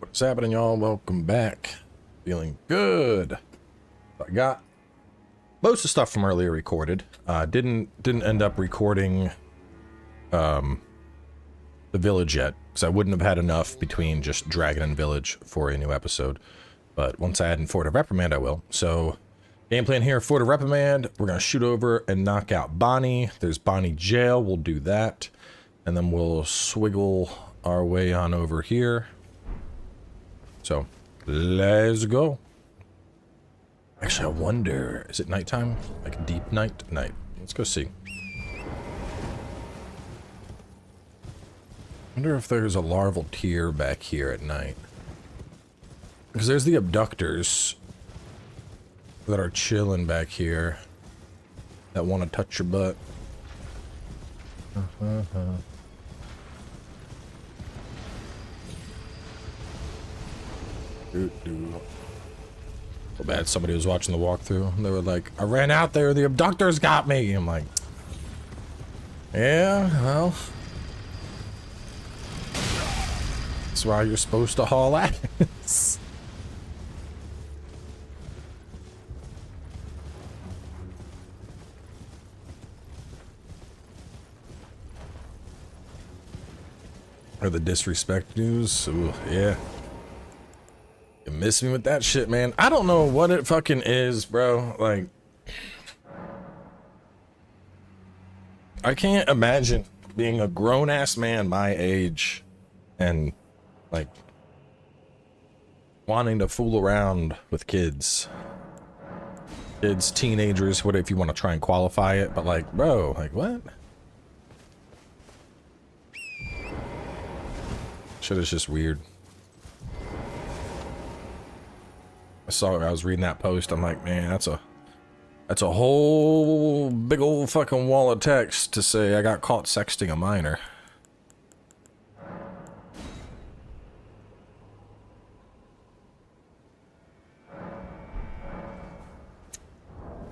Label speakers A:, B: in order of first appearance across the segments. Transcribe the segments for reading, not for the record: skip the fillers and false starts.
A: What's happening, y'all? Welcome back. Feeling good. I got most of the stuff from earlier recorded. Didn't end up recording the village yet, because I wouldn't have had enough between just Dragon and Village for a new episode. But once I add in Fort of Reprimand, I will. So, game plan here, Fort of Reprimand. We're going to shoot over and knock out Bonny. There's Bonny Jail. We'll do that. And then we'll swiggle our way on over here. So, let's go. Actually, I wonder, is it nighttime? Like deep night? Night. Let's go see. Wonder if there's a larval tier back here at night. Because there's the abductors that are chilling back here that want to touch your butt. So bad somebody was watching the walkthrough and they were like, I ran out there, the abductors got me. I'm like, yeah, well, that's why you're supposed to haul ass. Or the disrespect news. Ooh, yeah. You miss me with that shit, man. I don't know what it fucking is, bro. Like, I can't imagine being a grown-ass man my age and, like, wanting to fool around with kids. Kids, teenagers, what if you want to try and qualify it, but like, bro, like, what? Shit is just weird. I was reading that post, I'm like, man, that's a whole big old fucking wall of text to say I got caught sexting a minor.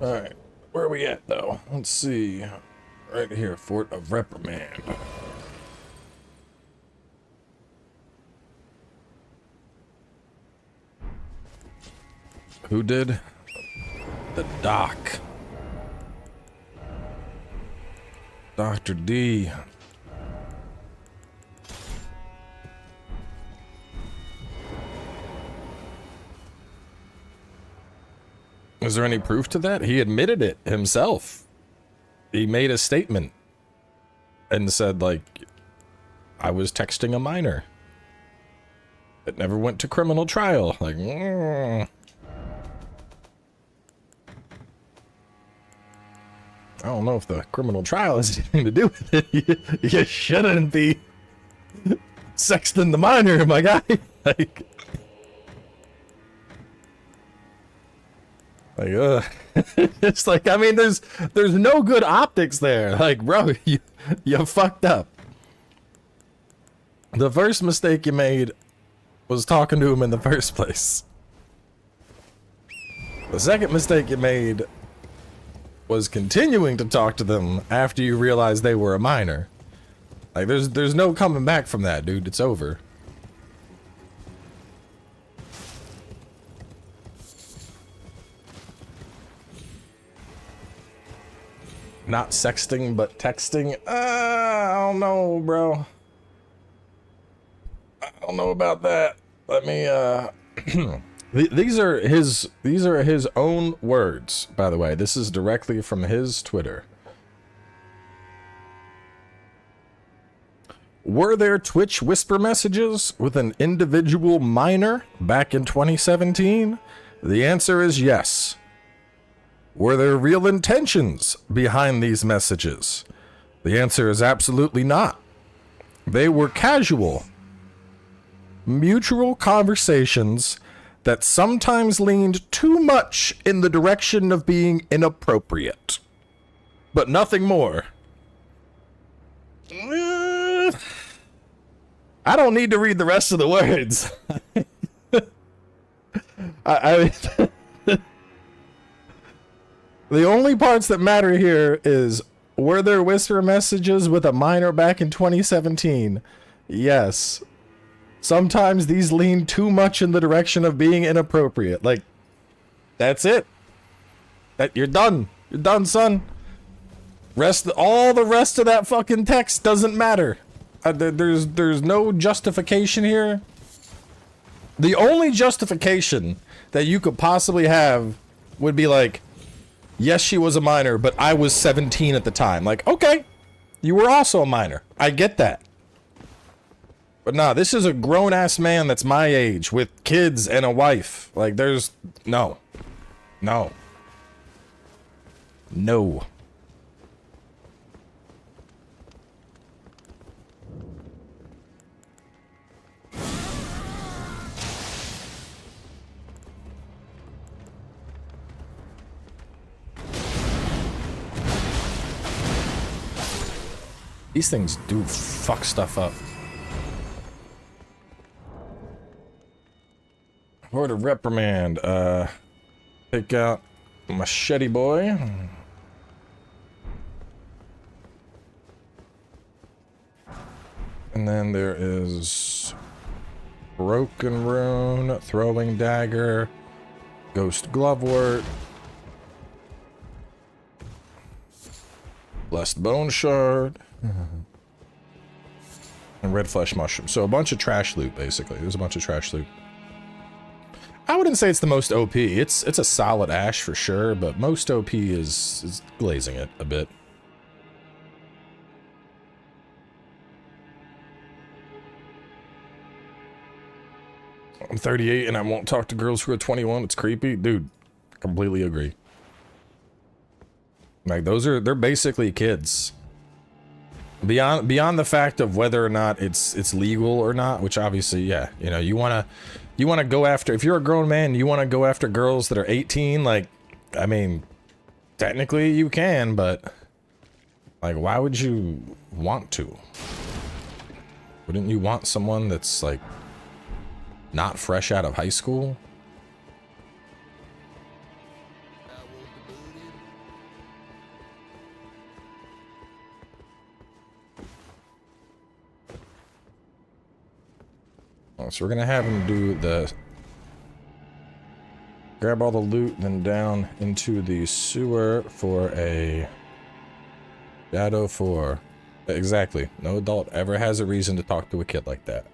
A: Alright, where are we at though? Let's see. Right here, Fort of Reprimand. Who did? The Doc. Dr. D. Is there any proof to that? He admitted it himself. He made a statement and said, like, I was texting a minor. It never went to criminal trial. Like, I don't know if the criminal trial has anything to do with it. You shouldn't be sexting the minor, my guy. It's like, I mean, there's no good optics there. Like, bro, you fucked up. The first mistake you made was talking to him in the first place. The second mistake you made was continuing to talk to them after you realized they were a minor. Like, there's no coming back from that, dude. It's over. Not sexting, but texting. I don't know, bro. I don't know about that. Let me, These are his own words, by the way. This is directly from his Twitter. Were there Twitch whisper messages with an individual minor back in 2017? The answer is yes. Were there real intentions behind these messages? The answer is absolutely not. They were casual, mutual conversations that sometimes leaned too much in the direction of being inappropriate. But nothing more. I don't need to read the rest of the words. The only parts that matter here is, were there whisper messages with a minor back in 2017? Yes. Sometimes these lean too much in the direction of being inappropriate. Like, that's it. You're done. You're done, son. All the rest of that fucking text doesn't matter. There's no justification here. The only justification that you could possibly have would be like, yes, she was a minor, but I was 17 at the time. Like, okay, you were also a minor. I get that. But nah, this is a grown-ass man that's my age with kids and a wife. Like, there's... No. No. No. These things do fuck stuff up. Or to reprimand, pick out machete boy. And then there is broken rune, throwing dagger, ghost glovewort, blessed bone shard, and red flesh mushroom. So a bunch of trash loot, basically. There's a bunch of trash loot. I wouldn't say it's the most OP. It's a solid ash for sure, but most OP is glazing it a bit. I'm 38 and I won't talk to girls who are 21. It's creepy. Dude, completely agree. Like, they're basically kids. Beyond the fact of whether or not it's legal or not, which obviously, yeah, you know, you wanna go after, if you're a grown man, you wanna go after girls that are 18, like, I mean, technically you can, but like, why would you want to? Wouldn't you want someone that's like not fresh out of high school? So we're gonna have him do the grab all the loot, then down into the sewer for a shadow for exactly. No adult ever has a reason to talk to a kid like that.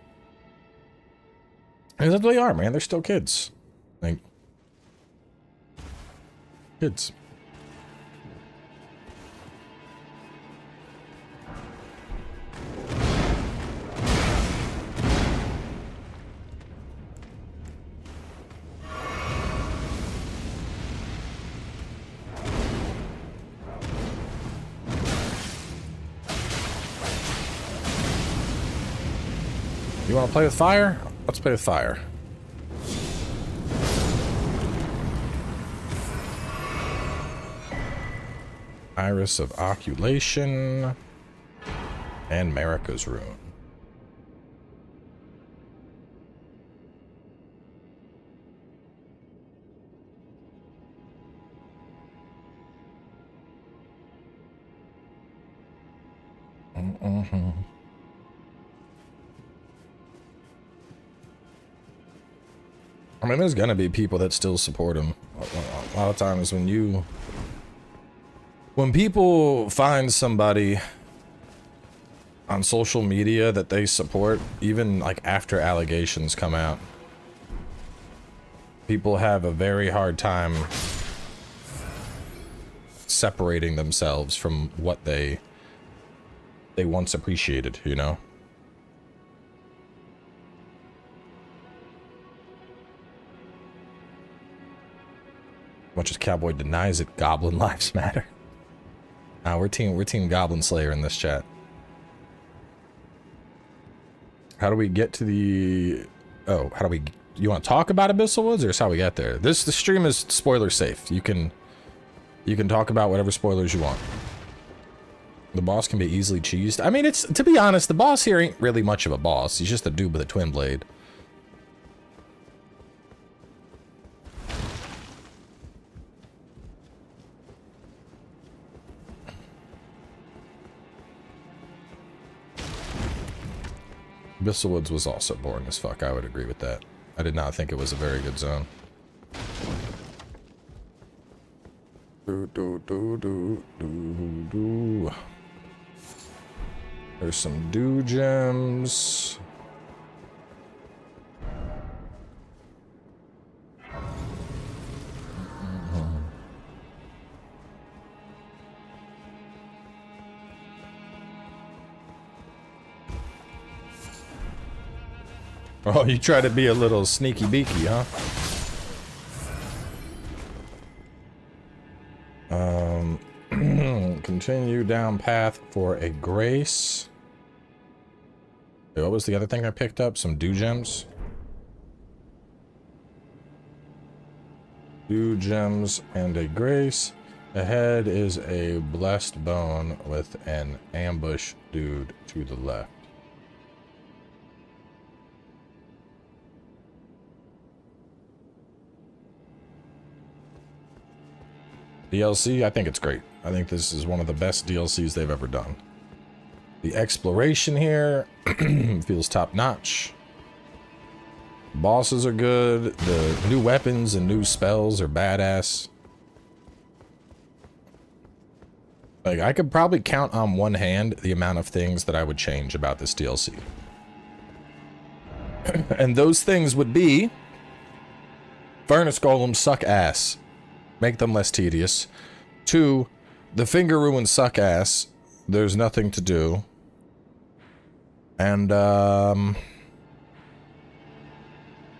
A: And that's what they are, man. They're still kids. Like, kids. You want to play with fire? Let's play with fire. Iris of Oculation and Marika's Rune. I mean, there's gonna be people that still support him. A lot of times when people find somebody on social media that they support, even like after allegations come out, people have a very hard time separating themselves from what they once appreciated, you know? Much as Cowboy denies it, Goblin lives matter. We're team Goblin Slayer in this chat. How do we get to the... Oh, how do we... You want to talk about Abyssal Woods, or is how we got there? The stream is spoiler safe. You can talk about whatever spoilers you want. The boss can be easily cheesed. I mean, it's... To be honest, the boss here ain't really much of a boss. He's just a dude with a twin blade. Abyssal Woods was also boring as fuck. I would agree with that. I did not think it was a very good zone. There's some dew gems. Oh, you try to be a little sneaky beaky, huh? Continue down path for a grace. What was the other thing I picked up? Some dew gems. Dew gems and a grace. Ahead is a blessed bone with an ambush dude to the left. DLC, I think it's great. I think this is one of the best DLCs they've ever done. The exploration here feels top-notch. Bosses are good. The new weapons and new spells are badass. Like, I could probably count on one hand the amount of things that I would change about this DLC. And those things would be... Furnace Golems suck ass. Make them less tedious. 2, the finger ruins suck ass. There's nothing to do. And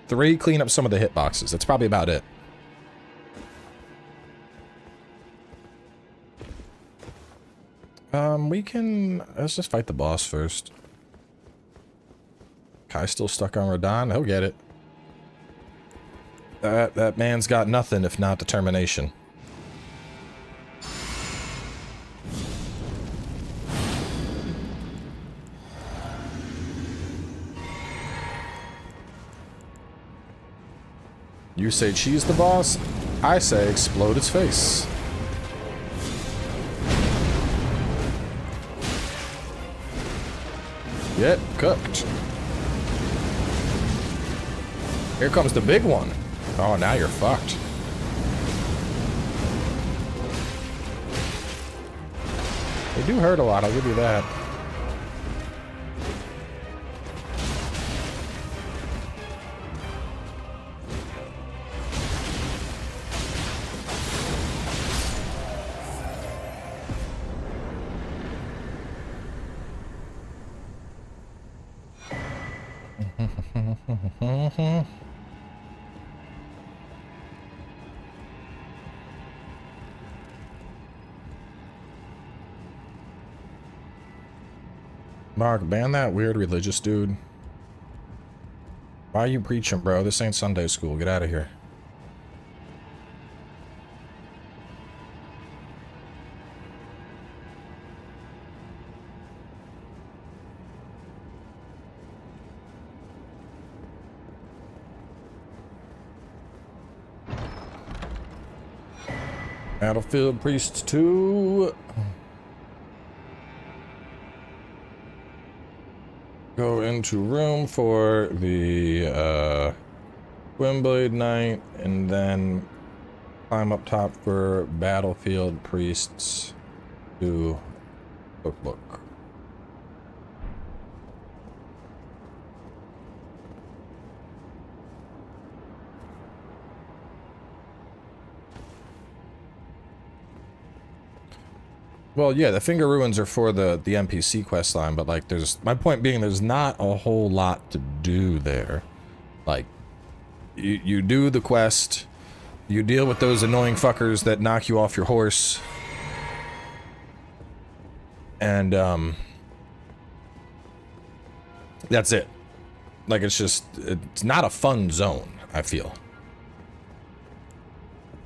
A: 3, clean up some of the hitboxes. That's probably about it. Let's just fight the boss first. Kai's still stuck on Radon. He'll get it. That man's got nothing if not determination. You say cheese the boss, I say explode its face. Get cooked. Here comes the big one. Oh, now you're fucked. They do hurt a lot, I'll give you that. Mark, ban that weird religious dude. Why are you preaching, bro? This ain't Sunday school. Get out of here. Battlefield Priests 2. Go into room for the Twinblade Knight, and then climb up top for Battlefield Priests 2 cookbook. Well, yeah, the finger ruins are for the NPC quest line, but like my point being there's not a whole lot to do there. Like you do the quest, you deal with those annoying fuckers that knock you off your horse. And that's it. Like it's not a fun zone, I feel.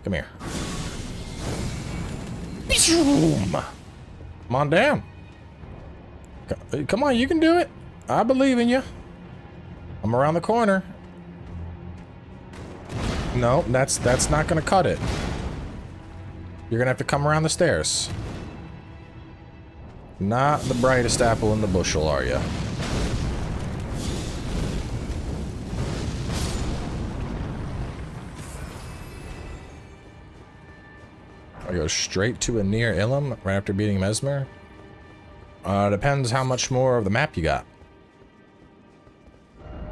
A: Come here. Come on down. Come on, you can do it. I believe in you. I'm around the corner. No, that's not gonna cut it. You're gonna have to come around the stairs. Not the brightest apple in the bushel, are you? go straight to a near Ilum right after beating Mesmer? Depends how much more of the map you got.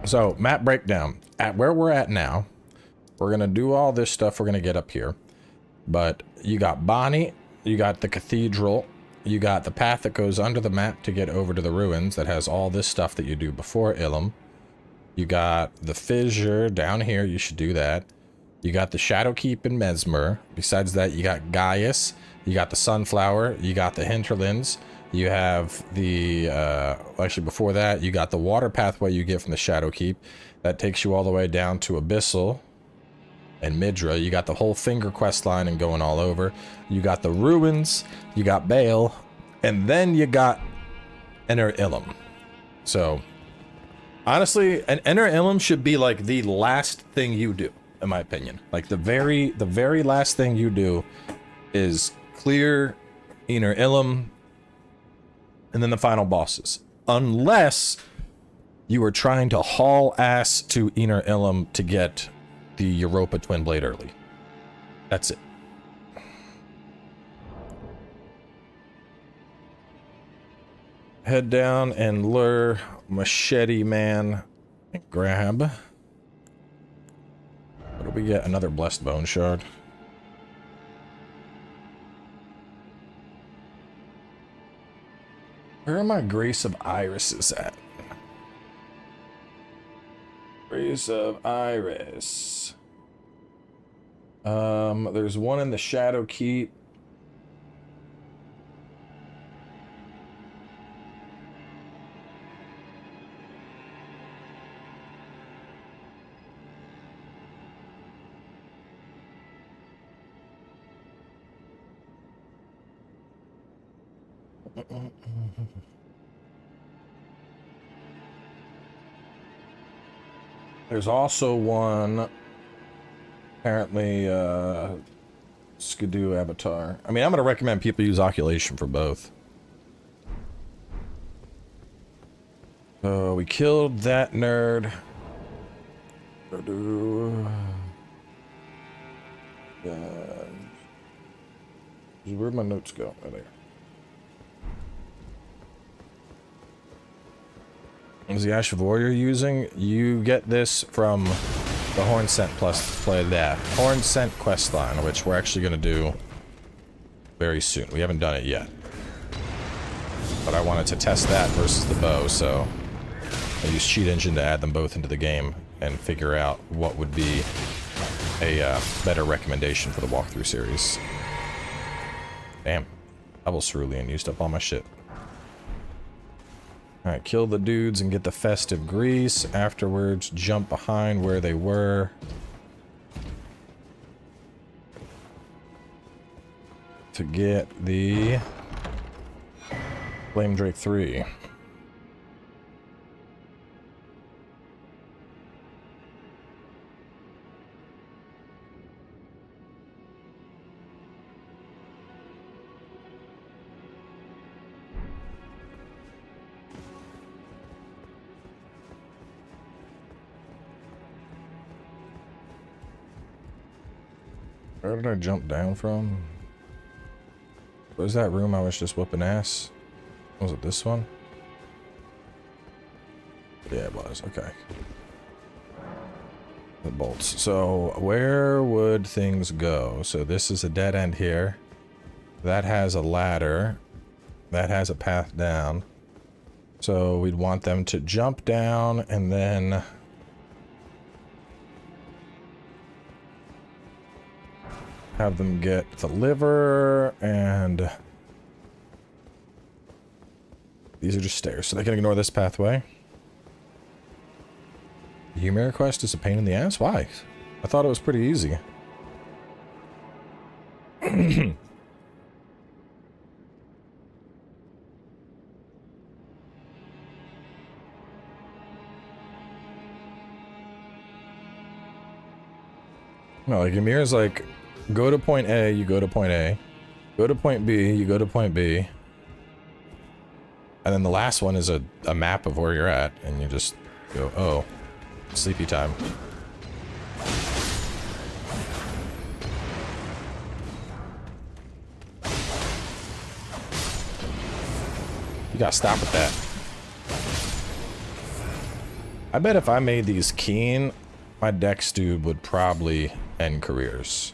A: So, map breakdown. At where we're at now, we're going to do all this stuff we're going to get up here. But you got Bonny, you got the cathedral, you got the path that goes under the map to get over to the ruins that has all this stuff that you do before Ilum. You got the Fissure down here, you should do that. You got the Shadowkeep in Mesmer. Besides that, you got Gaius, you got the Sunflower, you got the Hinterlands, you have the, actually before that, you got the water pathway you get from the Shadowkeep. That takes you all the way down to Abyssal and Midra. You got the whole Finger quest line and going all over. You got the ruins, you got Baal, and then you got Enter Ilum. So, honestly, an Enter Ilum should be like the last thing you do, in my opinion. Like the very last thing you do is clear Enter Ilum and then the final bosses. Unless you are trying to haul ass to Enter Ilum to get the Europa Twin Blade early. That's it. Head down and lure Machete Man and grab. What do we get? Another Blessed Bone Shard. Where are my Grace of Irises at? Grace of Iris. There's one in the Shadowkeep. There's also one, apparently, Skidoo Avatar. I mean, I'm going to recommend people use Oculation for both. So, we killed that nerd. Where'd my notes go? Right there. Is the Ash of Warrior using? You get this from the Horn Scent plus play that Horn Scent questline, which we're actually going to do very soon. We haven't done it yet, but I wanted to test that versus the bow, so I used Cheat Engine to add them both into the game and figure out what would be a better recommendation for the walkthrough series. Damn, double cerulean, used up all my shit. Alright, kill the dudes and get the festive grease. Afterwards, jump behind where they were. To get the Flame Drake 3. Where did I jump down from? Was that room I was just whooping ass? Was it this one? Yeah, it was. Okay. The bolts. So, where would things go? So, this is a dead end here. That has a ladder. That has a path down. So, we'd want them to jump down and then have them get the liver, and these are just stairs, so they can ignore this pathway. The Humira quest is a pain in the ass? Why? I thought it was pretty easy. No, like Ymir's like, go to point A, you go to point A. Go to point B, you go to point B. And then the last one is a map of where you're at, and you just go, oh, sleepy time. You gotta stop with that. I bet if I made these keen, my dex dude would probably end careers.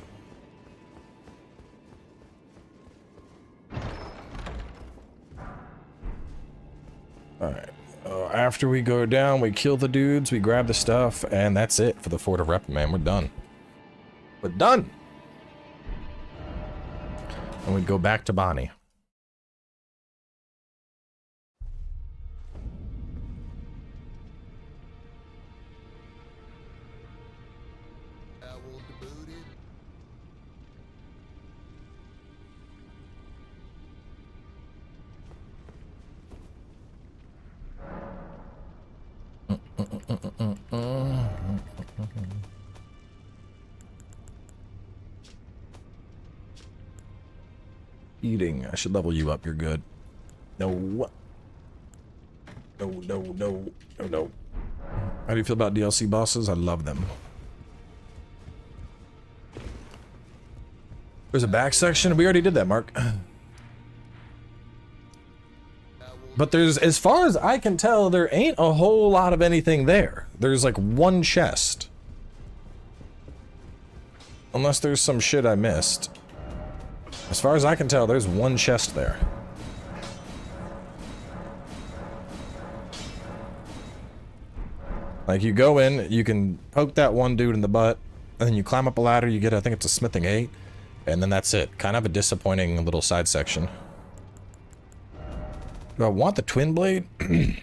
A: Alright. After we go down, we kill the dudes, we grab the stuff, and that's it for the Fort of Reprimand. We're done. We're done! And we go back to Bonny. Eating. I should level you up. You're good. No. No. How do you feel about DLC bosses? I love them. There's a back section. We already did that, Mark. But there's, as far as I can tell, there ain't a whole lot of anything there. There's like one chest. Unless there's some shit I missed. As far as I can tell, there's one chest there. Like, you go in, you can poke that one dude in the butt, and then you climb up a ladder, you get, I think it's a smithing 8, and then that's it. Kind of a disappointing little side section. Do I want the twin blade? Could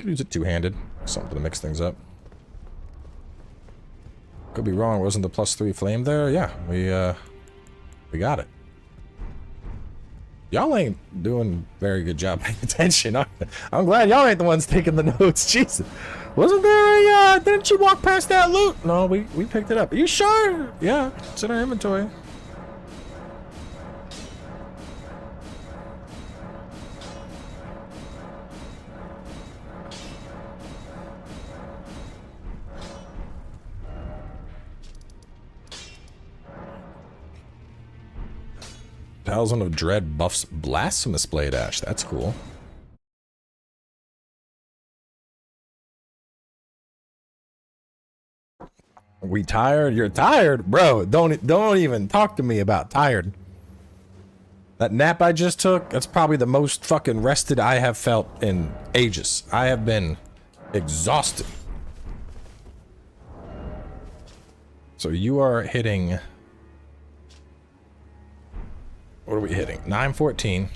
A: use it two-handed. Something to mix things up. Could be wrong. Wasn't the +3 flame there? Yeah, we got it. Y'all ain't doing very good job paying attention. I'm glad y'all ain't the ones taking the notes. Jesus. Wasn't there a, didn't you walk past that loot? No, we picked it up. Are you sure? Yeah, it's in our inventory. Talisman of Dread buffs Blasphemous Blade Ash. That's cool. We tired? You're tired? Bro, don't even talk to me about tired. That nap I just took, that's probably the most fucking rested I have felt in ages. I have been exhausted. So you are hitting... What are we hitting? 914.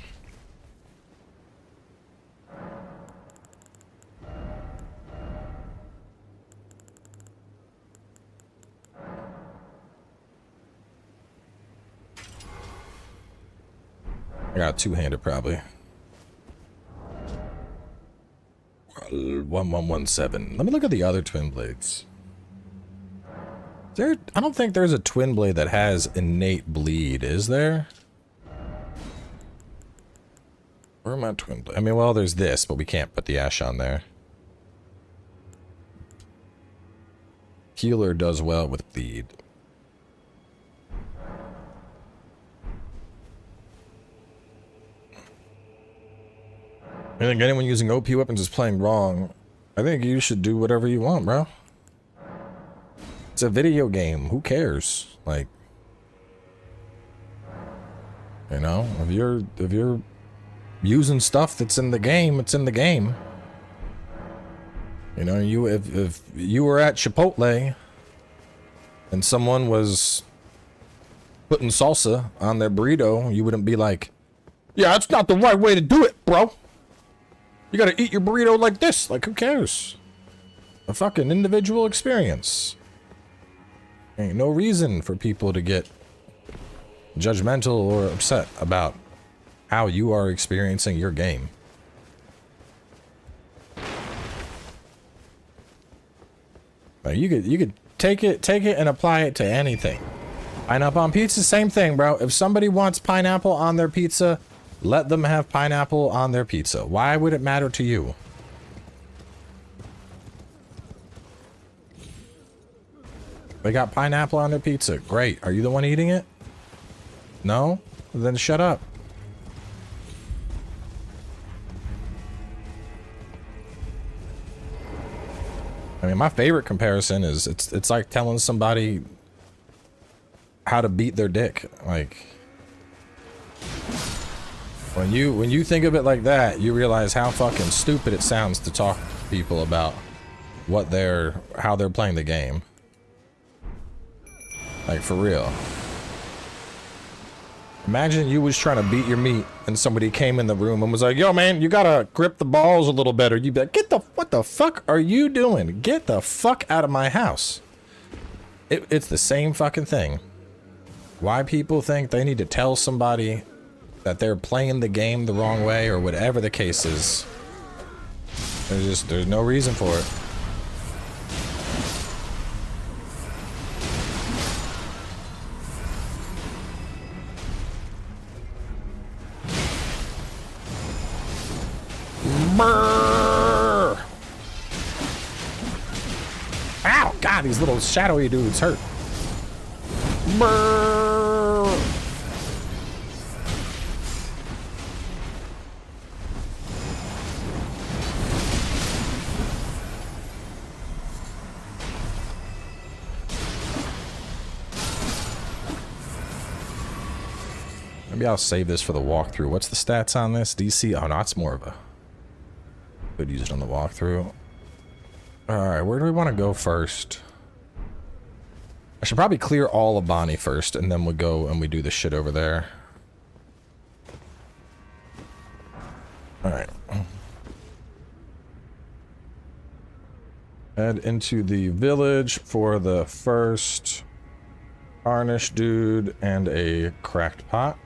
A: I got a two-handed probably. 1117. Let me look at the other twin blades. I don't think there's a twin blade that has innate bleed, is there? Where are my twin blade? I mean, well, there's this, but we can't put the ash on there. Healer does well with bleed. I think anyone using OP weapons is playing wrong. I think you should do whatever you want, bro. It's a video game. Who cares? Like, you know, if you're using stuff that's in the game, it's in the game. You know, if you were at Chipotle and someone was putting salsa on their burrito, you wouldn't be like, yeah, that's not the right way to do it, bro. You gotta eat your burrito like this. Like, who cares? A fucking individual experience. Ain't no reason for people to get judgmental or upset about how you are experiencing your game. You could take it and apply it to anything. Pineapple on pizza, same thing, bro. If somebody wants pineapple on their pizza, let them have pineapple on their pizza. Why would it matter to you? They got pineapple on their pizza. Great. Are you the one eating it? No? Then shut up. I mean, my favorite comparison is it's like telling somebody how to beat their dick. Like, when you think of it like that, you realize how fucking stupid it sounds to talk to people about how they're playing the game. Like, for real. Imagine you was trying to beat your meat and somebody came in the room and was like, yo man, you gotta grip the balls a little better. You'd be like, what the fuck are you doing? Get the fuck out of my house. It's the same fucking thing. Why people think they need to tell somebody that they're playing the game the wrong way or whatever the case is. There's no reason for it. Brrr. Ow! God, these little shadowy dudes hurt. Brrr. Maybe I'll save this for the walkthrough. What's the stats on this? DC? Oh no, it's more of a... Could use it on the walkthrough. Alright, where do we want to go first? I should probably clear all of Bonny first, and then we'll go and we do the shit over there. Alright. Head into the village for the first Tarnished dude and a cracked pot.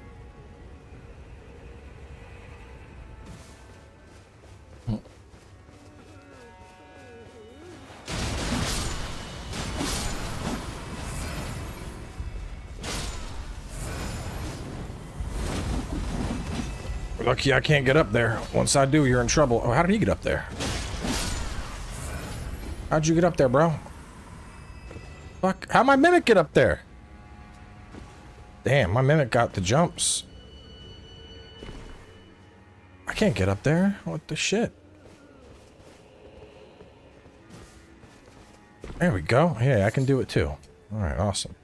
A: Lucky I can't get up there. Once I do, you're in trouble. Oh, how did he get up there? How'd you get up there, bro? Fuck, how'd my mimic get up there? Damn, my mimic got the jumps. I can't get up there. What the shit? There we go. Yeah, I can do it too. Alright, awesome.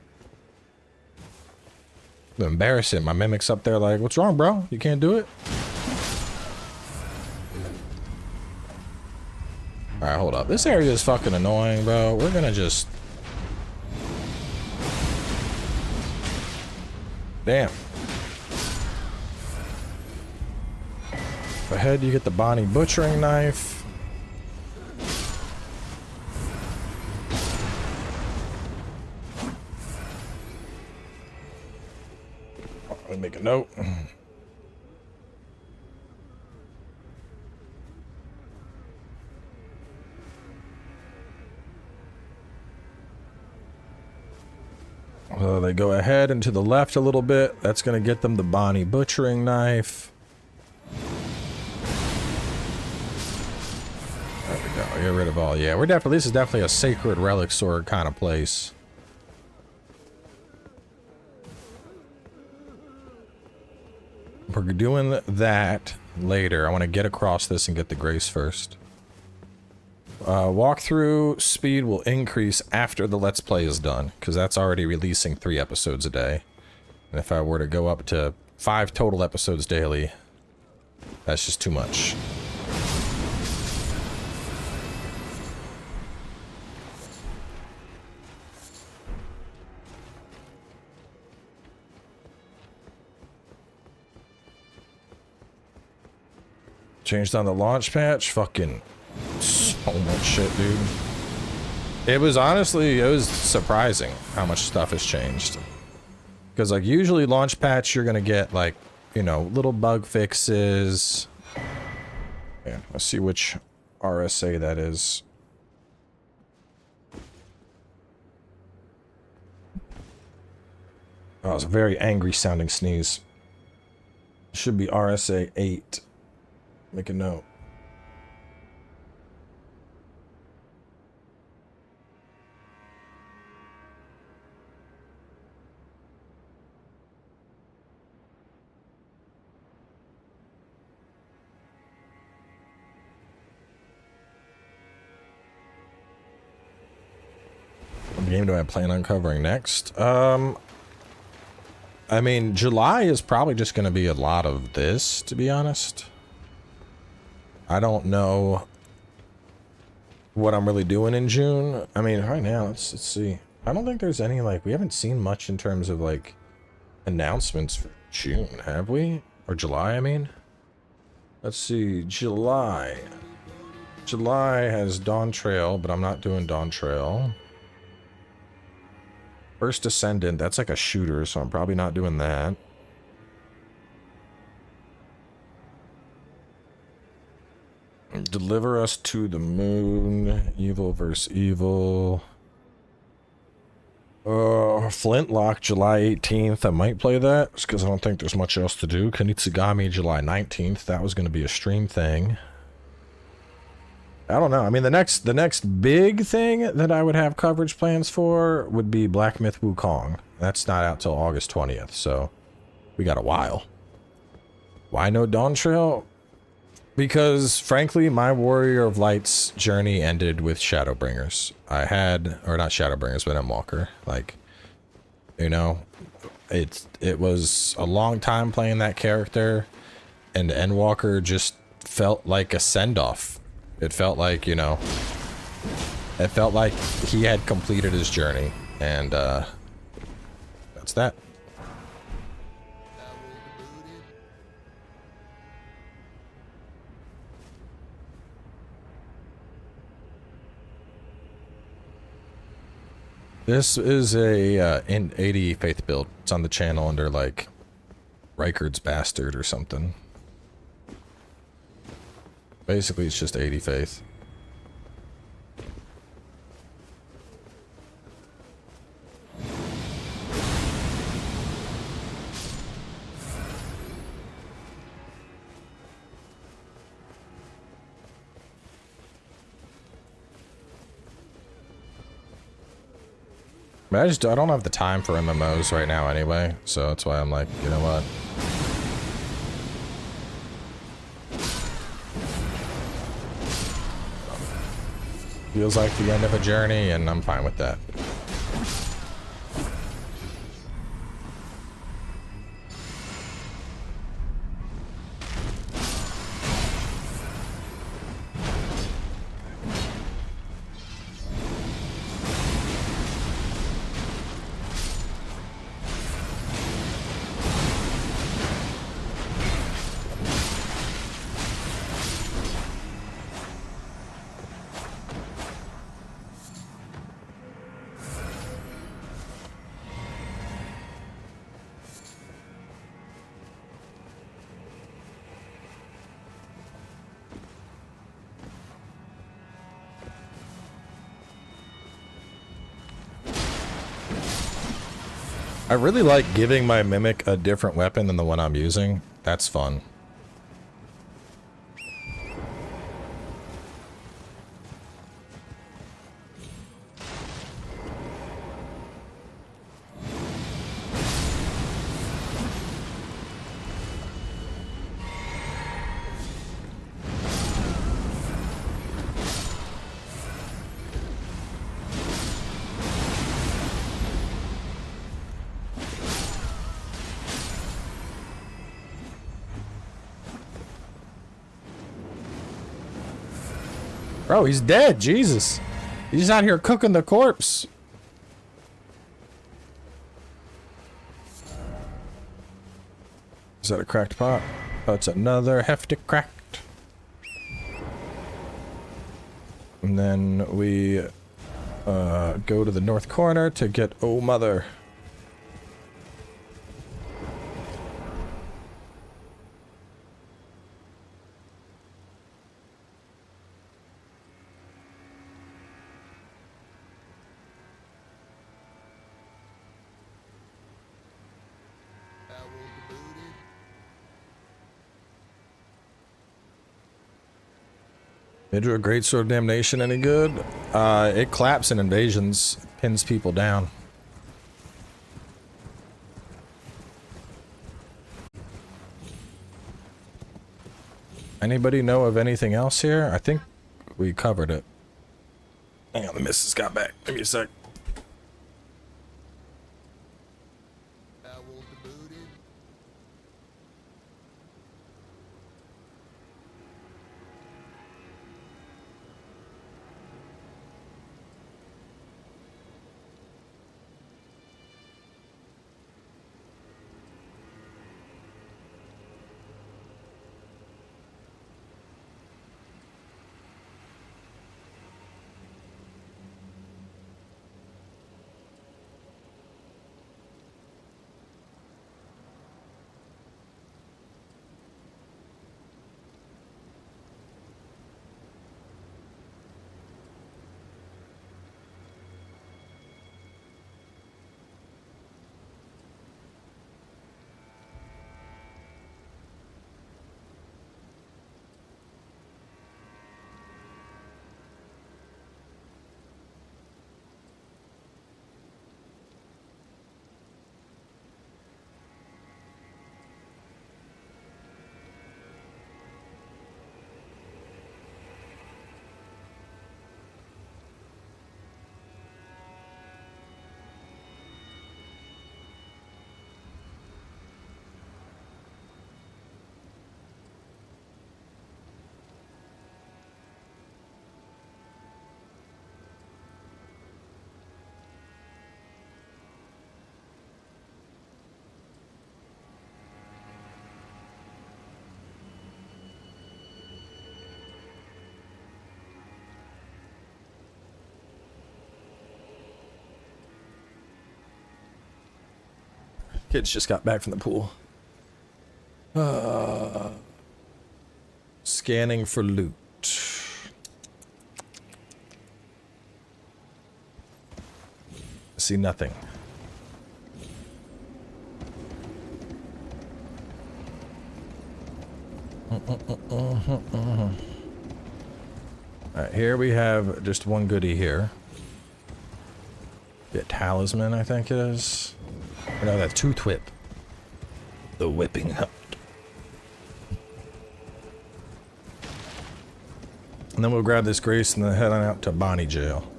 A: Embarrassing. My mimic's up there like, what's wrong, bro? You can't do it? Alright, hold up. This area is fucking annoying, bro. We're gonna just... Damn. Ahead, you get the Bonny butchering knife. Let me make a note. They go ahead and to the left a little bit. That's going to get them the Bonny butchering knife. There we go. Get rid of all. Yeah, this is definitely a sacred relic sword kind of place. We're doing that later. I want to get across this and get the grace first. Walkthrough speed will increase after the Let's Play is done, because that's already releasing 3 episodes a day. And if I were to go up to 5 total episodes daily, that's just too much. Changed on the launch patch? Fucking so much shit, dude. It was surprising how much stuff has changed. Because, like, usually launch patch, you're gonna get, like, you know, little bug fixes. Yeah, let's see which RSA that is. Oh, it's a very angry sounding sneeze. Should be RSA 8. Make a note. game do I plan on covering next? I mean, July is probably just going to be a lot of this, to be honest. I don't know what I'm really doing in June. I mean, right now, let's see. I don't think there's any, like, we haven't seen much in terms of, like, announcements for June, have we? Or July, I mean? Let's see, July. July has Dawn Trail, but I'm not doing Dawn Trail. First Ascendant, that's like a shooter, so I'm probably not doing that. Deliver Us to the Moon, Evil vs. Evil. Flintlock, July 18th. I might play that, just because I don't think there's much else to do. Kunitsugami, July 19th. That was going to be a stream thing. I don't know. I mean, the next big thing that I would have coverage plans for would be Black Myth Wukong. That's not out till August 20th, so we got a while. Why no Dawn Trail? Because, frankly, my Warrior of Light's journey ended with Shadowbringers. I had, or not Shadowbringers, but Endwalker. Like, you know, it was a long time playing that character, and Endwalker just felt like a send-off. It felt like, you know, it felt like he had completed his journey, and that's that. This is a in 80 faith build. It's on the channel under like Reichard's Bastard or something. Basically, it's just 80 faith. I don't have the time for MMOs right now anyway, so that's why I'm like, you know what? Feels like the end of a journey, and I'm fine with that. I really like giving my Mimic a different weapon than the one I'm using. That's fun. Bro, he's dead. Jesus. He's out here cooking the corpse. Is that a cracked pot? Oh, it's another hefty cracked. And then we go to the north corner to get Oh Mother. Midra Greatsword of Damnation any good? It claps in invasions, pins people down. Anybody know of anything else here? I think we covered it. Hang on, the missus got back. Give me a sec. Kids just got back from the pool. Scanning for loot. See nothing. Alright, here we have just one goodie here. A talisman, I think it is. Or no, that's tooth whip. The whipping hut. And then we'll grab this grace and then head on out to Bonny Jail.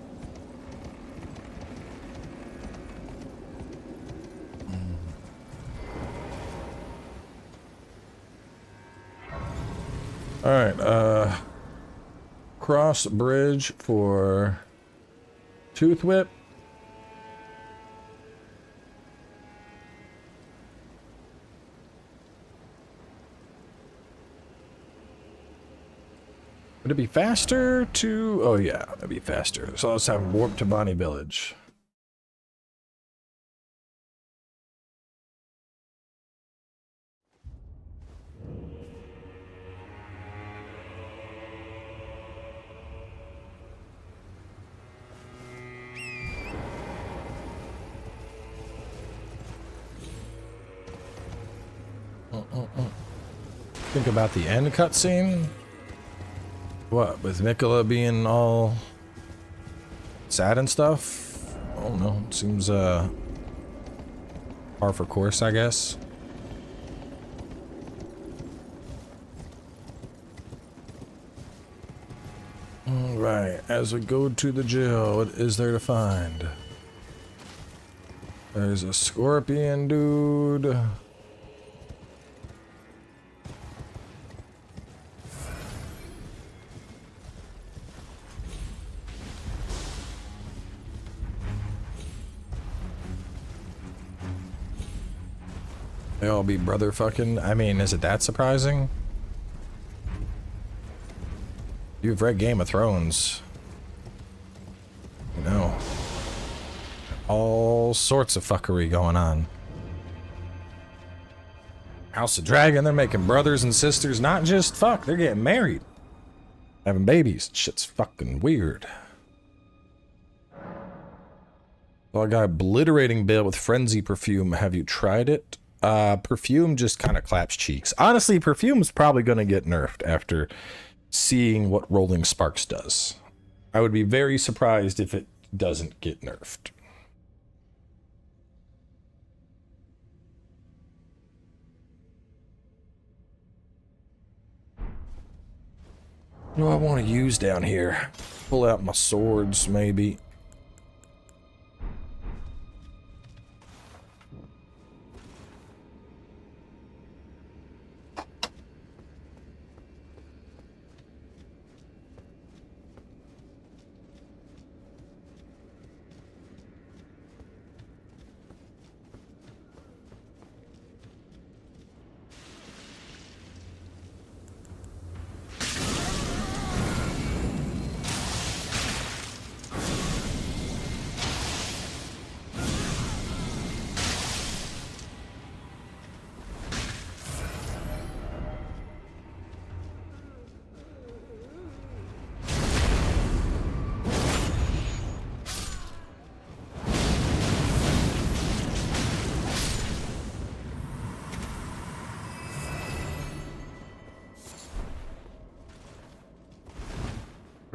A: Alright, cross bridge for tooth whip. Would it be faster to... Oh yeah, it'd be faster. So let's have warp to Bonny Village. Think about the end cutscene. What, with Miquella being all sad and stuff? I don't know. Seems par for course, I guess. Alright, as we go to the jail, what is there to find? There's a scorpion dude. They all be brother fucking. I mean, is it that surprising? You've read Game of Thrones. You know. All sorts of fuckery going on. House of Dragon, they're making brothers and sisters, not just fuck, they're getting married. Having babies. Shit's fucking weird. Well, I got obliterating bill with frenzy perfume. Have you tried it? Perfume just kind of claps cheeks. Honestly, perfume's probably gonna get nerfed after seeing what Rolling Sparks does. I would be very surprised if it doesn't get nerfed. What do I want to use down here? Pull out my swords, maybe.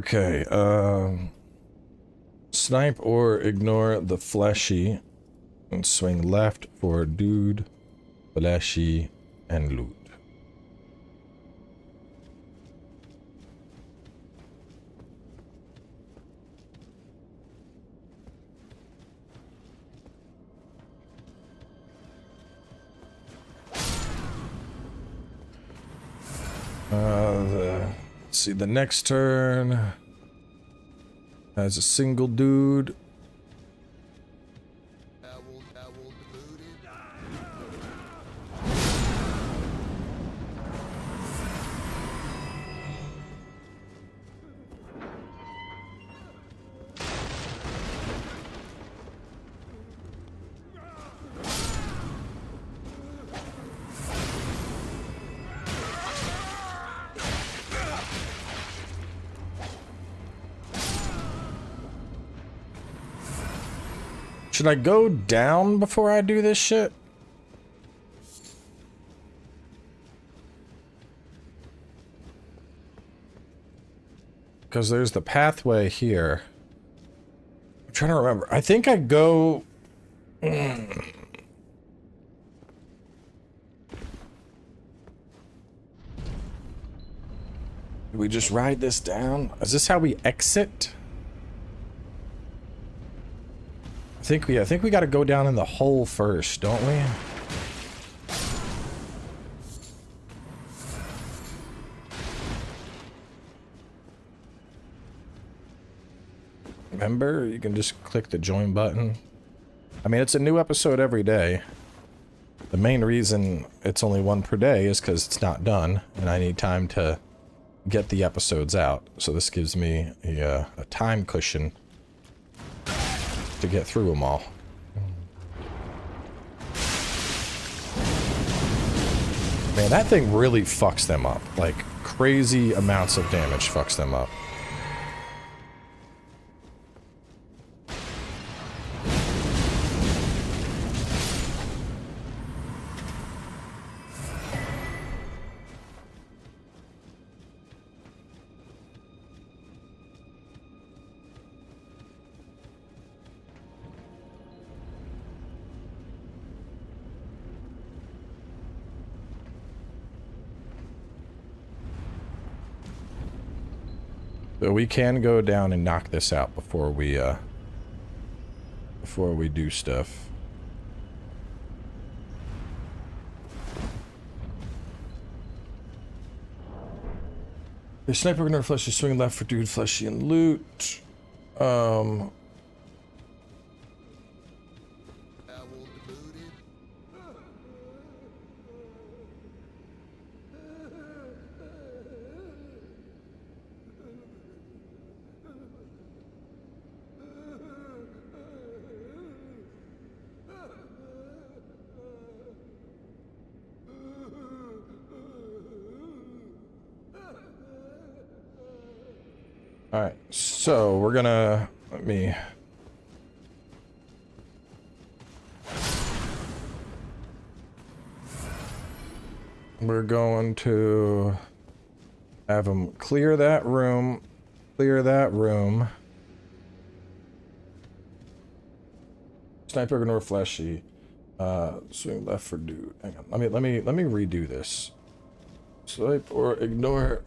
A: Okay, snipe or ignore the fleshy and swing left for dude, fleshy, and loot. Let's see, the next turn has a single dude. Should I go down before I do this shit? Because there's the pathway here. I'm trying to remember. I think I go... Do we just ride this down? Is this how we exit? I think we got to go down in the hole first, don't we? Remember, you can just click the join button. I mean, it's a new episode every day. The main reason it's only one per day is because it's not done, and I need time to get the episodes out. So this gives me a time cushion to get through them all. Man, that thing really fucks them up. Like, crazy amounts of damage fucks them up. So we can go down and knock this out before we do stuff. The sniper gonna flesh is swing left for dude, fleshy and loot. Alright, so we're gonna, we're going to have them clear that room, Sniper ignore fleshy, swing left for dude. Hang on, let me redo this. Swipe or ignore,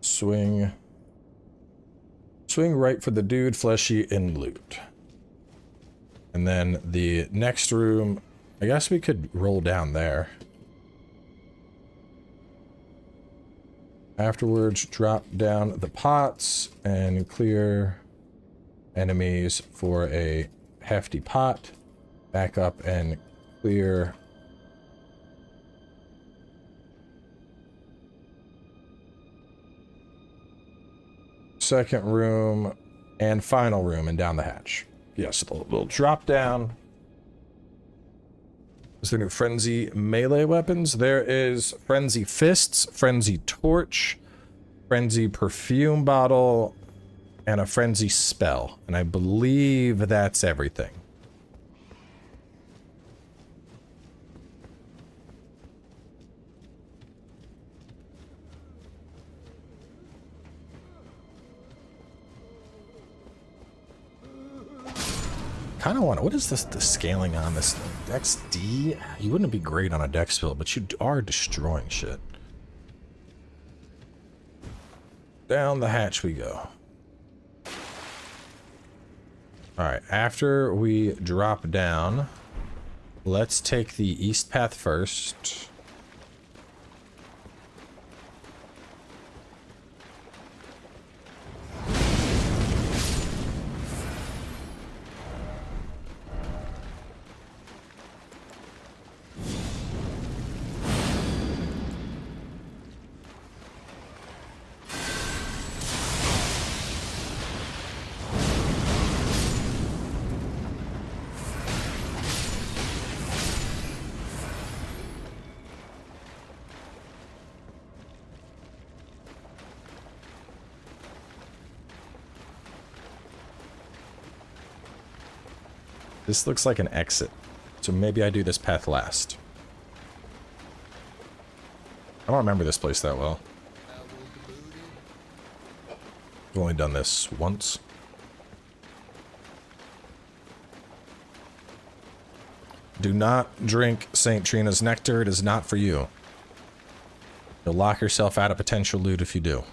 A: swing right for the dude, fleshy, and loot. And then the next room, I guess we could roll down there. Afterwards, drop down the pots and clear enemies for a hefty pot. Back up and clear second room and final room and down the hatch. Yes, we'll drop down. Is there new frenzy melee weapons? There is frenzy fists, frenzy torch, frenzy perfume bottle, and a frenzy spell. And I believe that's everything. Kind of want to. What is this? The scaling on this thing? XD? You wouldn't be great on a dex build, but you are destroying shit. Down the hatch we go. Alright, after we drop down, let's take the east path first. This looks like an exit. So maybe I do this path last. I don't remember this place that well. I've only done this once. Do not drink St. Trina's nectar. It is not for you. You'll lock yourself out of potential loot if you do.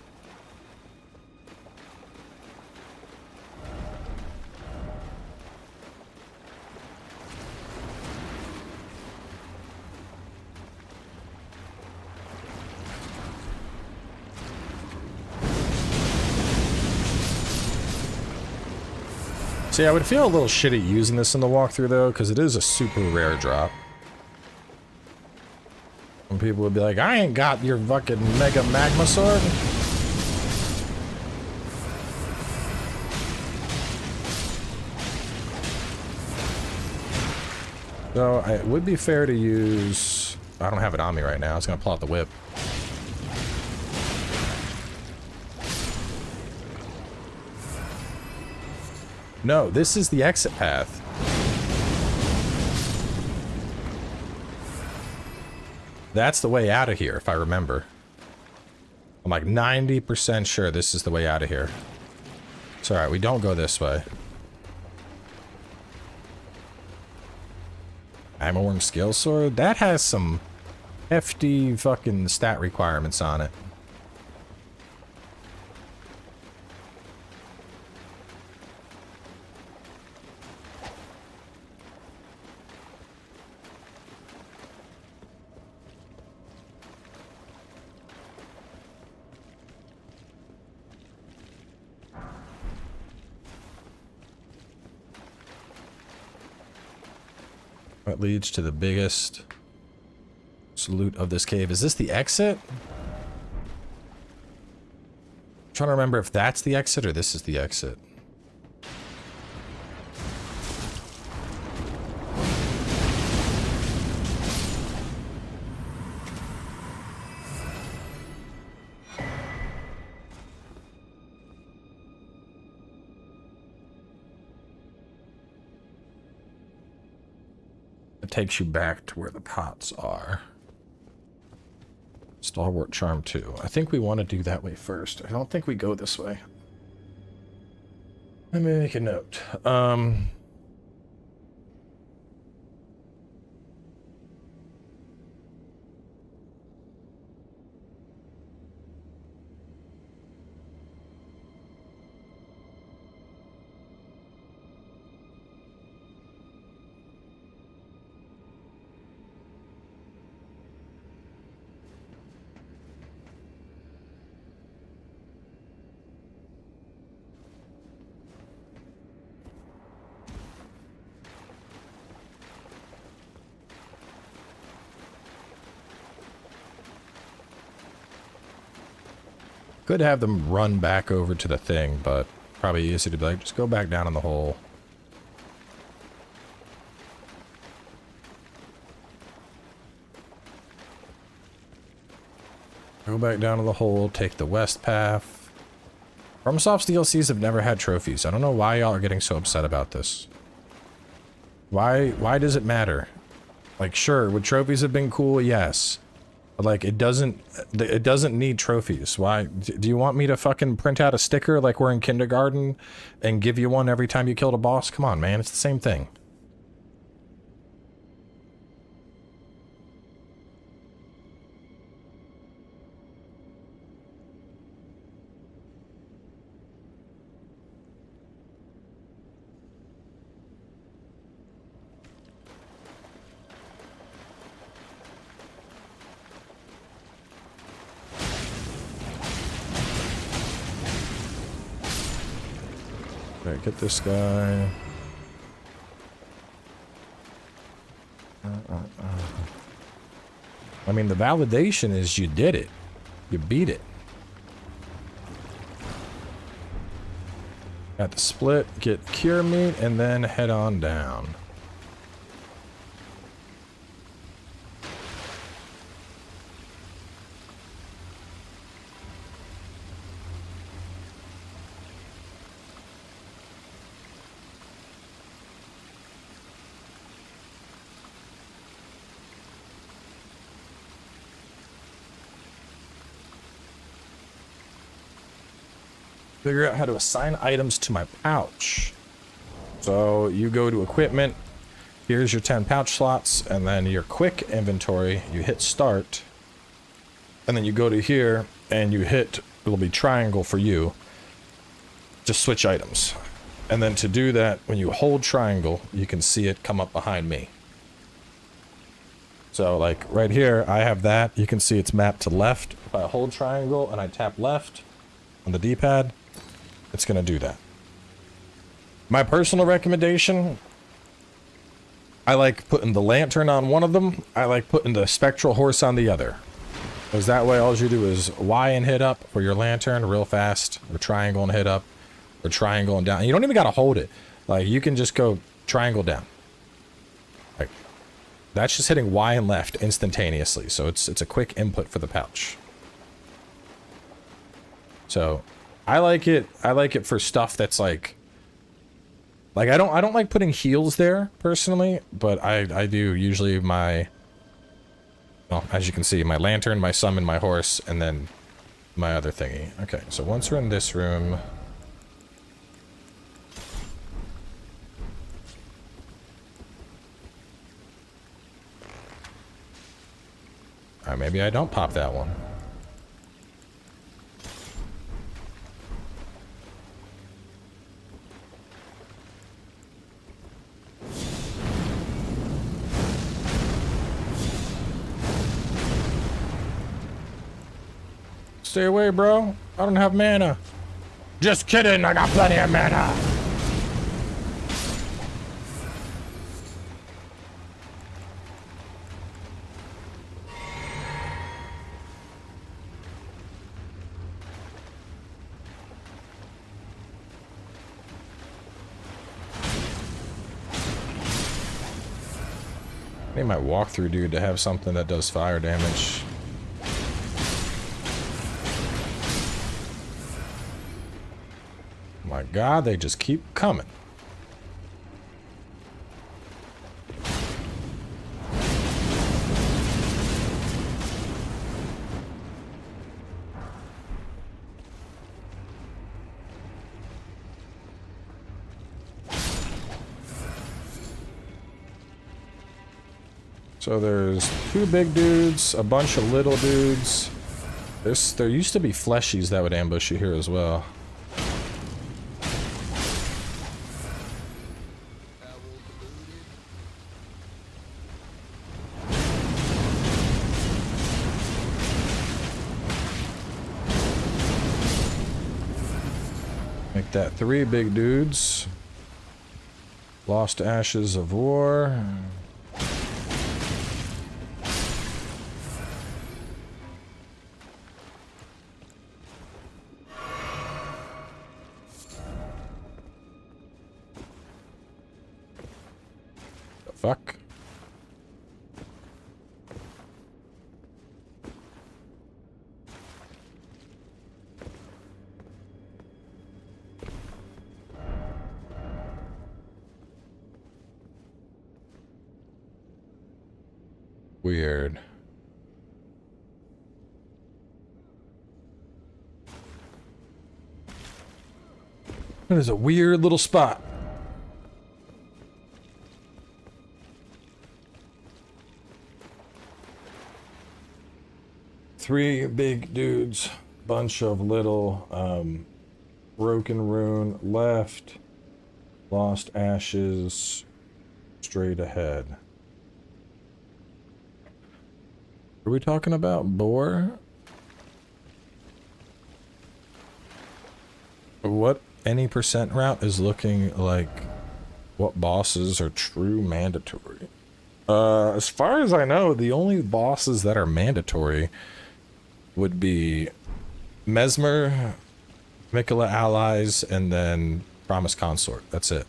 A: See, I would feel a little shitty using this in the walkthrough, though, because it is a super rare drop. And people would be like, I ain't got your fucking mega magma sword. So, it would be fair to use... I don't have it on me right now. I was going to pull out the whip. No, this is the exit path. That's the way out of here, if I remember. I'm like 90% sure this is the way out of here. It's alright, we don't go this way. Amorn skill sword? That has some hefty fucking stat requirements on it. What leads to the biggest salute of this cave? Is this the exit? I'm trying to remember if that's the exit or this is the exit. Takes you back to where the pots are. Stalwart Charm 2. I think we want to do that way first. I don't think we go this way. Let me make a note. Could have them run back over to the thing, but probably easy to be like, just go back down in the hole. Go back down to the hole, take the west path. FromSoft's DLCs have never had trophies. I don't know why y'all are getting so upset about this. Why does it matter? Like, sure, would trophies have been cool? Yes. But like, it doesn't need trophies. Why? Do you want me to fucking print out a sticker like we're in kindergarten and give you one every time you killed a boss? Come on, man, it's the same thing. Okay, get this guy. I mean, the validation is you did it. You beat it. Got the split, get cure meat, and then head on down. Figure out how to assign items to my pouch. So you go to equipment, here's your 10 pouch slots, and then your quick inventory, you hit start, and then you go to here and you hit, it'll be triangle for you, to switch items. And then to do that, when you hold triangle, you can see it come up behind me. So like right here, I have that. You can see it's mapped to left. If I hold triangle and I tap left on the D-pad, it's going to do that. My personal recommendation, I like putting the lantern on one of them. I like putting the spectral horse on the other. Because that way all you do is Y and hit up for your lantern real fast, or triangle and hit up, or triangle and down. And you don't even got to hold it. Like you can just go triangle down. Like that's just hitting Y and left instantaneously. So it's a quick input for the pouch. So I like it for stuff that's like I don't like putting heals there personally, but I do usually my, well, as you can see, my lantern, my summon, my horse, and then my other thingy. Okay, so once we're in this room, maybe I don't pop that one. Stay away, bro. I don't have mana. Just kidding, I got plenty of mana. I need my walkthrough dude to have something that does fire damage. My God, they just keep coming. So there's 2 big dudes, a bunch of little dudes. There used to be fleshies that would ambush you here as well. Make that 3 big dudes. Lost Ashes of War. The fuck? Weird. That is a weird little spot. Three big dudes, bunch of little broken rune left, lost ashes straight ahead. Are we talking about boar? What any percent route is looking like? What bosses are true mandatory? As far as I know, the only bosses that are mandatory would be Mesmer, Miquella allies, and then Promise Consort. That's it.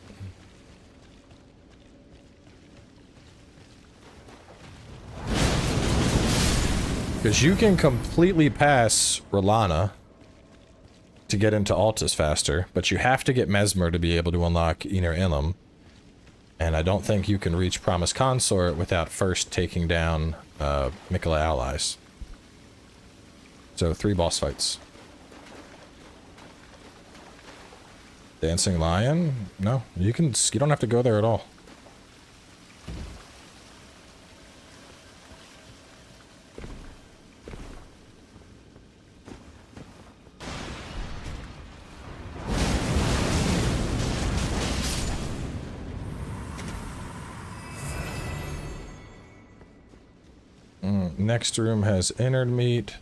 A: Because you can completely pass Rolana to get into Altus faster, but you have to get Mesmer to be able to unlock Inner Ilum. And I don't think you can reach Promise Consort without first taking down Miquella allies. So 3 boss fights. Dancing lion? No, you don't have to go there at all. Next room has innard meat.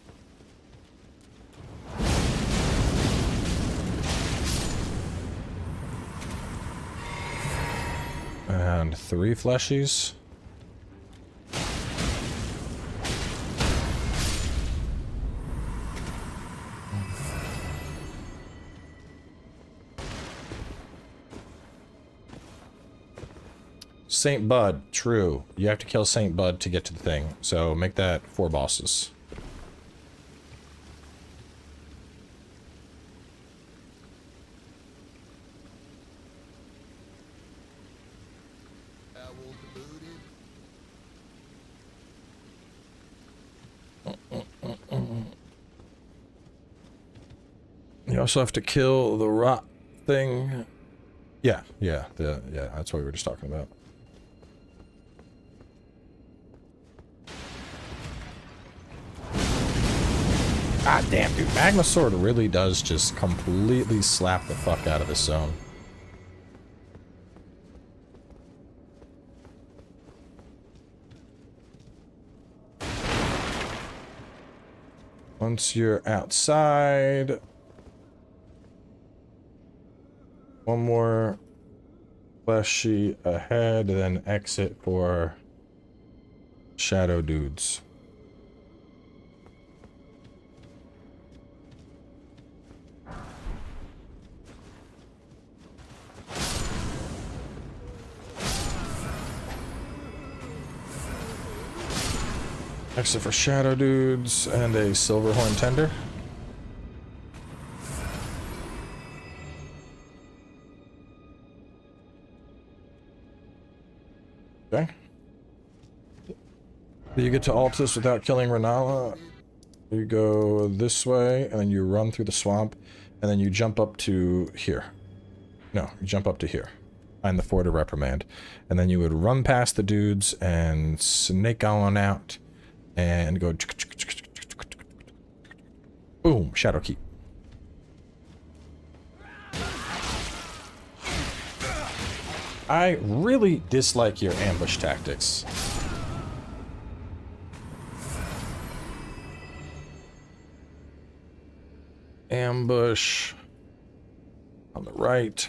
A: And 3 fleshies. Saint Bud, true. You have to kill Saint Bud to get to the thing, so make that 4 bosses. You also have to kill the rot thing. Yeah, that's what we were just talking about. God damn, dude. Magma Sword really does just completely slap the fuck out of this zone. Once you're outside... One more fleshy ahead, then exit for shadow dudes. Exit for shadow dudes and a silver horn tender. Okay. You get to Altus without killing Renala. You go this way, and then you run through the swamp, and then you jump up to here. No, you jump up to here. Find the Fort of Reprimand. And then you would run past the dudes and snake on out and go... Boom! Shadow Keep. I really dislike your ambush tactics. Ambush on the right.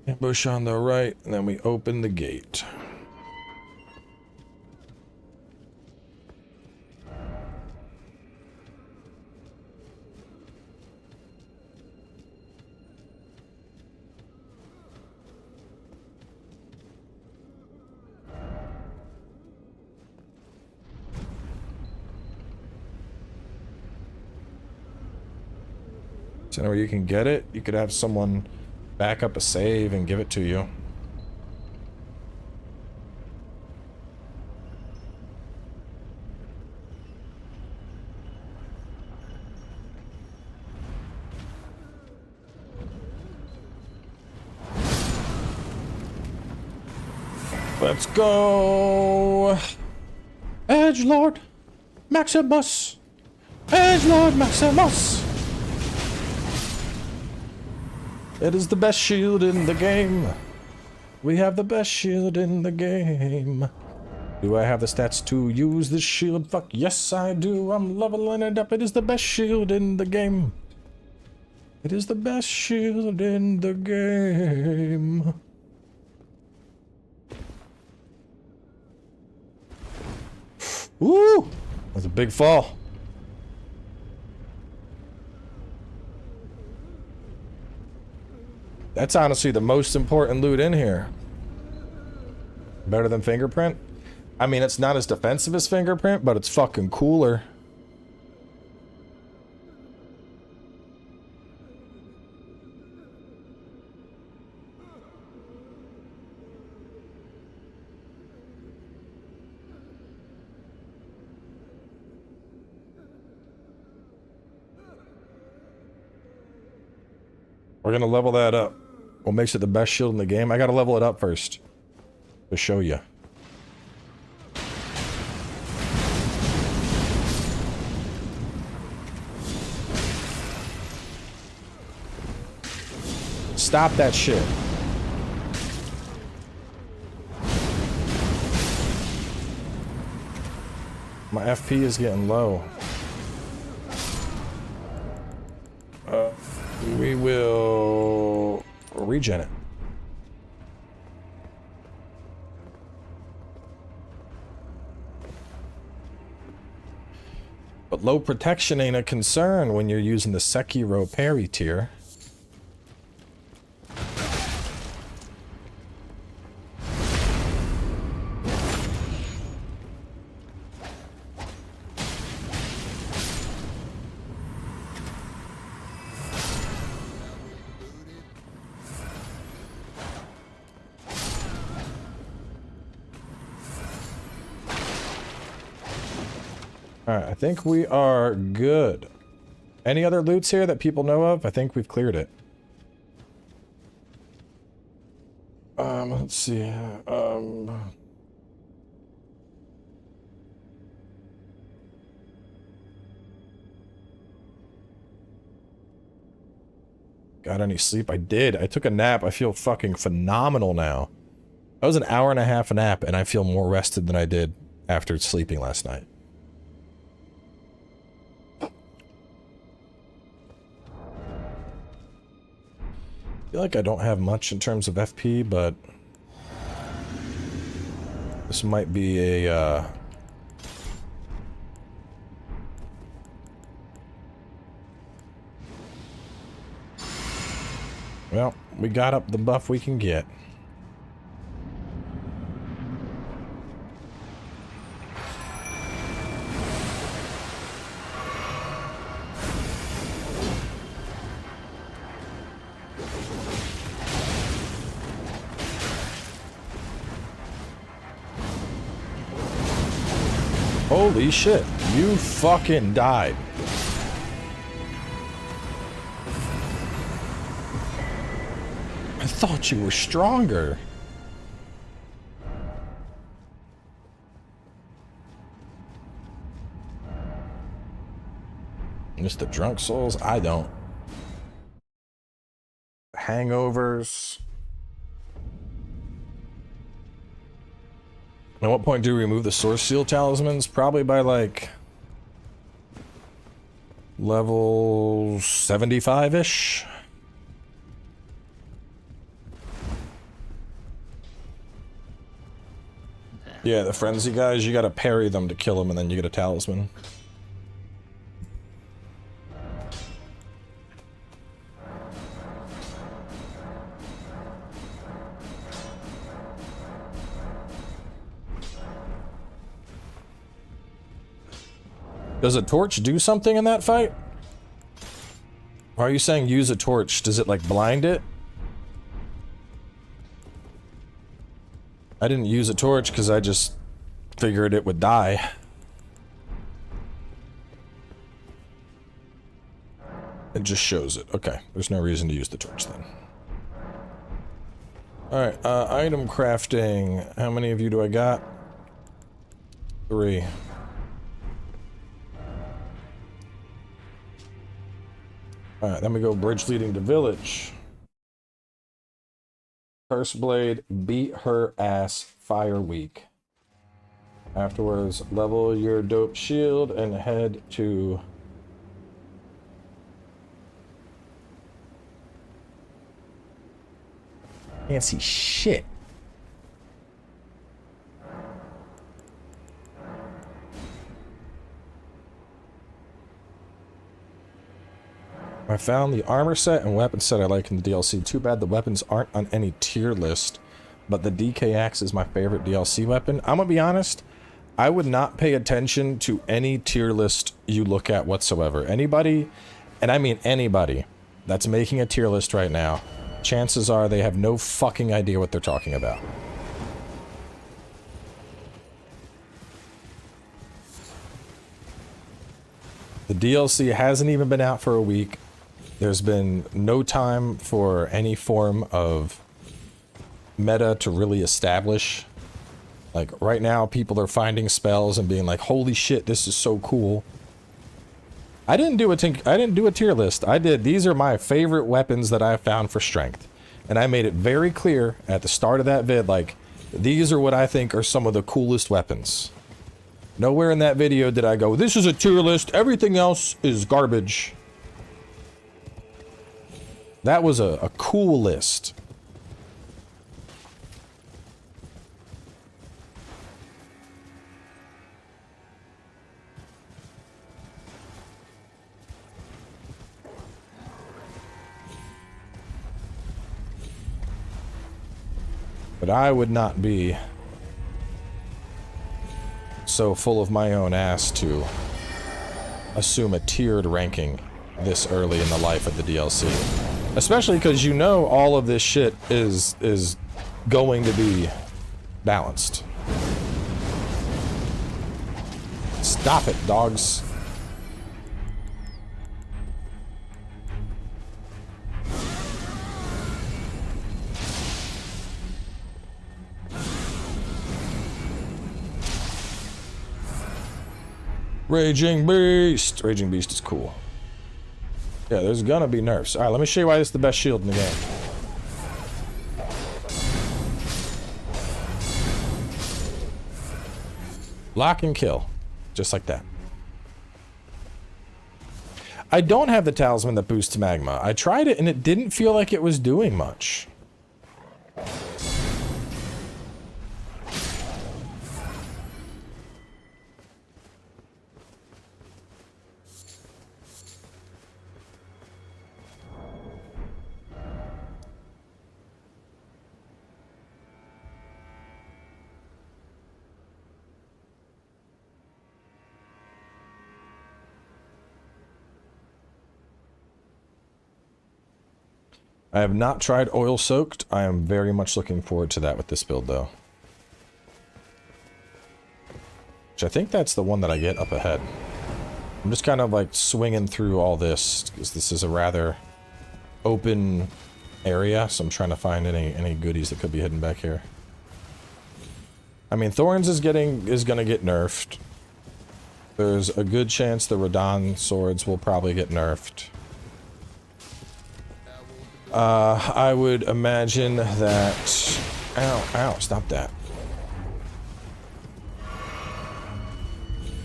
A: Ambush on the right, and then we open the gate. So where you can get it, you could have someone back up a save and give it to you. Let's go! Edgelord Maximus! Edgelord Maximus! It is the best shield in the game. We have the best shield in the game. Do I have the stats to use this shield? Fuck yes I do. I'm leveling it up. It is the best shield in the game. It is the best shield in the game. Woo! That's a big fall. That's honestly the most important loot in here. Better than Fingerprint? I mean, it's not as defensive as Fingerprint, but it's fucking cooler. We're gonna level that up. What makes it the best shield in the game? I gotta level it up first. To show you. Stop that shit. My FP is getting low. We will regen it. But low protection ain't a concern when you're using the Sekiro parry tier. Alright, I think we are good. Any other loots here that people know of? I think we've cleared it. Let's see. Got any sleep? I did. I took a nap. I feel fucking phenomenal now. That was an hour and a half nap, and I feel more rested than I did after sleeping last night. I feel like I don't have much in terms of FP, but this might be a, well, we got up the buff we can get. Holy shit, you fucking died. I thought you were stronger. Just the drunk souls? I don't. Hangovers. At what point do we remove the source seal talismans? Probably by like level 75-ish. Yeah, the frenzy guys, you gotta parry them to kill them and then you get a talisman. Does a torch do something in that fight? Why are you saying use a torch? Does it like blind it? I didn't use a torch because I just figured it would die. It just shows it. Okay, there's no reason to use the torch then. Alright, item crafting. How many of you do I got? 3. Alright, then we go bridge leading to village. Curse blade, beat her ass, fire week. Afterwards, level your dope shield and head to... Can't see shit. I found the armor set and weapon set I like in the DLC. Too bad the weapons aren't on any tier list, but the DK axe is my favorite DLC weapon. I'm gonna be honest, I would not pay attention to any tier list you look at whatsoever. Anybody, and I mean anybody, that's making a tier list right now, chances are they have no fucking idea what they're talking about. The DLC hasn't even been out for a week. There's been no time for any form of meta to really establish. Like, right now, people are finding spells and being like, holy shit, this is so cool. I didn't do a tier list. I did, these are my favorite weapons that I found for strength. And I made it very clear at the start of that vid, like, these are what I think are some of the coolest weapons. Nowhere in that video did I go, this is a tier list, everything else is garbage. That was a cool list. But I would not be so full of my own ass to assume a tiered ranking this early in the life of the DLC. Especially because you know all of this shit is going to be balanced. Stop it, dogs. Raging Beast! Raging Beast is cool. Yeah, there's gonna be nerfs. Alright, let me show you why this is the best shield in the game. Lock and kill. Just like that. I don't have the talisman that boosts magma. I tried it and it didn't feel like it was doing much. I have not tried oil soaked. I am very much looking forward to that with this build though. Which I think that's the one that I get up ahead. I'm just kind of like swinging through all this because this is a rather open area, so I'm trying to find any goodies that could be hidden back here. I mean, Thorns is gonna get nerfed. There's a good chance the Radon swords will probably get nerfed. I would imagine that... Ow, stop that.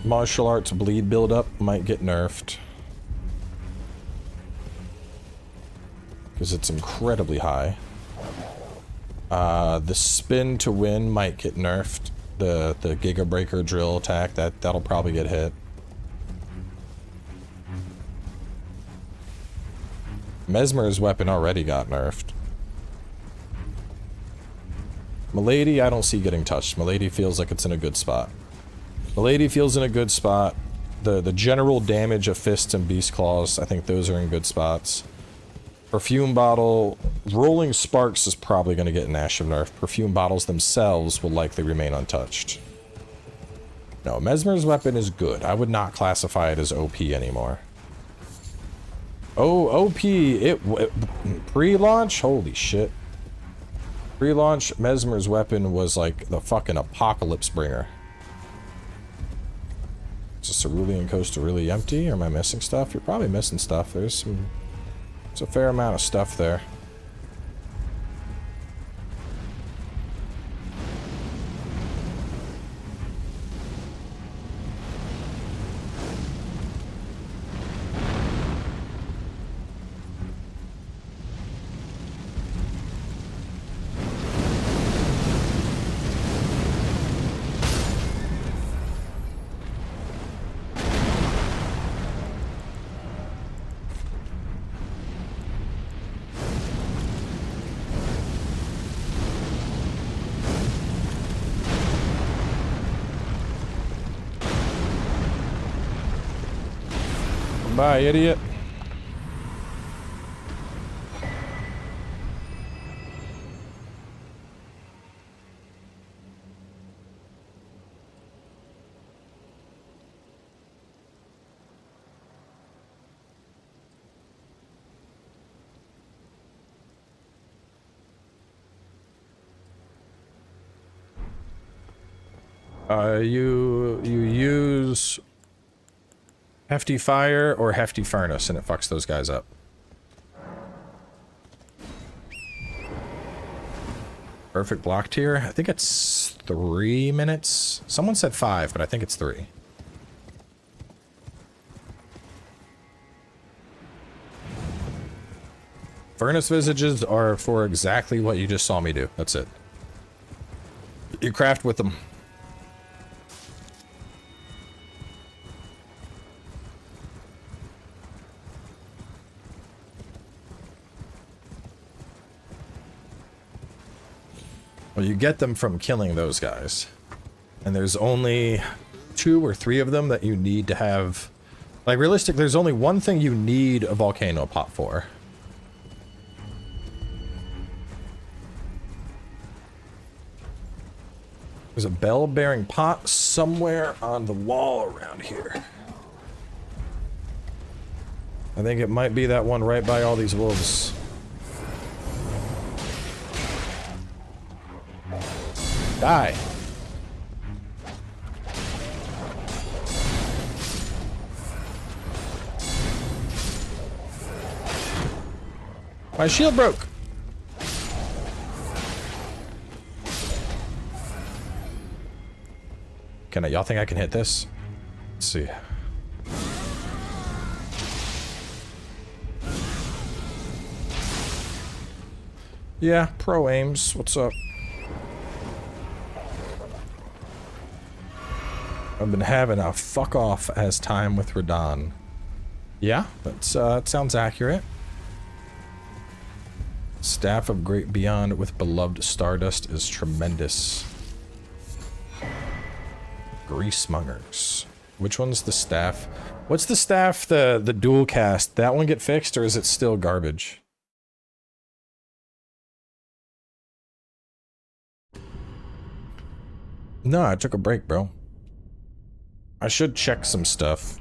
A: Martial arts bleed buildup might get nerfed. Because it's incredibly high. The spin to win might get nerfed. The Giga Breaker drill attack, that'll probably get hit. Mesmer's weapon already got nerfed. Milady, I don't see getting touched. Milady feels like it's in a good spot. Milady feels in a good spot. The general damage of fists and beast claws, I think those are in good spots. Perfume bottle, rolling sparks is probably going to get an Ash of nerf. Perfume bottles themselves will likely remain untouched. No, Mesmer's weapon is good. I would not classify it as OP anymore. Oh, OP, pre-launch? Holy shit. Pre-launch, Mesmer's weapon was like the fucking apocalypse bringer. Is the Cerulean Coast really empty? Or am I missing stuff? You're probably missing stuff. There's a fair amount of stuff there. Bye, idiot. You use hefty fire or hefty furnace, and it fucks those guys up. Perfect block tier. I think it's 3 minutes. Someone said 5, but I think it's 3. Furnace visages are for exactly what you just saw me do. That's it. You craft with them. Well, you get them from killing those guys. And there's only 2 or 3 of them that you need to have. Like, realistic, there's only one thing you need a volcano pot for. There's a bell-bearing pot somewhere on the wall around here. I think it might be that one right by all these wolves. Die. My shield broke. Can I, y'all think I can hit this? Let's see. Yeah, pro aims. What's up? I've been having a fuck off as time with Radon. Yeah, that's that sounds accurate. Staff of Great Beyond with beloved Stardust is tremendous. Greasemongers. Which one's the staff? What's the staff, the dual cast? That one get fixed, or is it still garbage? No, I took a break, bro. I should check some stuff.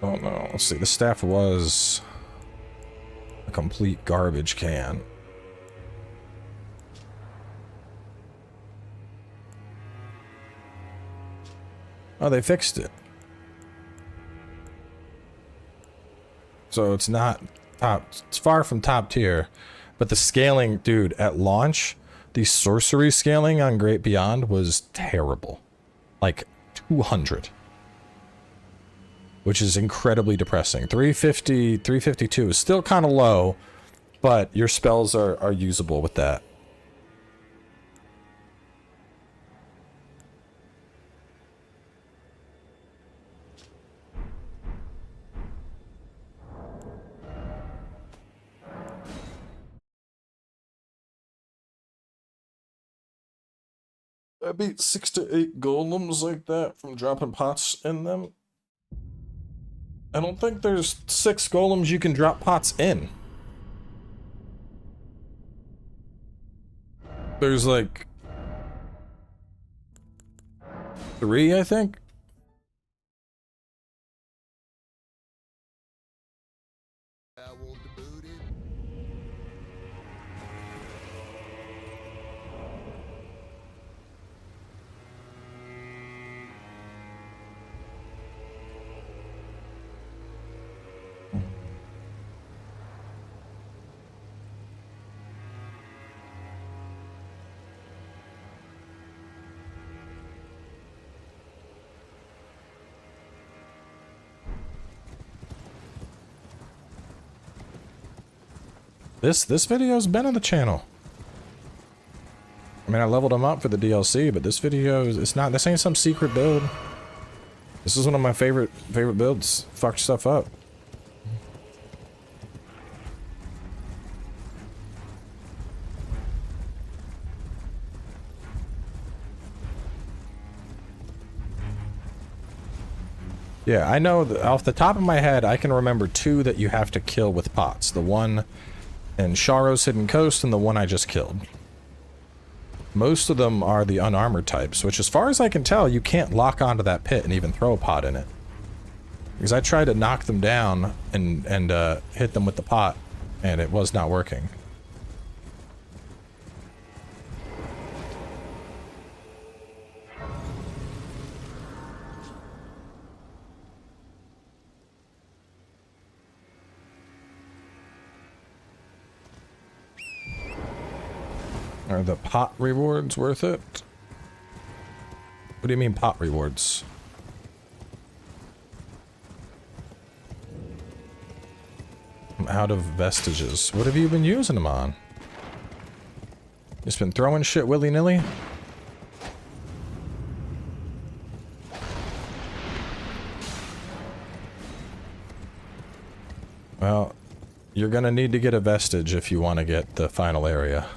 A: Oh no, let's see, the staff was a complete garbage can. Oh, they fixed it. So it's not top, it's far from top tier, but the scaling, dude, at launch, the sorcery scaling on Great Beyond was terrible. Like 200. Which is incredibly depressing. 350, 352 is still kind of low, but your spells are usable with that. I beat 6 to 8 golems like that from dropping pots in them. I don't think there's 6 golems you can drop pots in. There's like 3, I think. This video's been on the channel. I mean, I leveled them up for the DLC, but this video is, it's not, this ain't some secret build. This is one of my favorite builds. Fucked stuff up. Yeah, I know that off the top of my head, I can remember 2 that you have to kill with pots. The one in Sharo's Hidden Coast and the one I just killed. most of them are the unarmored types, which as far as I can tell, you can't lock onto that pit and even throw a pot in it. Because I tried to knock them down and hit them with the pot, and it was not working. Are the pot rewards worth it? What do you mean pot rewards? I'm out of vestiges. What have you been using them on? Just been throwing shit willy-nilly? Well, you're gonna need to get a vestige if you want to get the final area.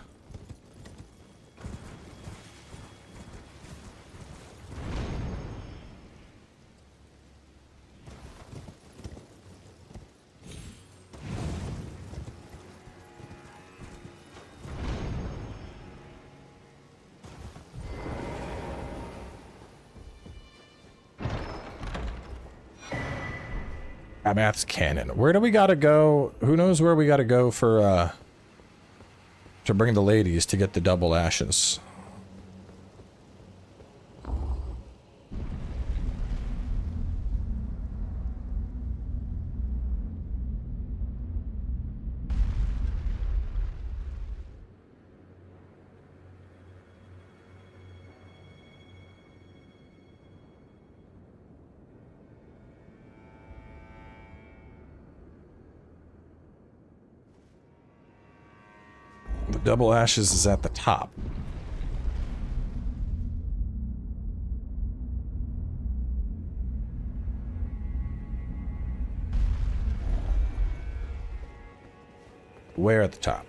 A: Math's cannon. Where do we gotta go? Who knows where we gotta go for, to bring the ladies to get the double ashes? Double ashes is at the top. Where at the top?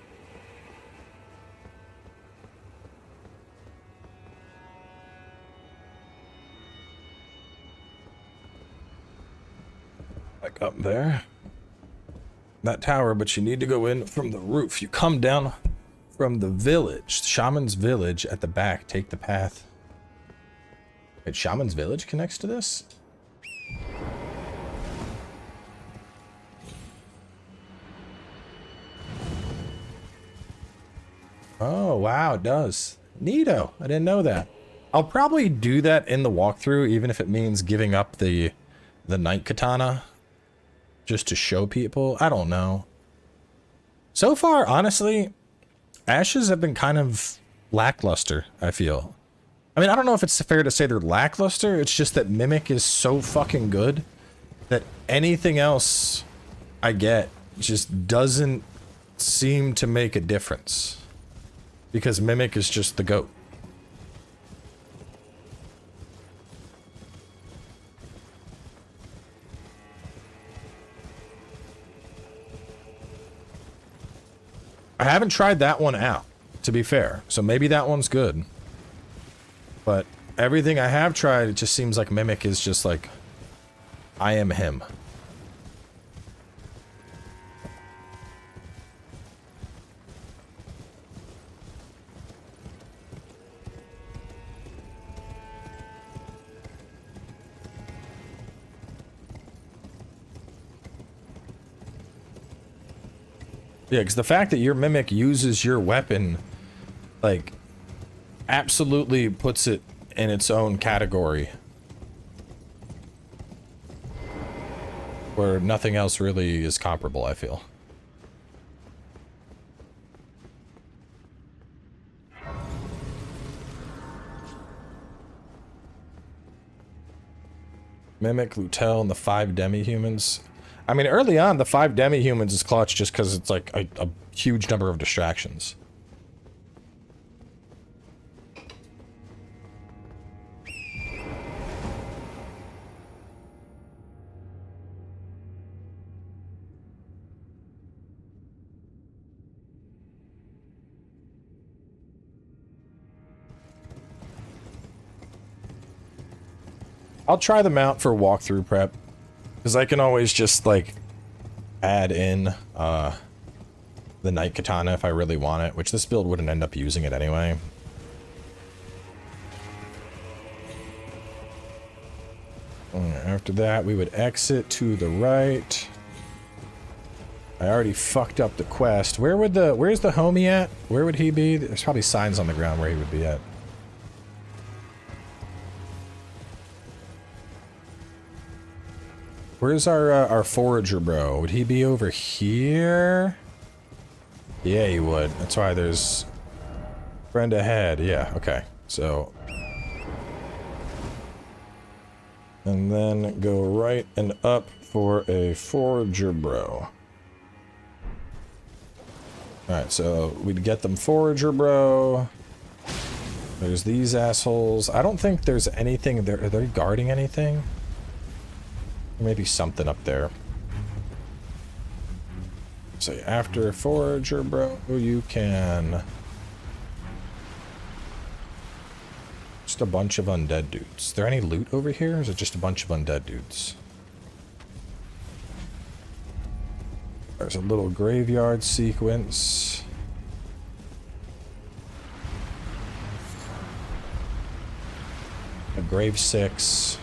A: Like up there. That tower, but you need to go in from the roof. You come down from the village, Shaman's Village at the back. Take the path. Wait, Shaman's Village connects to this? Oh, wow, it does. Neato. I didn't know that. I'll probably do that in the walkthrough, even if it means giving up the Knight Katana. Just to show people. I don't know. So far, honestly, Ashes have been kind of lackluster, I feel. I mean, I don't know if it's fair to say they're lackluster. It's just that Mimic is so fucking good that anything else I get just doesn't seem to make a difference. Because Mimic is just the GOAT. I haven't tried that one out, to be fair, so maybe that one's good. But everything I have tried, it just seems like Mimic is just like, I am him. Yeah, because the fact that your Mimic uses your weapon, like, absolutely puts it in its own category. Where nothing else really is comparable, I feel. Mimic, Lutel, and the 5 demi-humans. I mean, early on, the 5 demi-humans is clutch just because it's like a huge number of distractions. I'll try them out for walkthrough prep. Because I can always just, like, add in, the Knight Katana if I really want it, which this build wouldn't end up using it anyway. After that, we would exit to the right. I already fucked up the quest. Where's the homie at? Where would he be? There's probably signs on the ground where he would be at. Where's our forager bro? Would he be over here? Yeah, he would. That's why there's friend ahead. Yeah, okay. So and then go right and up for a forager bro. Alright, so we'd get them forager bro. There's these assholes. I don't think there's anything there. Are they guarding anything? Maybe something up there. Say after forager bro, you can. Just a bunch of undead dudes. Is there any loot over here, or is it just a bunch of undead dudes? There's a little graveyard sequence. A grave 6.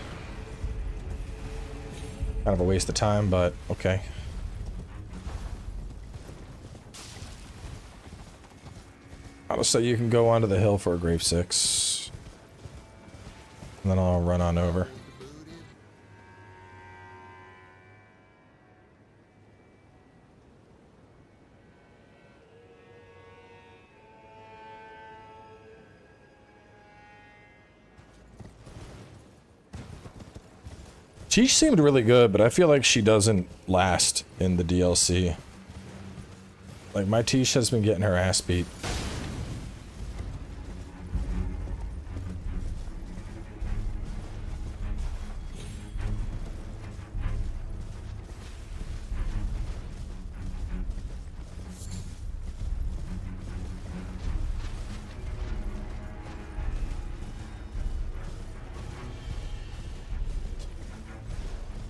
A: Kind of a waste of time, but okay. I'll just say you can go onto the hill for a grave 6. And then I'll run on over. She seemed really good, but I feel like she doesn't last in the DLC. Like, my Tish has been getting her ass beat.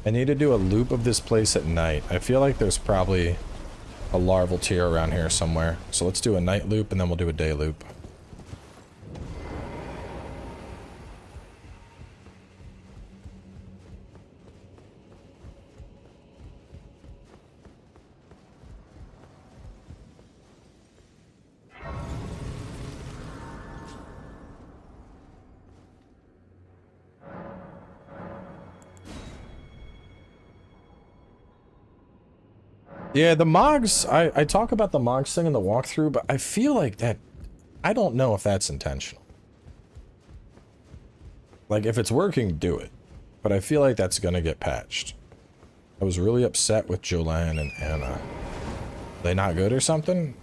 A: I need to do a loop of this place at night. I feel like there's probably a larval tier around here somewhere. So let's do a night loop and then we'll do a day loop. Yeah, the Mogs, I talk about the Mogs thing in the walkthrough, but I feel like that, I don't know if that's intentional. Like, if it's working, do it. But I feel like that's gonna get patched. I was really upset with Jolanne and Anna. Are they not good or something?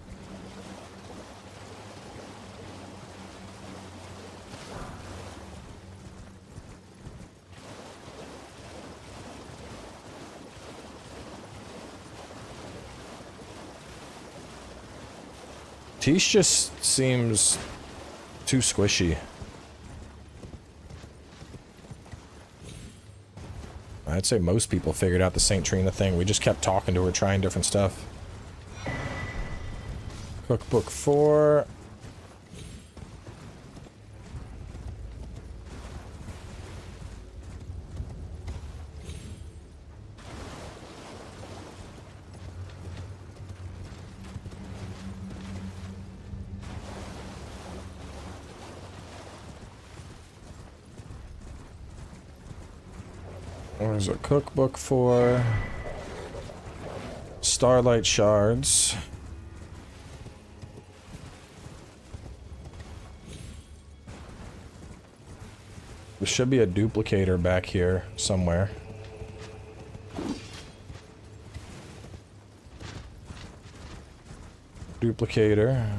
A: Tish just seems too squishy. I'd say most people figured out the St. Trina thing. We just kept talking to her, trying different stuff. Cookbook 4. There's a cookbook for starlight shards. There should be a duplicator back here somewhere. Duplicator.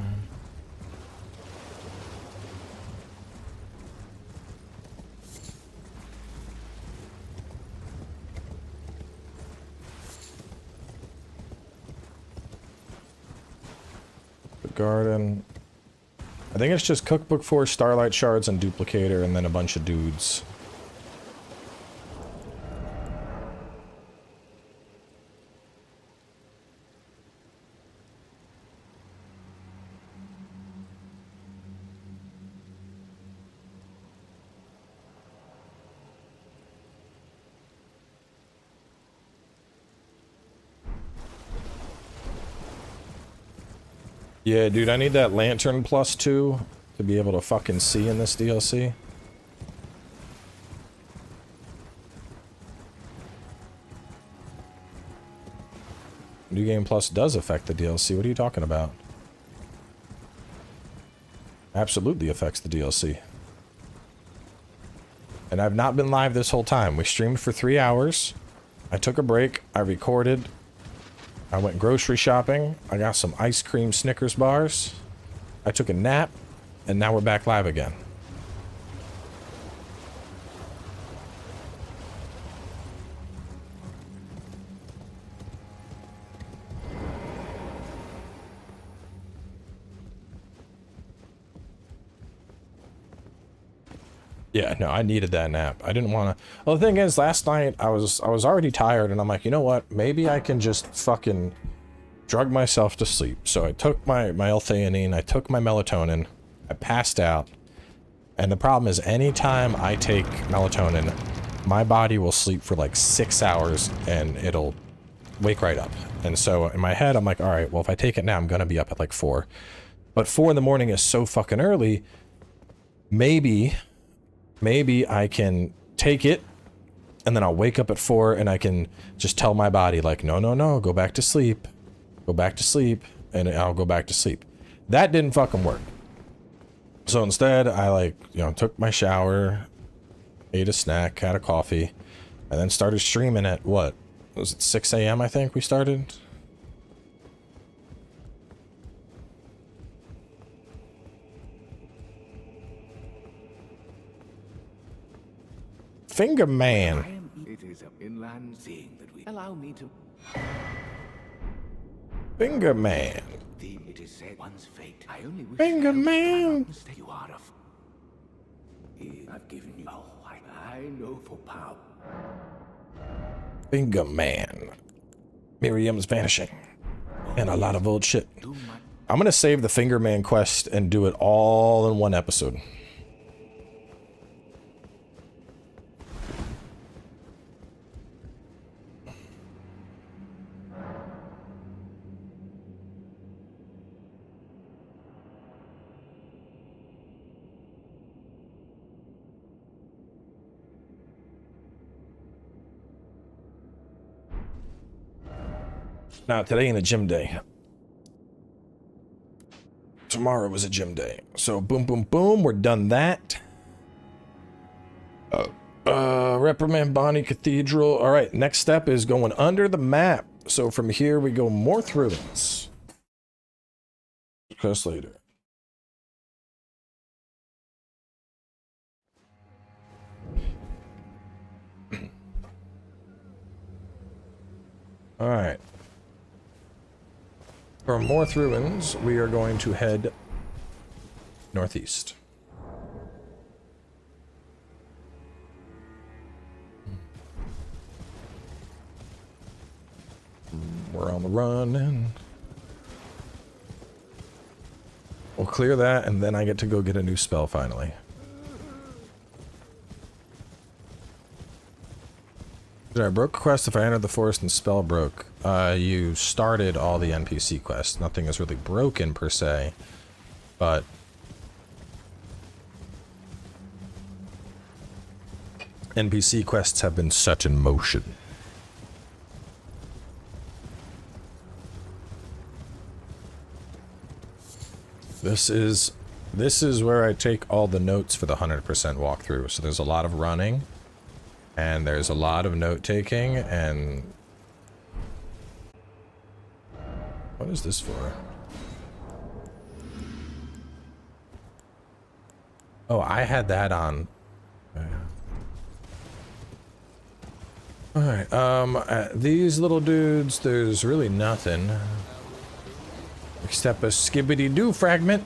A: Garden. I think it's just cookbook 4, starlight shards, and duplicator, and then a bunch of dudes. Yeah, dude, I need that lantern plus 2 to be able to fucking see in this DLC. New Game Plus does affect the DLC. What are you talking about? Absolutely affects the DLC. And I've not been live this whole time. We streamed for 3 hours. I took a break. I recorded. I went grocery shopping. I got some ice cream Snickers bars. I took a nap. And now we're back live again. Yeah, no, I needed that nap. I didn't want to. Well, the thing is, last night I was already tired, and I'm like, you know what? Maybe I can just fucking drug myself to sleep. So I took my L-theanine, I took my melatonin, I passed out, and the problem is, anytime I take melatonin, my body will sleep for like 6 hours, and it'll wake right up. And so in my head, I'm like, all right, well, if I take it now, I'm gonna be up at like 4. But 4 in the morning is so fucking early. Maybe I can take it, and then I'll wake up at 4, and I can just tell my body, like, no, go back to sleep. Go back to sleep, and I'll go back to sleep. That didn't fucking work. So instead, I, like, you know, took my shower, ate a snack, had a coffee, and then started streaming at, what? Was it 6 a.m. I think we started? Finger Man.
B: It is an inland seeing that we allow me to.
A: Finger Man.
B: It is said one's fate. I only wish
A: Finger Man.
B: You are I've given you. Oh, I know for power.
A: Finger Man. Miriam's vanishing. And a lot of old shit. I'm gonna save the Finger Man quest and do it all in one episode. Now, today ain't a gym day. Tomorrow was a gym day. So, boom, boom, boom, we're done that. Reprimand, Bonny Cathedral. All right, next step is going under the map. So from here, we go more through this. Discuss later. All right. From Morth Ruins, we are going to head northeast. We're on the run, and we'll clear that, and then I get to go get a new spell finally. I broke a quest if I entered the forest and spell broke. You started all the NPC quests. Nothing is really broken per se, but NPC quests have been set in motion. This is where I take all the notes for the 100% walkthrough. So there's a lot of running. And there's a lot of note-taking, and... What is this for? Oh, I had that on. Alright, these little dudes, there's really nothing. Except a skibbity-doo fragment.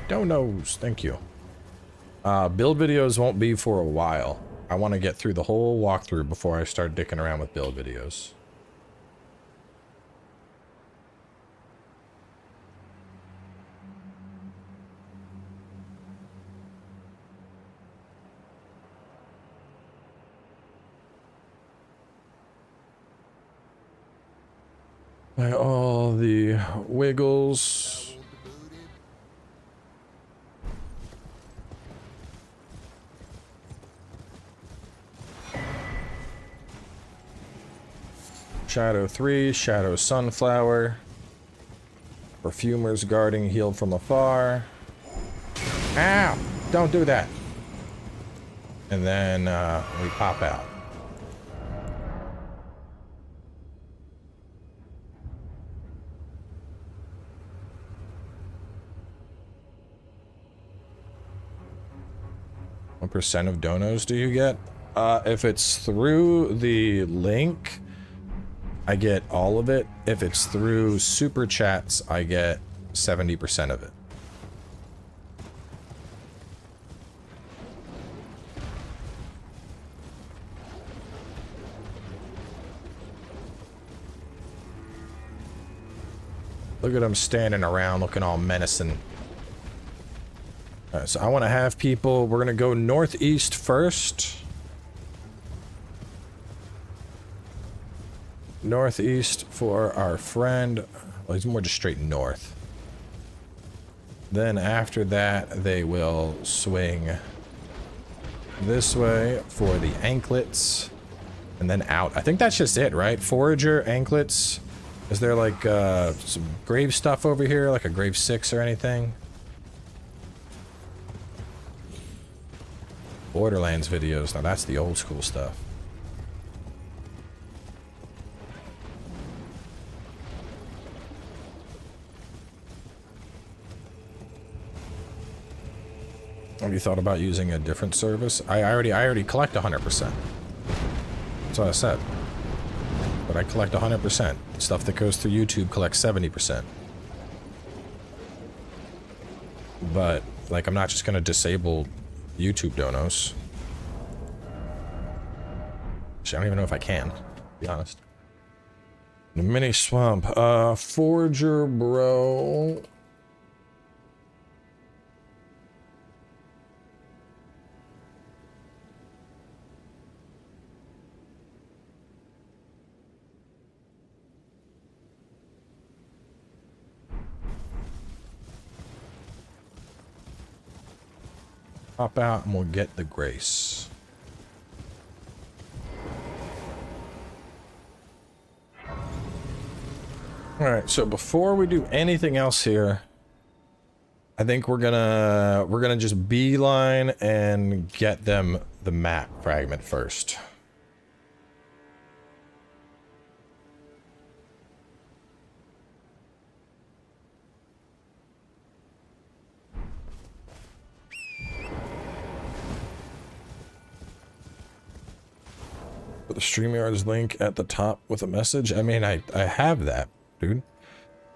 A: Donos, thank you. Build videos won't be for a while. I want to get through the whole walkthrough before I start dicking around with build videos. By all all the wiggles. Shadow 3, Shadow Sunflower. Perfumer's guarding, healed from afar. Ow! Don't do that. And then we pop out. What percent of donos do you get? If it's through the link, I get all of it. If it's through super chats, I get 70% of it. Look at them standing around looking all menacing. Alright, so I want to have people, we're going to go northeast first. Northeast for our friend. Well, he's more just straight north. Then after that, they will swing this way for the anklets. And then out. I think that's just it, right? Forager, anklets. Is there like some grave stuff over here? Like a grave 6 or anything? Borderlands videos. Now that's the old school stuff. Have you thought about using a different service? I already collect 100%. That's what I said. But I collect 100%. Stuff that goes through YouTube collects 70%. But, like, I'm not just gonna disable YouTube donos. Actually, I don't even know if I can, to be honest. The mini swamp. Forger, bro. Pop out and we'll get the grace. Alright, so before we do anything else here, I think we're gonna just beeline and get them the map fragment first. Put the StreamYard's link at the top with a message. I mean, I have that, dude.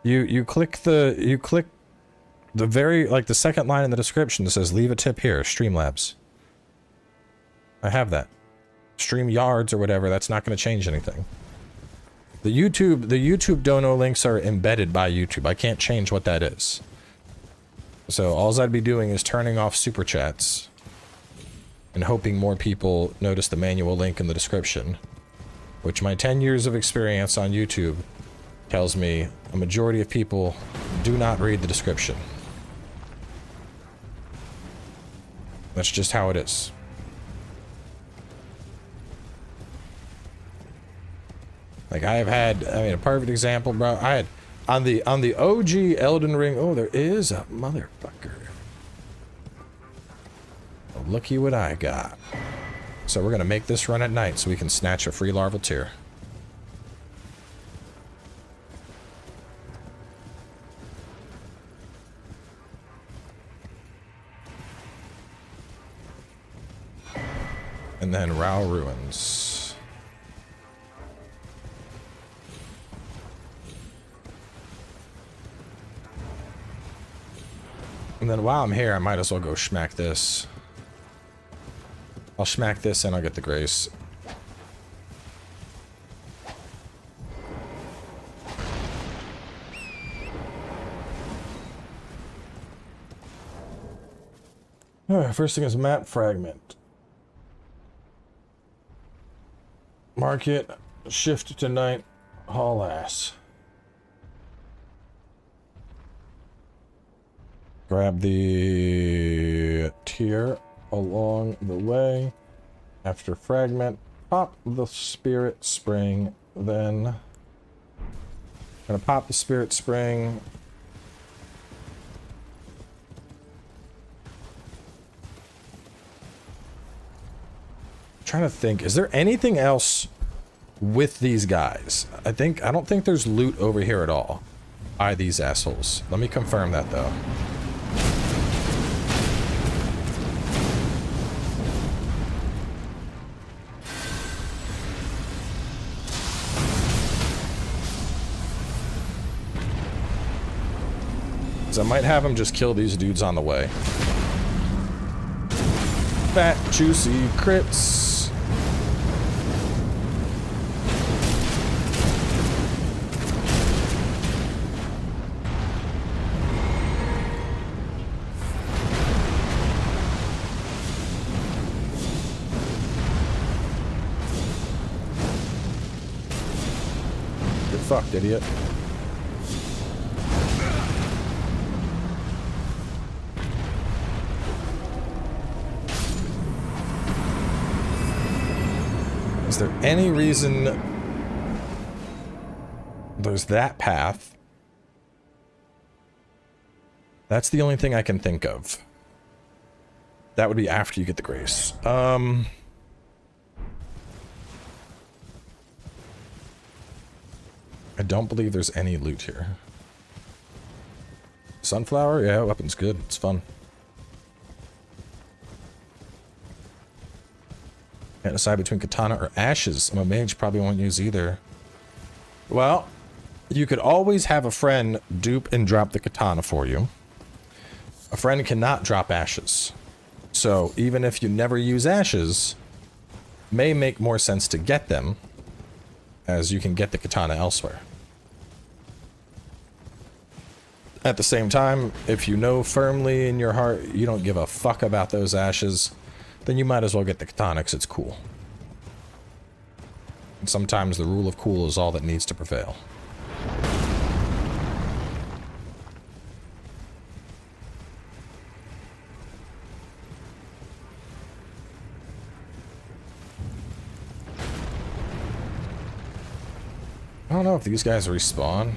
A: You click the very, like, the second line in the description that says leave a tip here, Streamlabs. I have that. StreamYards or whatever, that's not going to change anything. The YouTube dono links are embedded by YouTube. I can't change what that is. So all I'd be doing is turning off super chats and hoping more people notice the manual link in the description, which my 10 years of experience on YouTube tells me a majority of people do not read the description. That's just how it is. Like, I have had, I mean, a perfect example, bro. I had, on the OG Elden Ring, oh, there is a motherfucker. Well, looky what I got. So we're gonna make this run at night so we can snatch a free larval tier. And then Rao Ruins. And then while I'm here, I might as well go schmack this. I'll schmack this and I'll get the grace. Alright, first thing is map fragment. Mark it, shift to night, haul ass. Grab the tier along the way. After fragment, pop the spirit spring, then gonna pop the spirit spring. Trying to think, is there anything else with these guys? I don't think there's loot over here at all by these assholes. Let me confirm that though. So I might have him just kill these dudes on the way. Fat, juicy crits. Get fucked, idiot. Is there any reason there's that path? That's the only thing I can think of. That would be after you get the grace. I don't believe there's any loot here. Sunflower? Yeah, weapon's good. It's fun. Can't decide between katana or ashes. I'm a mage, probably won't use either. Well, you could always have a friend dupe and drop the katana for you. A friend cannot drop ashes. So even if you never use ashes, may make more sense to get them, as you can get the katana elsewhere. At the same time, if you know firmly in your heart you don't give a fuck about those ashes, then you might as well get the katana because it's cool. And sometimes the rule of cool is all that needs to prevail. I don't know if these guys respawn.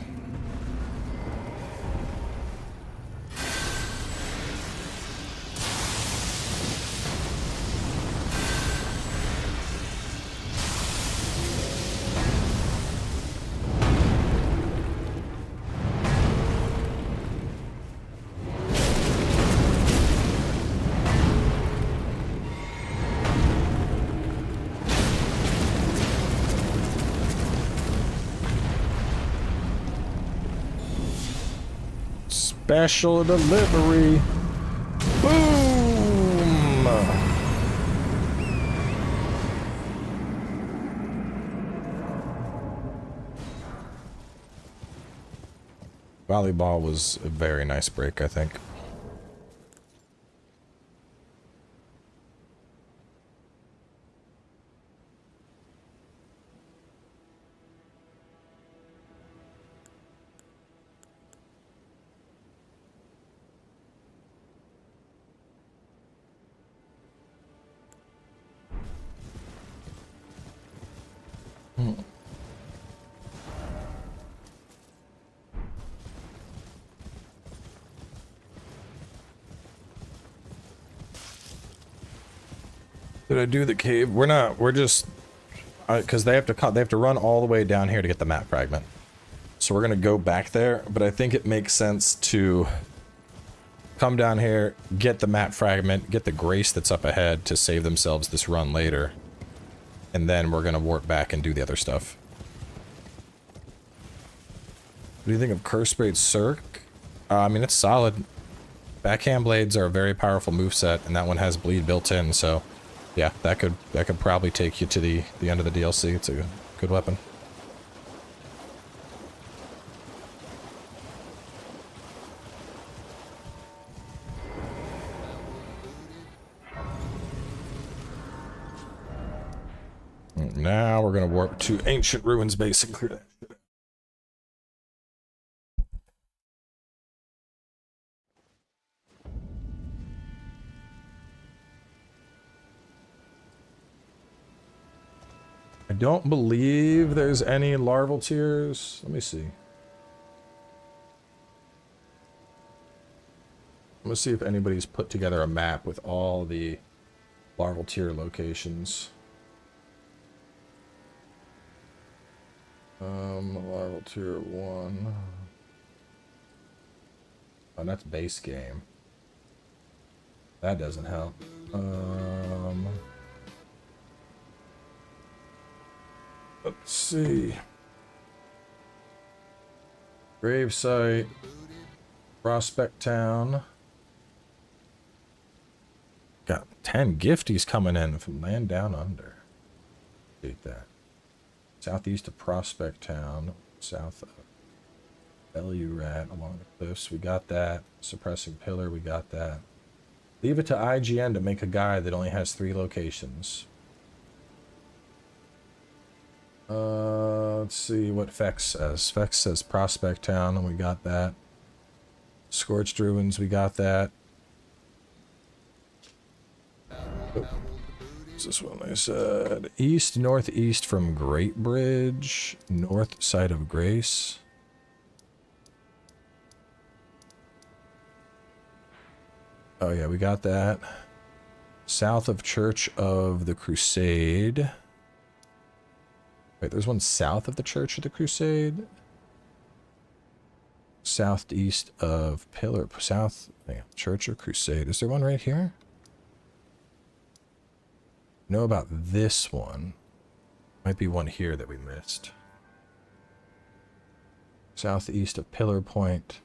A: Special delivery. Boom! Volleyball was a very nice break, I think. Did I do the cave? We're just because they have to run all the way down here to get the map fragment. So we're gonna go back there, but I think it makes sense to come down here, get the map fragment, get the grace that's up ahead to save themselves this run later. And then we're gonna warp back and do the other stuff. What do you think of Curse Blade Cirque? I mean, it's solid. Backhand blades are a very powerful moveset, and that one has bleed built in, so yeah, that could probably take you to the end of the DLC. It's a good weapon. Now we're gonna warp to Ancient Ruins base and clear that. I don't believe there's any larval tiers. Let me see. I'm gonna see if anybody's put together a map with all the larval tier locations. Larval tier 1. Oh, that's base game. That doesn't help. Let's see. Gravesite. Prospect Town. Got 10 gifties coming in from land down under. Take that. Southeast of Prospect Town. South of Rat along the cliffs. We got that. Suppressing Pillar. We got that. Leave it to IGN to make a guide that only has 3 locations. Let's see what Fex says. Fex says Prospect Town, and we got that. Scorched Ruins, we got that. Oh. What's this one I said? East, northeast from Great Bridge. North side of Grace. Oh yeah, we got that. South of Church of the Crusade. Wait, there's one south of the Church of the Crusade? Southeast of Pillar. South... Yeah, Church of Crusade. Is there one right here? Know about this one. Might be one here that we missed. Southeast of Pillar Point.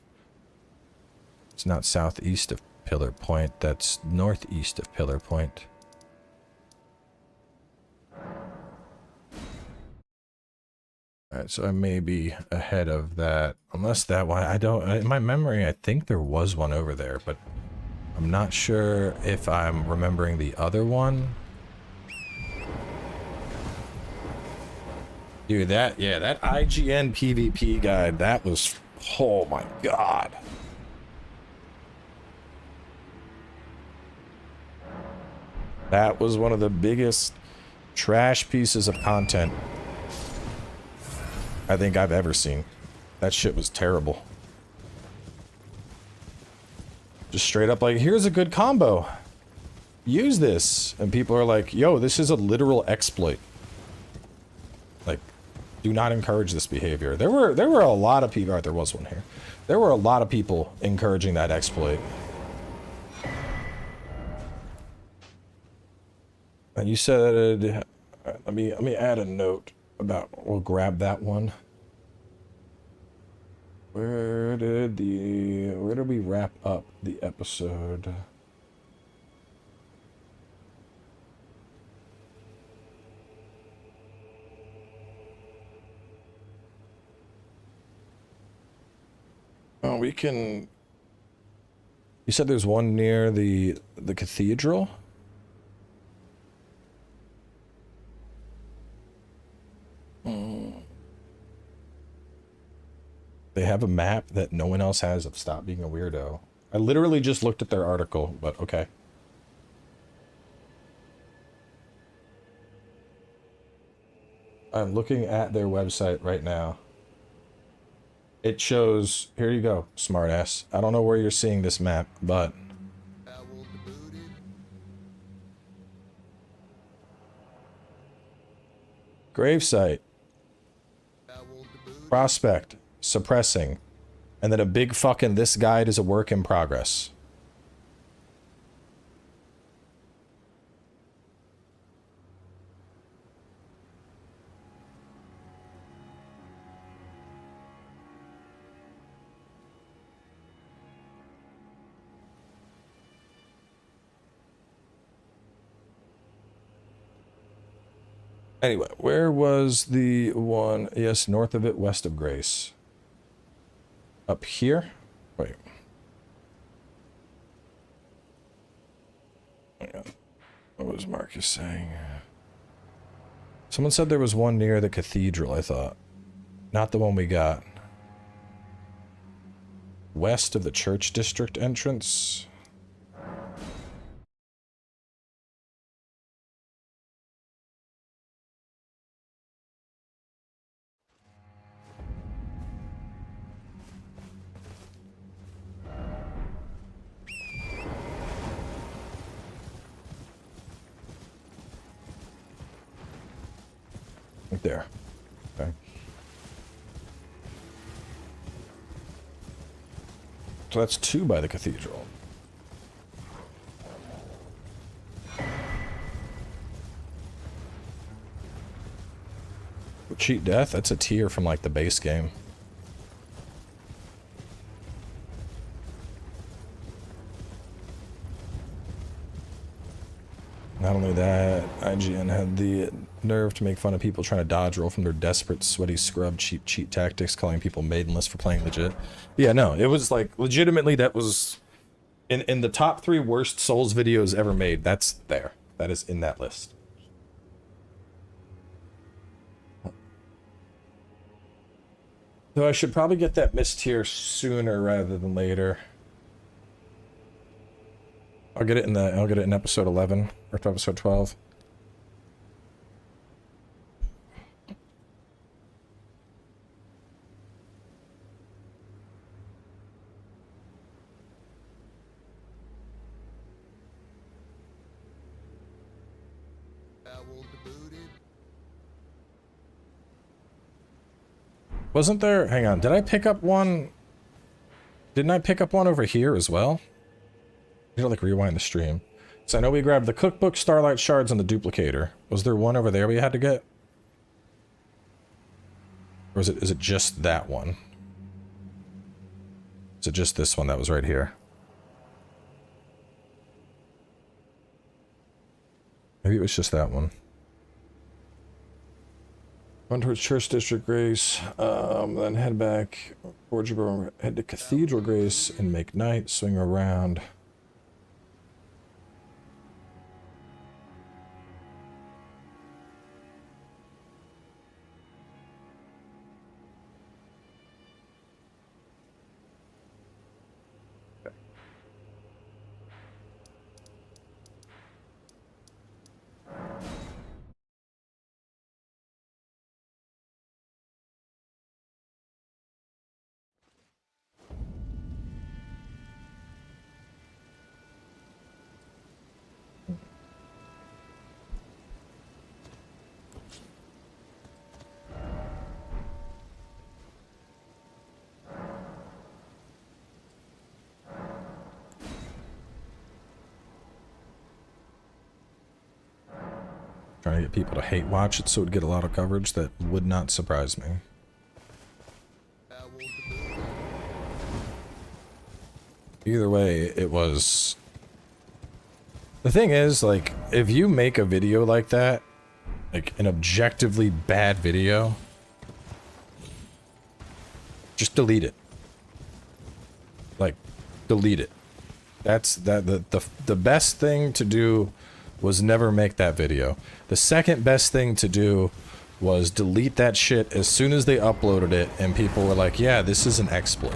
A: It's not southeast of Pillar Point. That's northeast of Pillar Point. Alright, so I may be ahead of that. Unless that one, I don't... In my memory, I think there was one over there, but I'm not sure if I'm remembering the other one. Dude, that... Yeah, that IGN PvP guide, that was... Oh my god. That was one of the biggest trash pieces of content I think I've ever seen. That shit was terrible. Just straight up like, here's a good combo. Use this. And people are like, yo, this is a literal exploit. Like, do not encourage this behavior. There were a lot of people... Alright, there was one here. There were a lot of people encouraging that exploit. And you said... let me add a note about... We'll grab that one. Where did we wrap up the episode? Oh, we can... You said there's one near the cathedral? They have a map that no one else has of Stop Being a Weirdo. I literally just looked at their article, but okay. I'm looking at their website right now. It shows... Here you go, smartass. I don't know where you're seeing this map, but... Gravesite. Prospect. Suppressing. And then a big fucking this guide is a work in progress. Anyway, where was the one? Yes, north of it, west of Grace. Up here? Wait. What was Marcus saying? Someone said there was one near the cathedral, I thought. Not the one we got. West of the church district entrance. Right there. Okay. So that's 2 by the cathedral. Cheat death? That's a tier from like the base game. Not only that, IGN had the nerve to make fun of people trying to dodge roll from their desperate, sweaty scrub cheat tactics, calling people maidenless for playing legit. Yeah, no, it was like legitimately that was in the top 3 worst Souls videos ever made. That's there. That is in that list. So I should probably get that mist tier sooner rather than later. I'll get it in episode 11 or episode 12. Wasn't there? Hang on. Did I pick up one? Didn't I pick up one over here as well? You gotta like rewind the stream. So I know we grabbed the cookbook, starlight shards, and the duplicator. Was there one over there we had to get? Or is it just that one? Is it just this one that was right here? Maybe it was just that one. Run towards Church District Grace, then head back, head to Cathedral Grace and make night, swing around. Trying to get people to hate watch it so it would get a lot of coverage. That would not surprise me. Either way, it was... The thing is, like, if you make a video like that, like an objectively bad video, just delete it. Like, delete it. That's the best thing to do was never make that video. The second best thing to do was delete that shit as soon as they uploaded it and people were like, yeah, this is an exploit.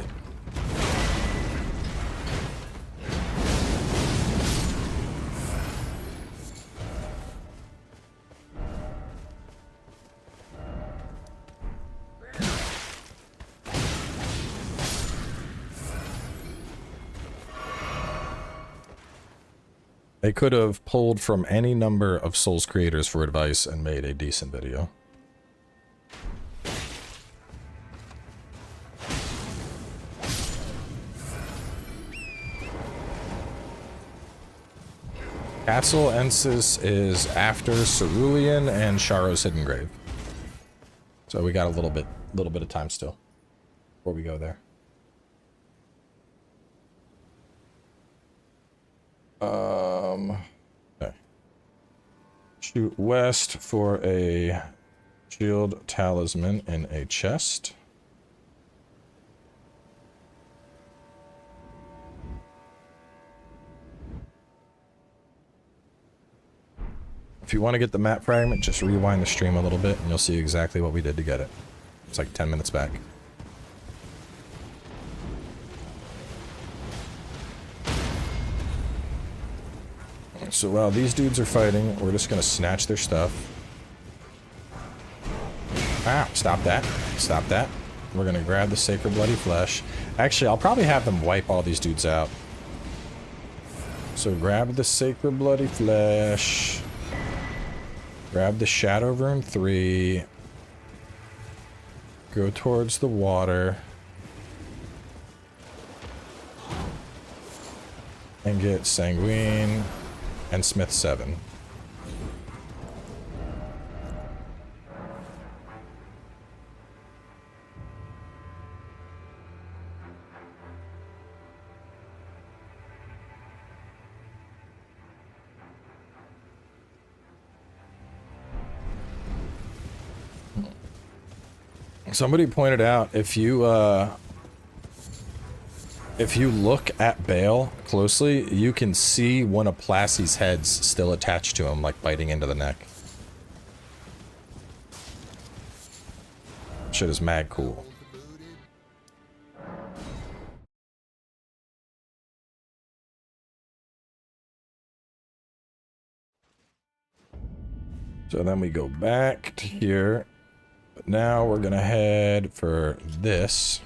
A: They could have pulled from any number of Souls creators for advice and made a decent video. Castle Ensis is after Cerulean and Sharo's Hidden Grave. So we got a little bit of time still before we go there. Okay. Shoot west for a shield talisman in a chest. If you want to get the map fragment, just rewind the stream a little bit and you'll see exactly what we did to get it. It's like 10 minutes back. So while these dudes are fighting, we're just gonna snatch their stuff. Ah, stop that. Stop that. We're gonna grab the Sacred Bloody Flesh. Actually, I'll probably have them wipe all these dudes out. So grab the Sacred Bloody Flesh. Grab the Shadow Rune 3. Go towards the water. And get Sanguine and Smith 7. Somebody pointed out if you look at Bale closely, you can see one of Plassy's heads still attached to him, like biting into the neck. Shit is mad cool. So then we go back to here. But now we're gonna head for this.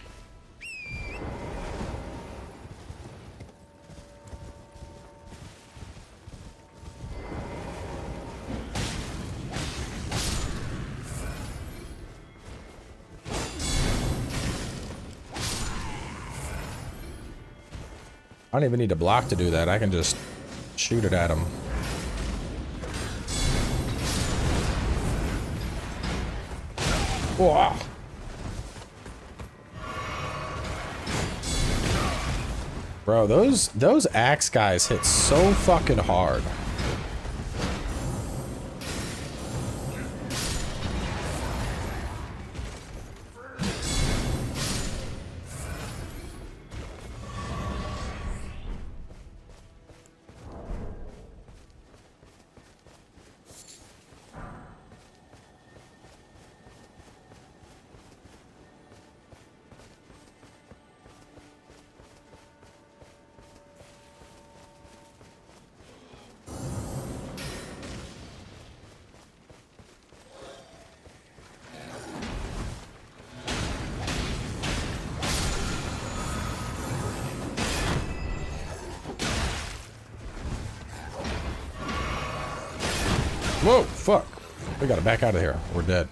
A: I don't even need to block to do that. I can just shoot it at him. Whoa. Bro, those axe guys hit so fucking hard. Whoa, fuck. We gotta back out of here. We're dead.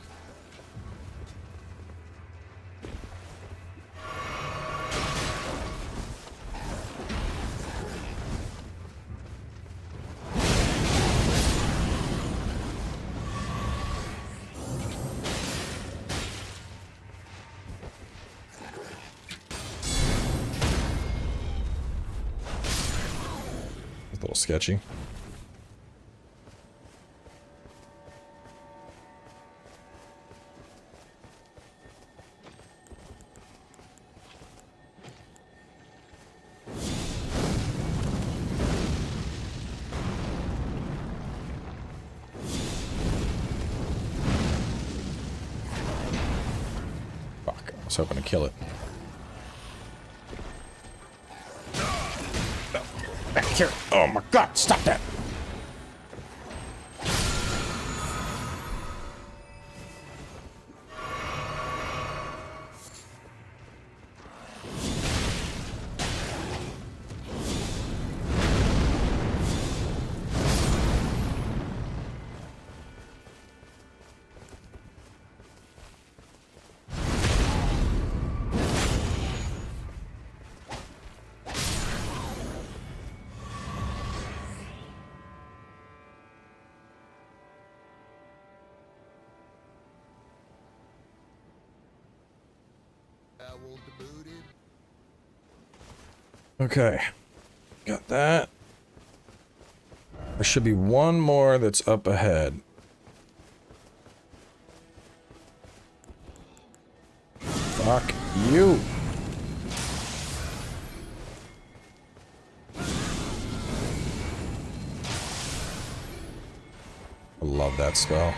A: It's a little sketchy. Hoping to kill it. No. Back here. Oh my god, stop that. Okay, got that. There should be one more that's up ahead. Fuck you. I love that spell.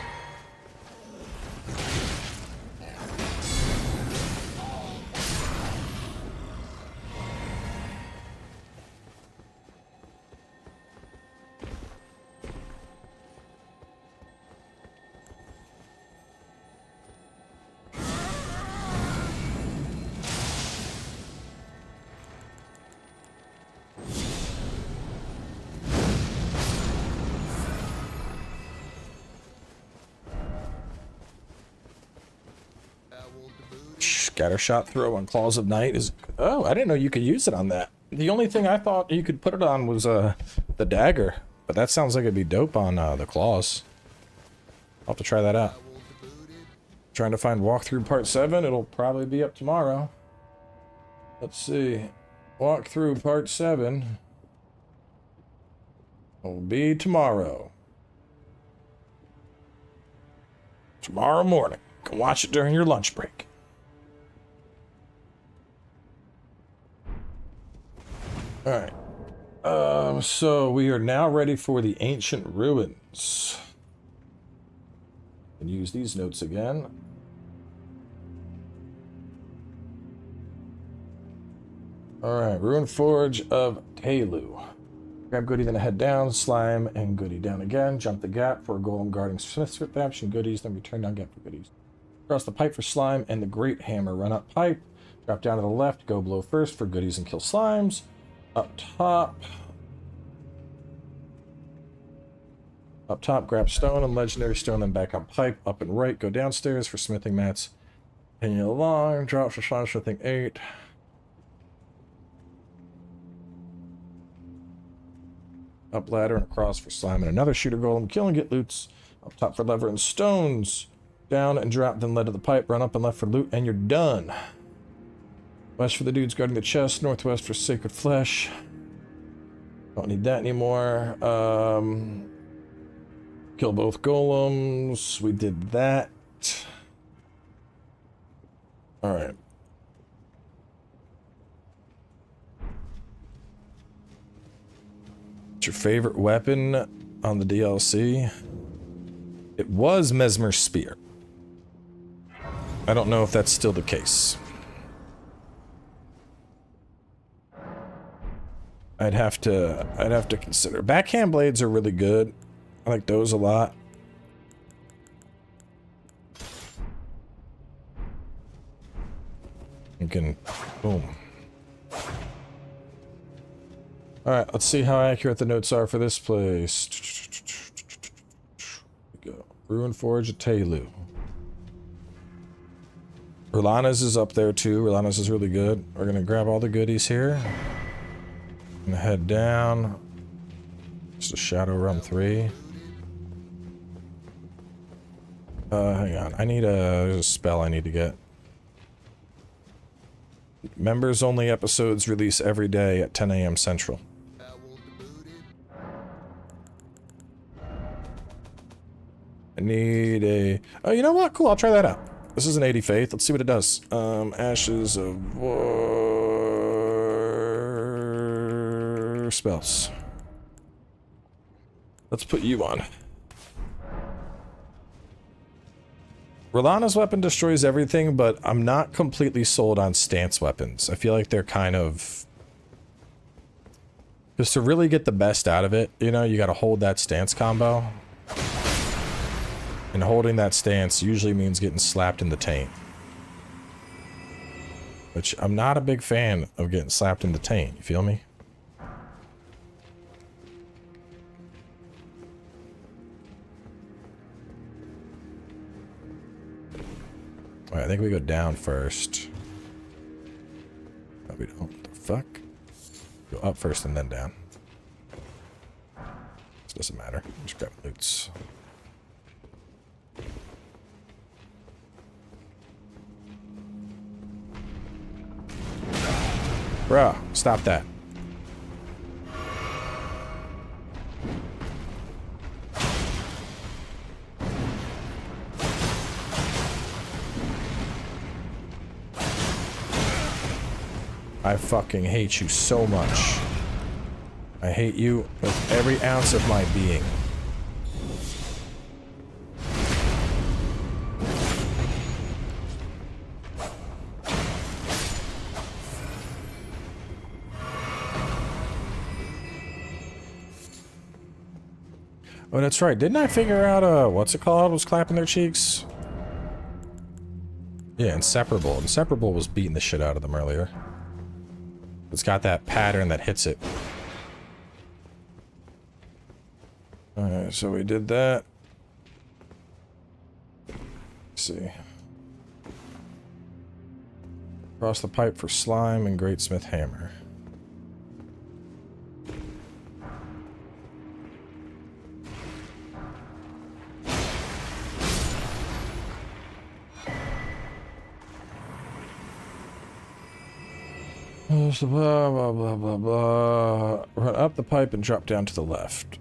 A: Scattershot throw on Claws of Night is... Oh, I didn't know you could use it on that. The only thing I thought you could put it on was the dagger. But that sounds like it'd be dope on the claws. I'll have to try that out. Trying to find walkthrough part 7. It'll probably be up tomorrow. Let's see. Walkthrough part 7 will be tomorrow. Tomorrow morning. You can watch it during your lunch break. Alright. So we are now ready for the ancient ruins. And use these notes again. Alright, Ruin Forge of Telu. Grab Goody, then head down. Slime and Goody down again. Jump the gap for a golem guarding Smith's redemption goodies. Then return down gap for goodies. Cross the pipe for slime and the great hammer. Run up pipe. Drop down to the left. Go below first for goodies and kill slimes. Up top. Up top, grab stone and legendary stone, then back up pipe. Up and right, go downstairs for smithing mats. Hanging along. Drop for slime smithing 8. Up ladder and across for slime and another shooter golem. Kill and get loots. Up top for lever and stones. Down and drop, then lead to the pipe. Run up and left for loot, and you're done. West for the dudes guarding the chest. Northwest for sacred flesh. Don't need that anymore. Kill both golems. We did that. Alright. What's your favorite weapon on the DLC? It was Mesmer's Spear. I don't know if that's still the case. I'd have to consider. Backhand blades are really good. I like those a lot. You can boom. Alright, let's see how accurate the notes are for this place. Here we go. Ruin Forge of Telu. Rulana's is up there too. Rulana's is really good. We're gonna grab all the goodies here. And head down. Just a Shadow Realm 3. Hang on. I need there's a spell I need to get. Members only episodes release every day at 10 a.m. Central. I need a... Oh, you know what? Cool, I'll try that out. This is an 80 Faith. Let's see what it does. Ashes of War... Spells. Let's put you on. Rulana's weapon destroys everything, but I'm not completely sold on stance weapons. I feel like they're kind of... Just to really get the best out of it, you know, you gotta hold that stance combo. And holding that stance usually means getting slapped in the taint. Which, I'm not a big fan of getting slapped in the taint, you feel me? Alright, I think we go down first. No, we don't. What the fuck? Go up first and then down. This doesn't matter. Just grab loots. Bruh, stop that. I fucking hate you so much. I hate you with every ounce of my being. Oh, that's right. Didn't I figure out, what's it called was clapping their cheeks? Yeah, Inseparable. Inseparable was beating the shit out of them earlier. It's got that pattern that hits it. Alright, so we did that. Let's see. Cross the pipe for slime and greatsmith hammer. Blah, blah, blah, blah, blah. Run up the pipe and drop down to the left.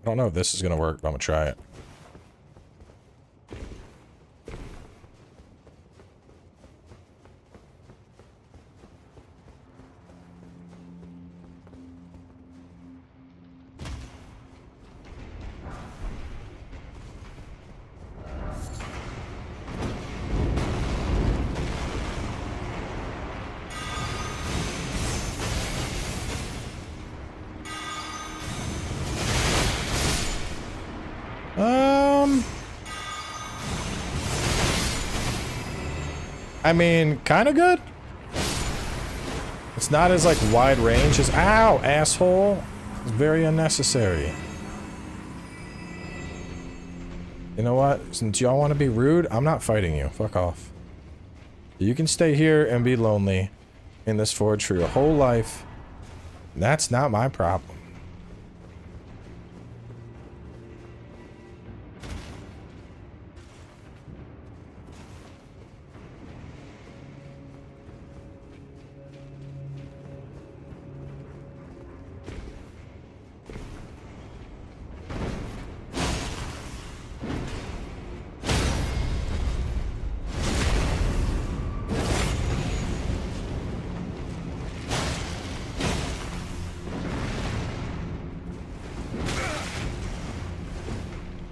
A: I don't know if this is going to work, but I'm going to try it. I mean, kind of good. It's not as like wide range as ow, asshole. It's very unnecessary. You know what? Since y'all want to be rude, I'm not fighting you. Fuck off. You can stay here and be lonely in this forge for your whole life. That's not my problem.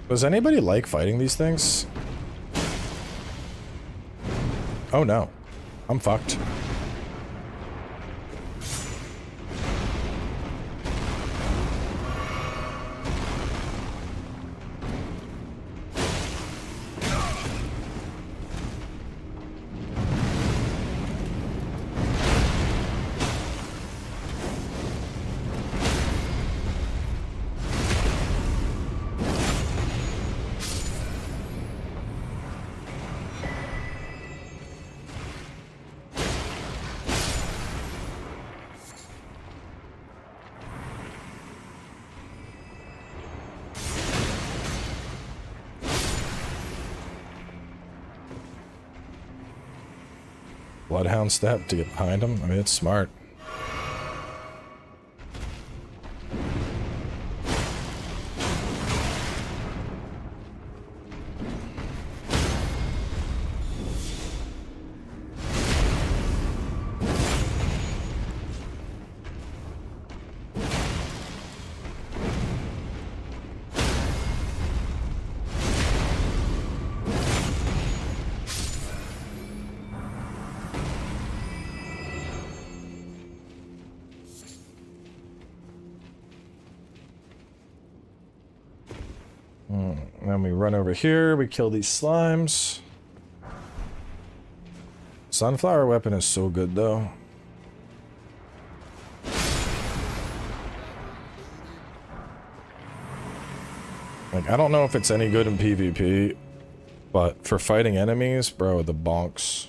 A: Does anybody like fighting these things? Oh no. I'm fucked. Bloodhound step to get behind him? I mean, it's smart. Then we run over here, we kill these slimes. Sunflower weapon is so good though. Like, I don't know if it's any good in PvP, but for fighting enemies, bro, the bonks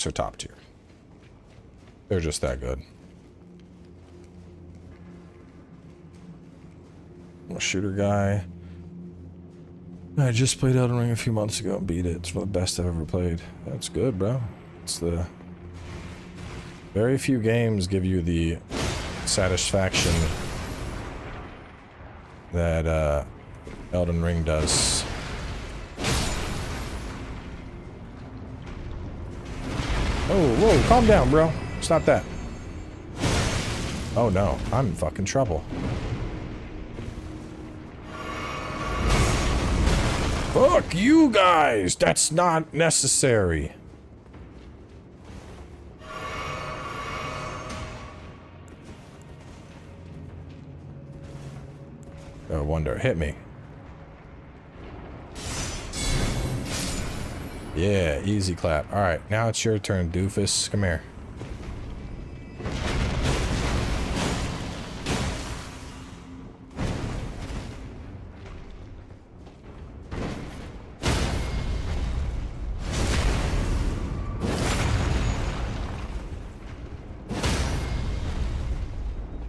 A: are top tier. They're just that good. Shooter guy. I just played Elden Ring a few months ago and beat it. It's one of the best I've ever played. That's good, bro. It's the... Very few games give you the satisfaction that Elden Ring does. Oh, whoa, calm down, bro. Stop that. Oh no, I'm in fucking trouble. Fuck you guys! That's not necessary. Oh, wonder, hit me. Yeah, easy clap. Alright, now it's your turn, doofus. Come here.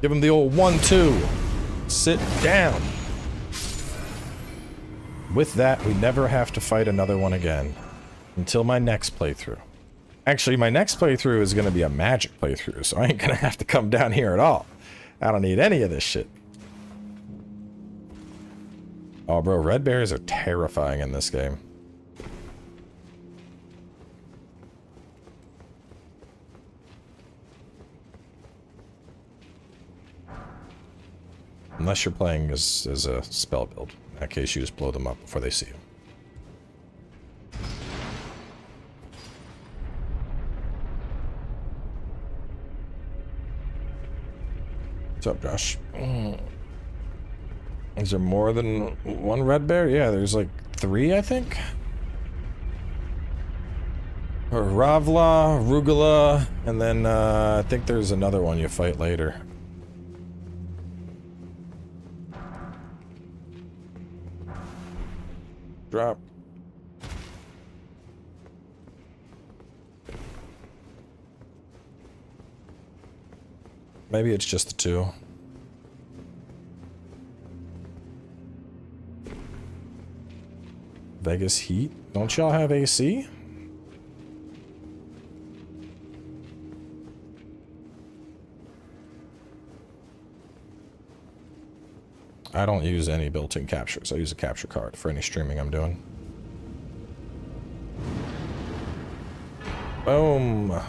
A: Give him the old 1-2. Sit down. With that, we never have to fight another one again. Until my next playthrough. Actually, my next playthrough is going to be a magic playthrough, so I ain't going to have to come down here at all. I don't need any of this shit. Oh, bro, red berries are terrifying in this game. Unless you're playing as a spell build. In that case, you just blow them up before they see you. What's up, Josh? Is there more than one red bear? Yeah, there's like 3, I think. Or Ravla, Rugula, and then I think there's another one you fight later. Drop. Maybe it's just the 2. Vegas heat? Don't y'all have AC? I don't use any built-in captures. I use a capture card for any streaming I'm doing. Boom.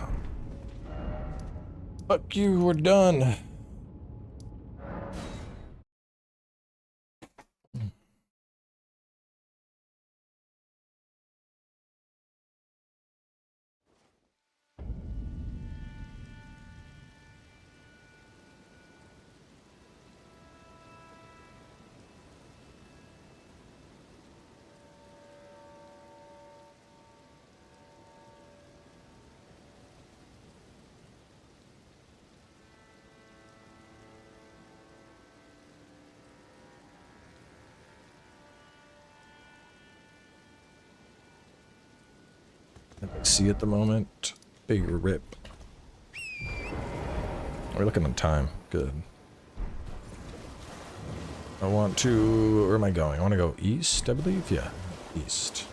A: Fuck you, we're done. See at the moment. Big rip. We're looking at time. Good. I want to... Where am I going? I want to go east, I believe? Yeah, east.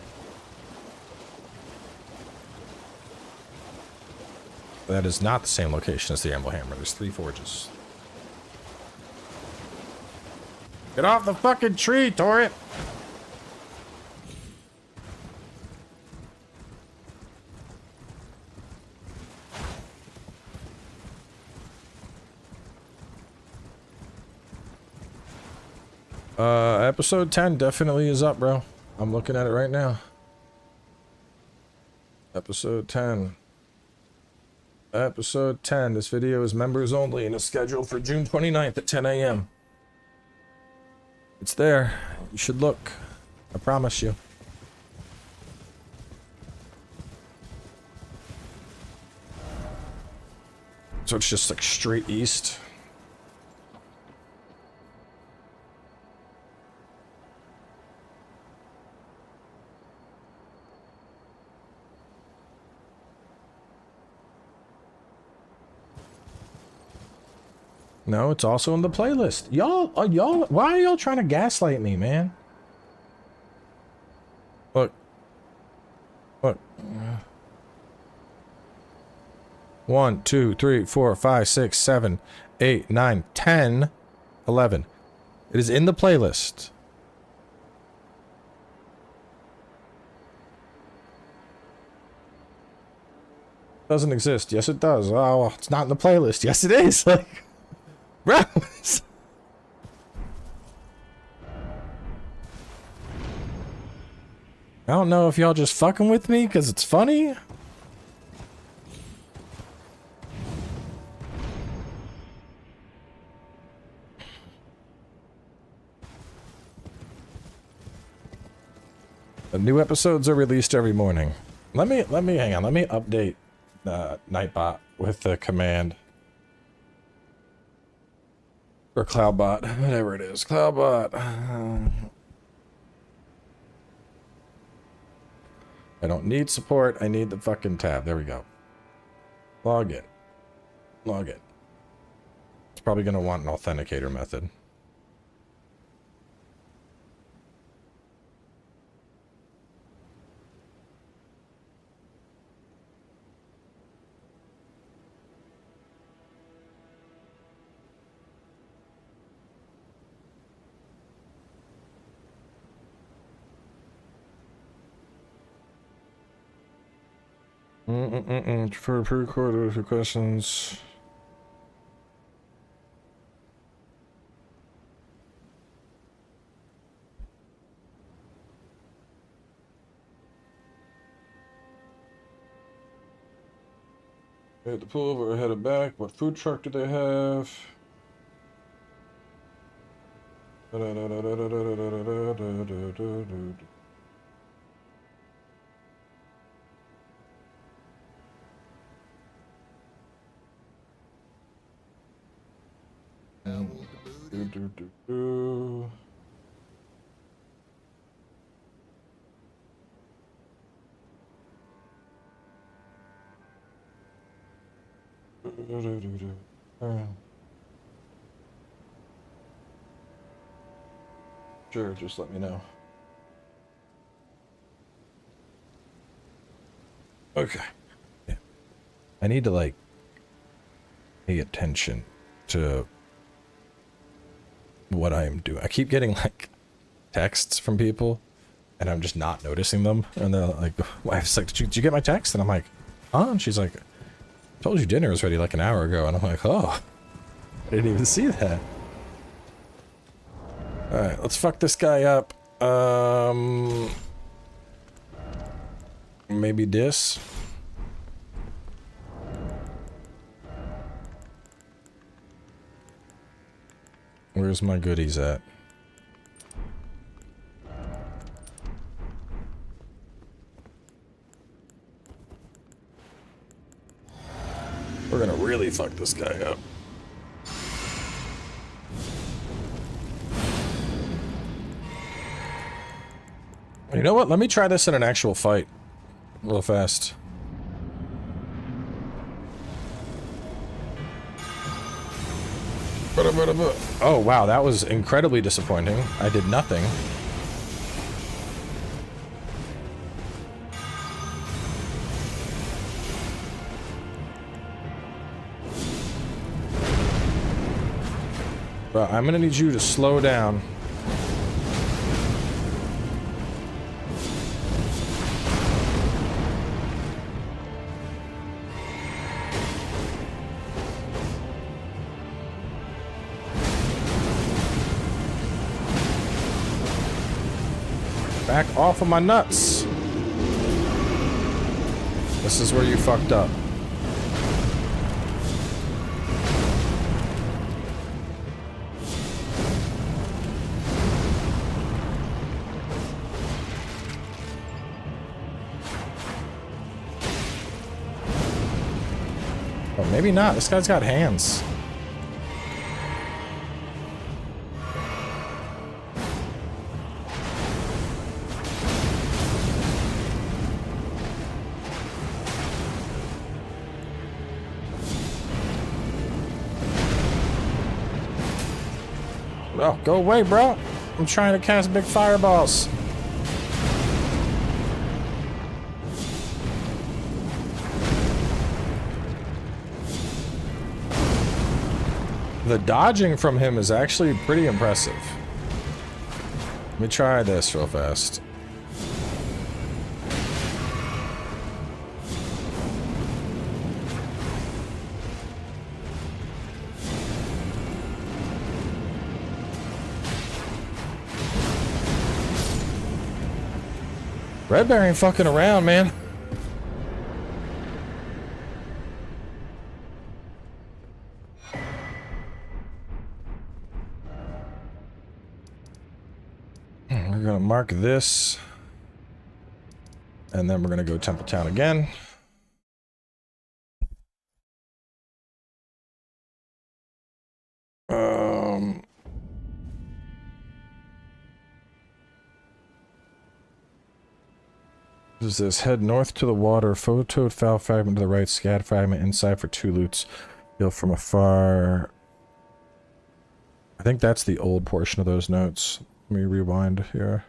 A: That is not the same location as the Amble Hammer. There's 3 forges. Get off the fucking tree, Torrent! Episode 10 definitely is up, bro. I'm looking at it right now. Episode 10. Episode 10. This video is members only and is scheduled for June 29th at 10 a.m. It's there. You should look. I promise you. So it's just like straight east. No, it's also in the playlist. Y'all, why are y'all trying to gaslight me, man? Look. Look. 1, 2, 3, 4, 5, 6, 7, 8, 9, 10, 11. It is in the playlist. Doesn't exist. Yes, it does. Oh, it's not in the playlist. Yes, it is. Like... Bro, I don't know if y'all just fucking with me because it's funny. The new episodes are released every morning. Let me hang on. Let me update Nightbot with the command. Or Cloudbot, whatever it is. Cloudbot. I don't need support. I need the fucking tab. There we go. Log in. Log in. probably going to want an authenticator method. For pre-recorded questions. They had to pull over or headed back. What food truck do they have? Sure, just let me know. Okay. Yeah. I need to, like, pay attention to what I am doing. I keep getting, like, texts from people, and I'm just not noticing them. And they're like, wife's like, did you get my text? And I'm like, huh? And she's like, I told you dinner was ready like an hour ago. And I'm like, oh, I didn't even see that. Alright, let's fuck this guy up. Maybe this. Where's my goodies at? We're gonna really fuck this guy up. You know what? Let me try this in an actual fight. Real fast. Oh, wow. That was incredibly disappointing. I did nothing. But I'm gonna need you to slow down. Back off of my nuts. This is where you fucked up. Oh, maybe not. This guy's got hands. Oh, go away, bro. I'm trying to cast big fireballs. The dodging from him is actually pretty impressive. Let me try this real fast. Red Bear ain't fucking around, man. We're gonna mark this. And then we're gonna go Temple Town again. What is this? Head north to the water. Photoed foul fragment to the right. Scat fragment inside for 2 loots. Heal from afar. I think that's the old portion of those notes. Let me rewind here.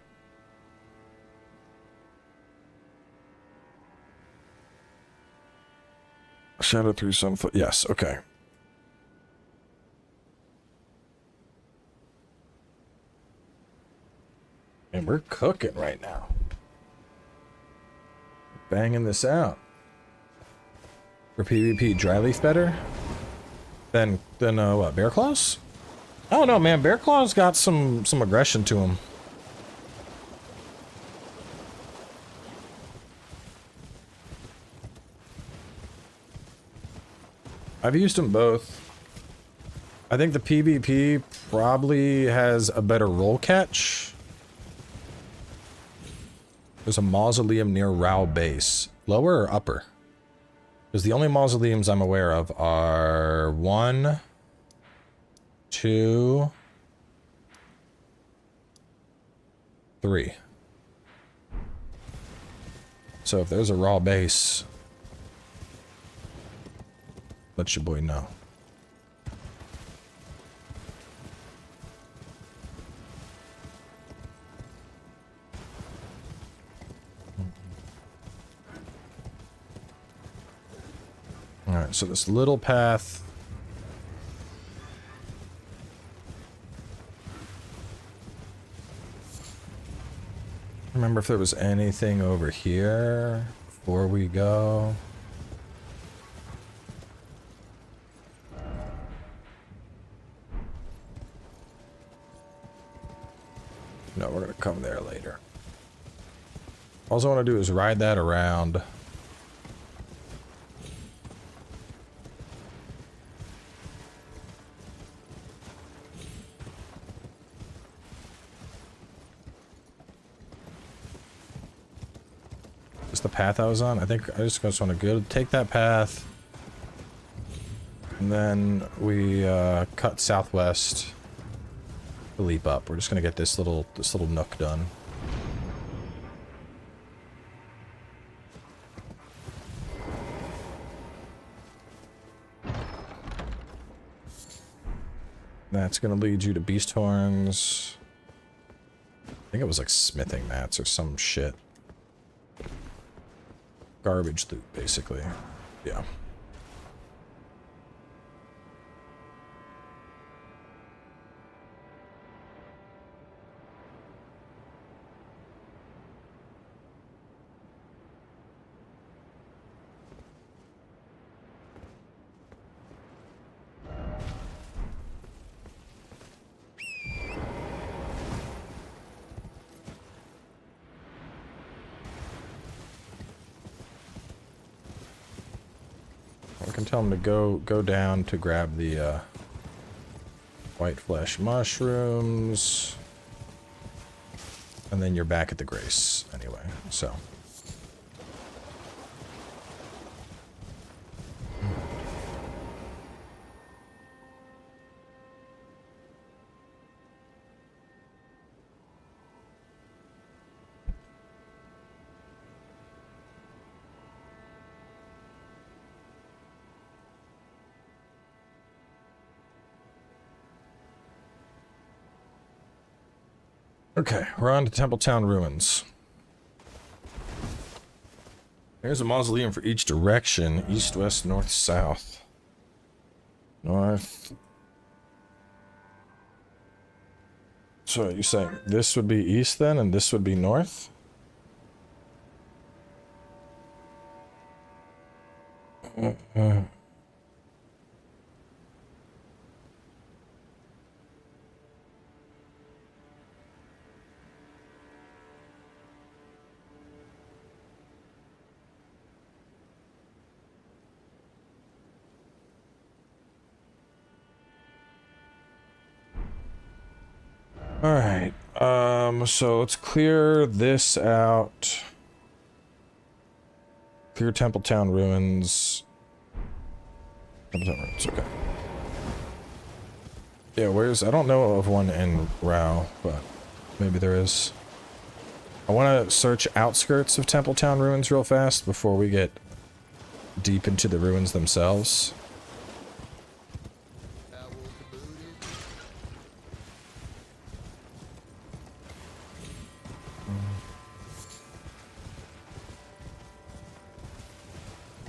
A: Shadow through some foot. Yes, okay. And we're cooking right now. Banging this out. For PvP, dry leaf better than what, bear claws? I don't know, man. Bear claws got some aggression to him. I've used them both. I think the PvP probably has a better roll catch. There's a mausoleum near Rao Base. Lower or upper? Because the only mausoleums I'm aware of are 1, 2, 3. So if there's a Raw Base, let your boy know. Alright, so this little path. Remember if there was anything over here before we go. No, we're gonna come there later. All I want to do is ride that around. Is the path I was on? I think I just want to go take that path. And then we cut southwest to leap up. We're just gonna get this little nook done. That's gonna lead you to beast horns. I think it was like smithing mats or some shit. Garbage loot, basically. Yeah. I can tell him to go down to grab the white flesh mushrooms, and then you're back at the Grace anyway. So. Okay, we're on to Templetown Ruins. There's a mausoleum for each direction. East, west, north, south. North. So you're saying this would be east then, and this would be north? Alright, so let's clear this out. Clear Templetown Ruins. Templetown Ruins, okay. Yeah, I don't know of one in Rao, but maybe there is. I want to search outskirts of Templetown Ruins real fast before we get deep into the ruins themselves.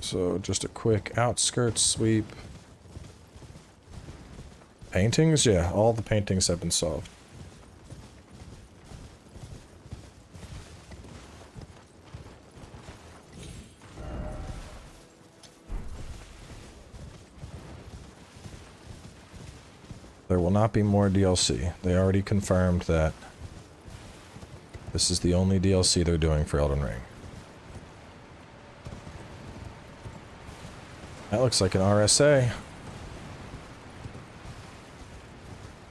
A: So just a quick outskirts sweep. Paintings? Yeah, all the paintings have been solved. There will not be more DLC. They already confirmed that this is the only DLC they're doing for Elden Ring. That looks like an RSA.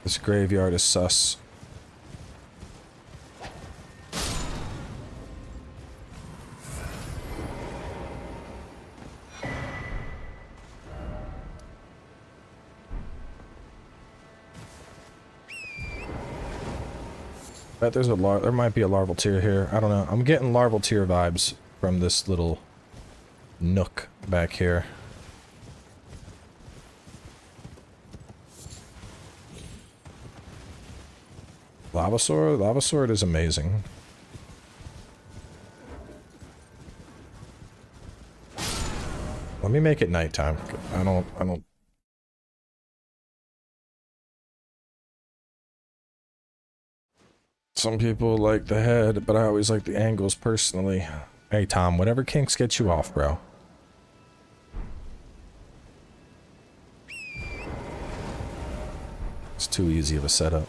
A: This graveyard is sus. Bet there's there might be a larval tier here. I don't know. I'm getting larval tier vibes from this little nook back here. Lava sword? Lava sword is amazing. Let me make it nighttime. I don't. Some people like the head, but I always like the angles personally. Hey Tom, whatever kinks get you off, bro. It's too easy of a setup.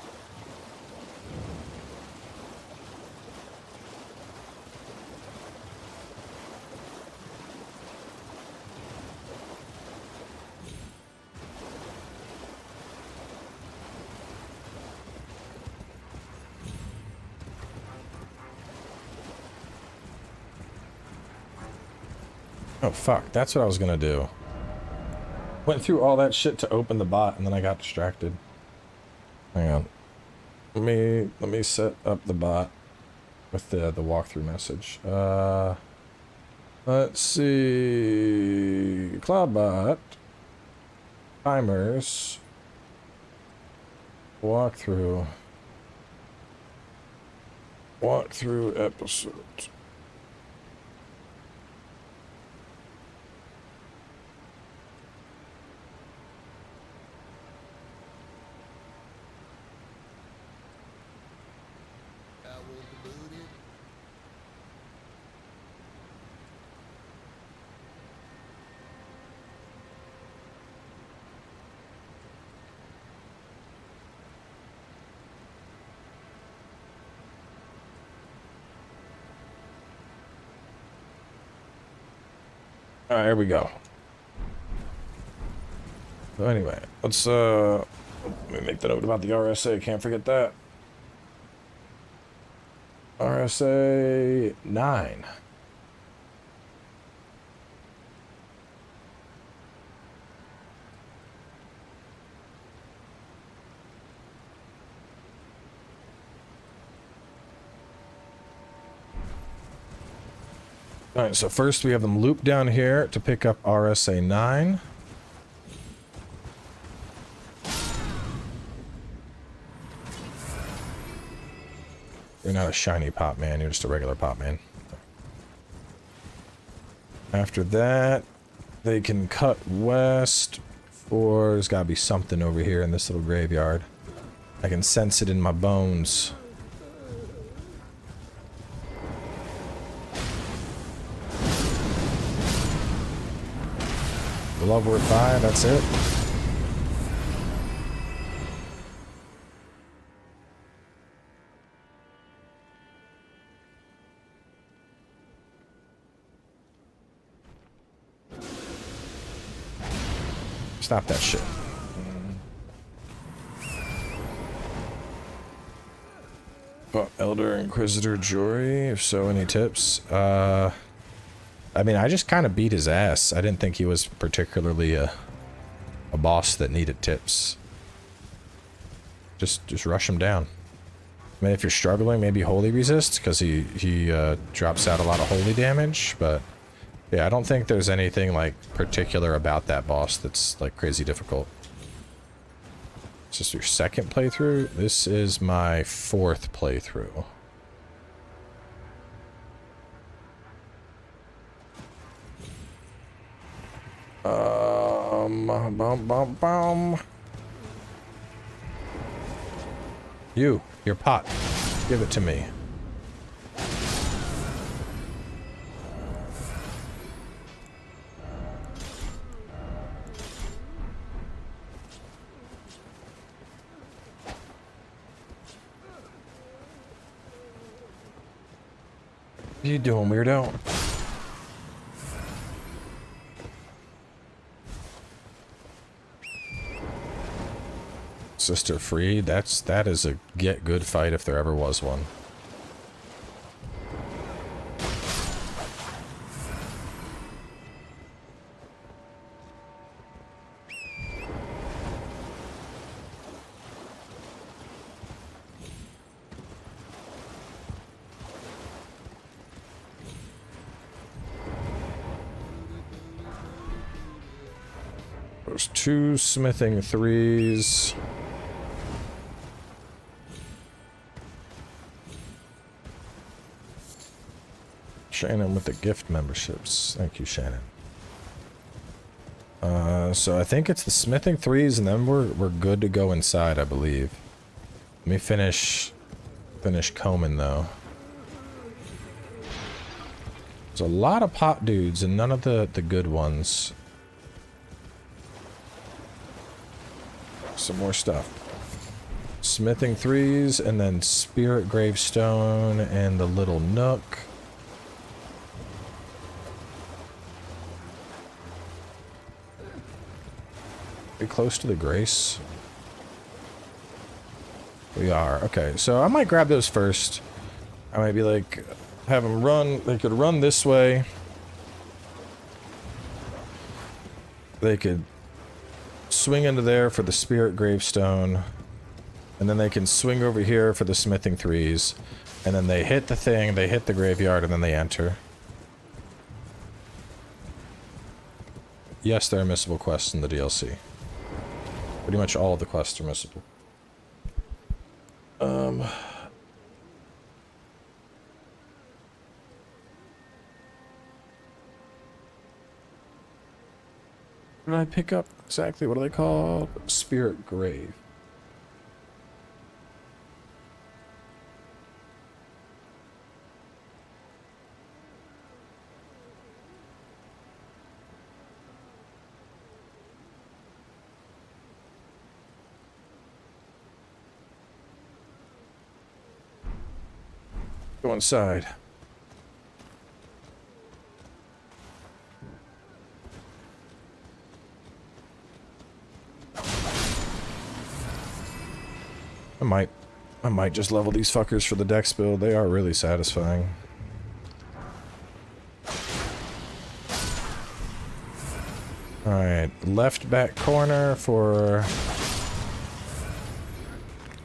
A: Oh fuck, that's what I was gonna do. Went through all that shit to open the bot and then I got distracted. Hang on. Let me set up the bot with the walkthrough message. Let's see. Cloudbot. Timers. Walkthrough. Walkthrough episode. Alright, here we go. So anyway, let's let me make the note about the RSA, can't forget that. RSA 9. Alright, so first we have them loop down here to pick up RSA 9. You're not a shiny pop man, you're just a regular pop man. After that, they can cut west, or there's gotta be something over here in this little graveyard. I can sense it in my bones. Love word 5, that's it. Stop that shit. Oh, Elder Inquisitor Jory, if so, any tips? I mean, I just kind of beat his ass. I didn't think he was particularly a boss that needed tips. Just rush him down. I mean, if you're struggling, maybe holy resist, because he drops out a lot of holy damage, but yeah, I don't think there's anything like particular about that boss that's like crazy difficult. Is this your second playthrough? This is my 4th playthrough. Bum. Your pot. Give it to me. What are you doing, weirdo? Sister free? That is a get good fight if there ever was one. There's 2 smithing 3s. Shannon with the gift memberships. Thank you, Shannon. So I think it's the smithing 3s, and then we're good to go inside, I believe. Let me finish combing though. There's a lot of pot dudes and none of the good ones. Some more stuff. Smithing 3s, and then spirit gravestone and the little nook. Pretty close to the grace. We are. Okay, so I might grab those first. I might be like, have them run. They could run this way. They could swing into there for the spirit gravestone. And then they can swing over here for the smithing 3s. And then they hit the thing, they hit the graveyard, and then they enter. Yes, there are missable quests in the DLC. Pretty much all of the quests are missable. What did I pick up exactly? What are they called? Spirit Grave. Go inside. I might just level these fuckers for the dex build. They are really satisfying. Alright, left back corner for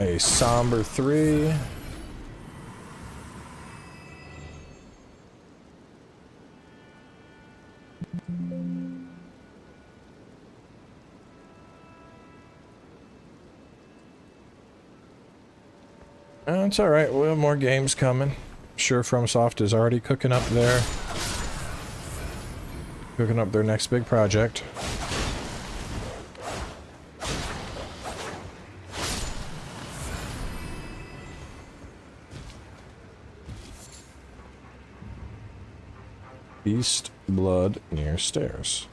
A: a somber 3. It's alright, we'll have more games coming. Sure, FromSoft is already cooking up their next big project. East Blood near stairs.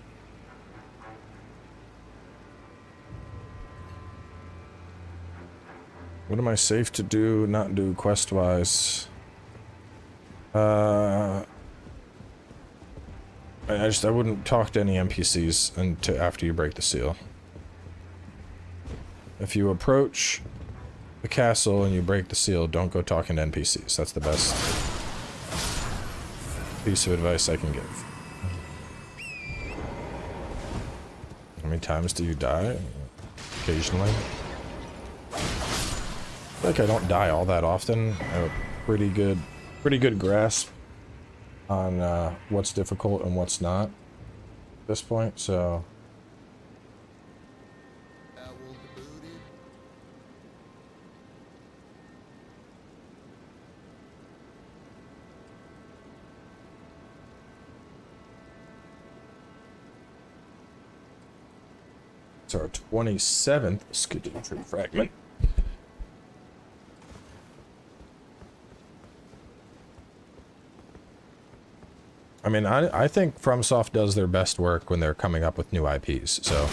A: What am I safe to do, not do quest-wise? I wouldn't talk to any NPCs until after you break the seal. If you approach the castle and you break the seal, don't go talking to NPCs. That's the best piece of advice I can give. How many times do you die? Occasionally. I feel like I don't die all that often. I have a pretty good grasp on what's difficult and what's not at this point, so... It's our 27th Skeleton fragment. I mean, I think FromSoft does their best work when they're coming up with new IPs. So,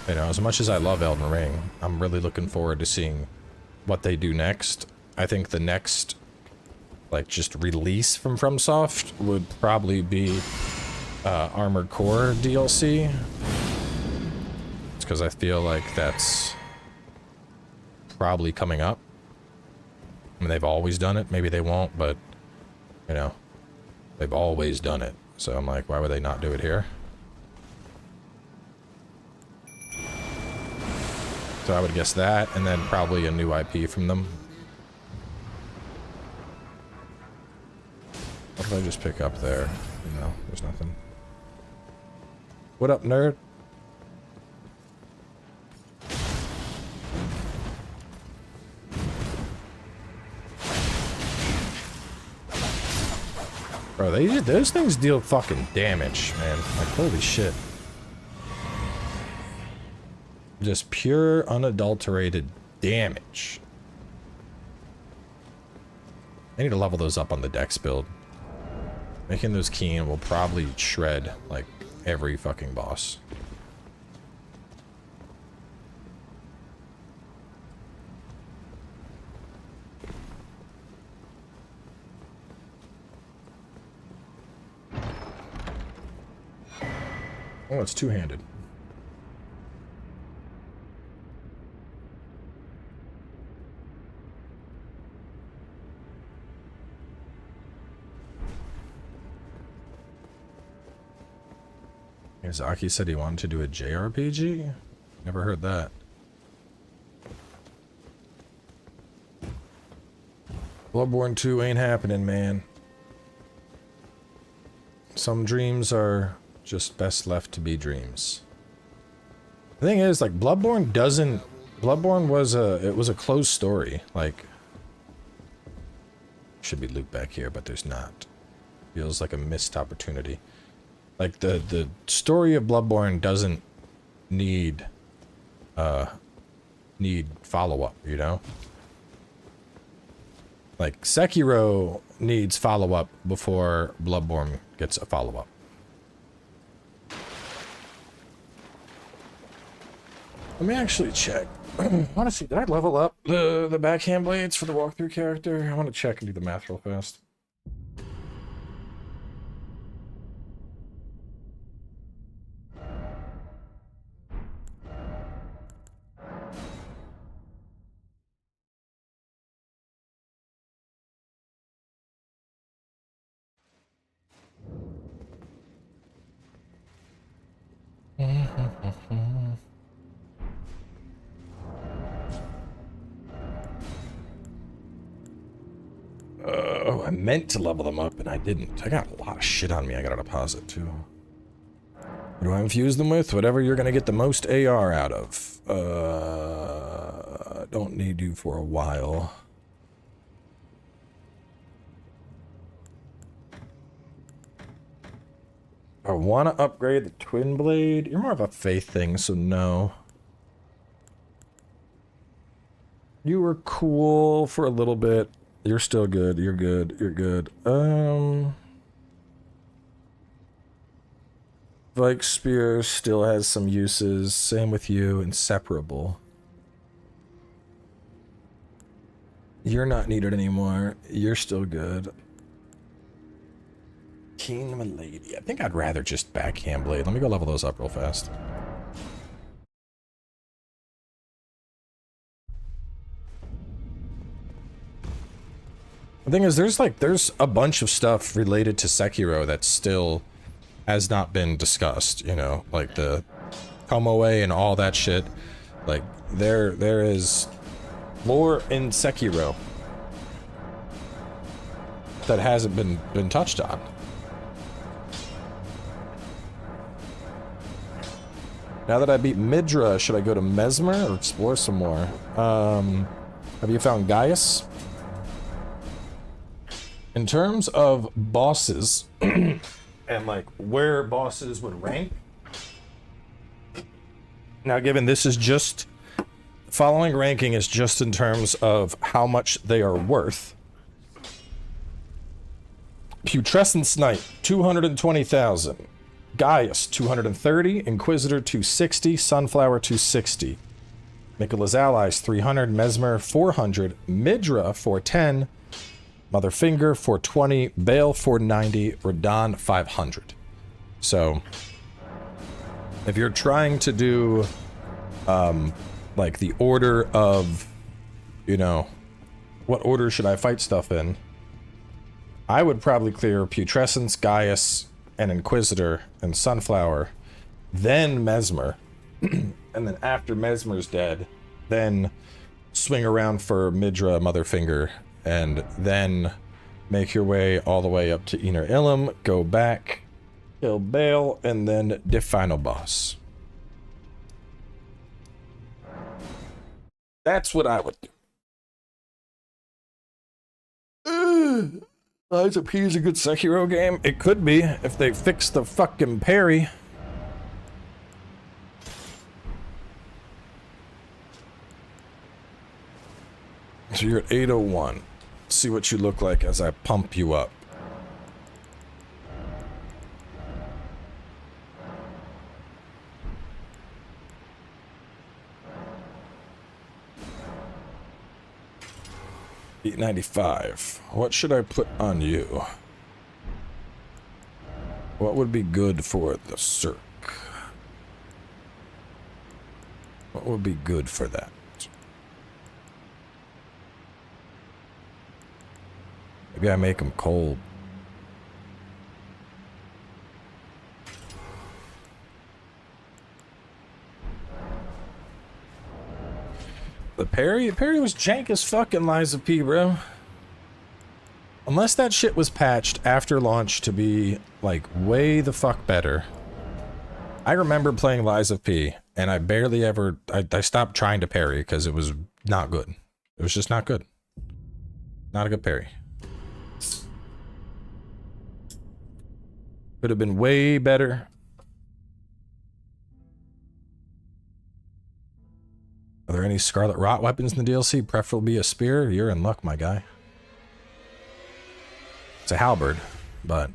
A: you know, as much as I love Elden Ring, I'm really looking forward to seeing what they do next. I think the next, like, just release from FromSoft would probably be Armored Core DLC. It's because I feel like that's probably coming up. I mean, they've always done it. Maybe they won't, but, you know, they've always done it. So I'm like, why would they not do it here? So I would guess that, and then probably a new IP from them. What did I just pick up there? No, there's nothing. What up, nerd? Bro, those things deal fucking damage, man. Like, holy shit. Just pure, unadulterated damage. I need to level those up on the dex build. Making those keen will probably shred, like, every fucking boss. Oh, it's two-handed. Miyazaki said he wanted to do a JRPG? Never heard that. Bloodborne 2 ain't happening, man. Some dreams are just best left to be dreams. The thing is, like, Bloodborne doesn't... Bloodborne was it was a closed story. Like... Should be loot back here, but there's not. Feels like a missed opportunity. Like, the story of Bloodborne doesn't need follow-up, you know? Like, Sekiro needs follow-up before Bloodborne gets a follow-up. Let me actually check. Honestly, did I level up the backhand blades for the walkthrough character? I want to check and do the math real fast. Oh, I meant to level them up and I didn't. I got a lot of shit on me I gotta deposit too. What do I infuse them with? Whatever you're gonna get the most AR out of. Don't need you for a while. I want to upgrade the twin blade. You're more of a faith thing, so no. You were cool for a little bit. You're still good. You're good. You're good. Vike Spear still has some uses. Same with you. Inseparable. You're not needed anymore. You're still good. Keen Milady. I think I'd rather just backhand blade. Let me go level those up real fast. The thing is, there's a bunch of stuff related to Sekiro that still has not been discussed, you know, like the Cowboy and all that shit. Like, there is lore in Sekiro that hasn't been touched on. Now that I beat Midra, should I go to Mesmer or explore some more? Have you found Gaius? In terms of bosses, and like where bosses would rank, Now, given this is just... Following ranking is just in terms of how much they are worth. Putrescence Knight, 220,000. Gaius, 230. Inquisitor, 260. Sunflower, 260. Miquella's Allies, 300. Mesmer, 400. Midra, 410. Motherfinger, 420. Bale, 490. Radon, 500. So, if you're trying to do, like the order of, you know, what order should I fight stuff in? I would probably clear Putrescence, Gaius, and Inquisitor, and Sunflower, then Mesmer, and then after Mesmer's dead, then swing around for Midra, Motherfinger, and then make your way all the way up to Inner Ilum, go back, kill Bale, and then the final boss. That's what I would do. Lies of P is a good Sekiro game. It could be if they fix the fucking parry. So you're at 801. Let's see what you look like as I pump you up. $895. What should I put on you? What would be good for the Cirque? What would be good for that? Maybe I make them cold. The parry was jank as fucking Lies of P, bro. Unless that shit was patched after launch to be, like, way the fuck better. I remember playing Lies of P, and I barely ever... I stopped trying to parry because it was not good. It was just not good. Not a good parry. Could have been way better. Are there any Scarlet Rot weapons in the DLC? Preferably a spear? You're in luck, my guy. It's a halberd, but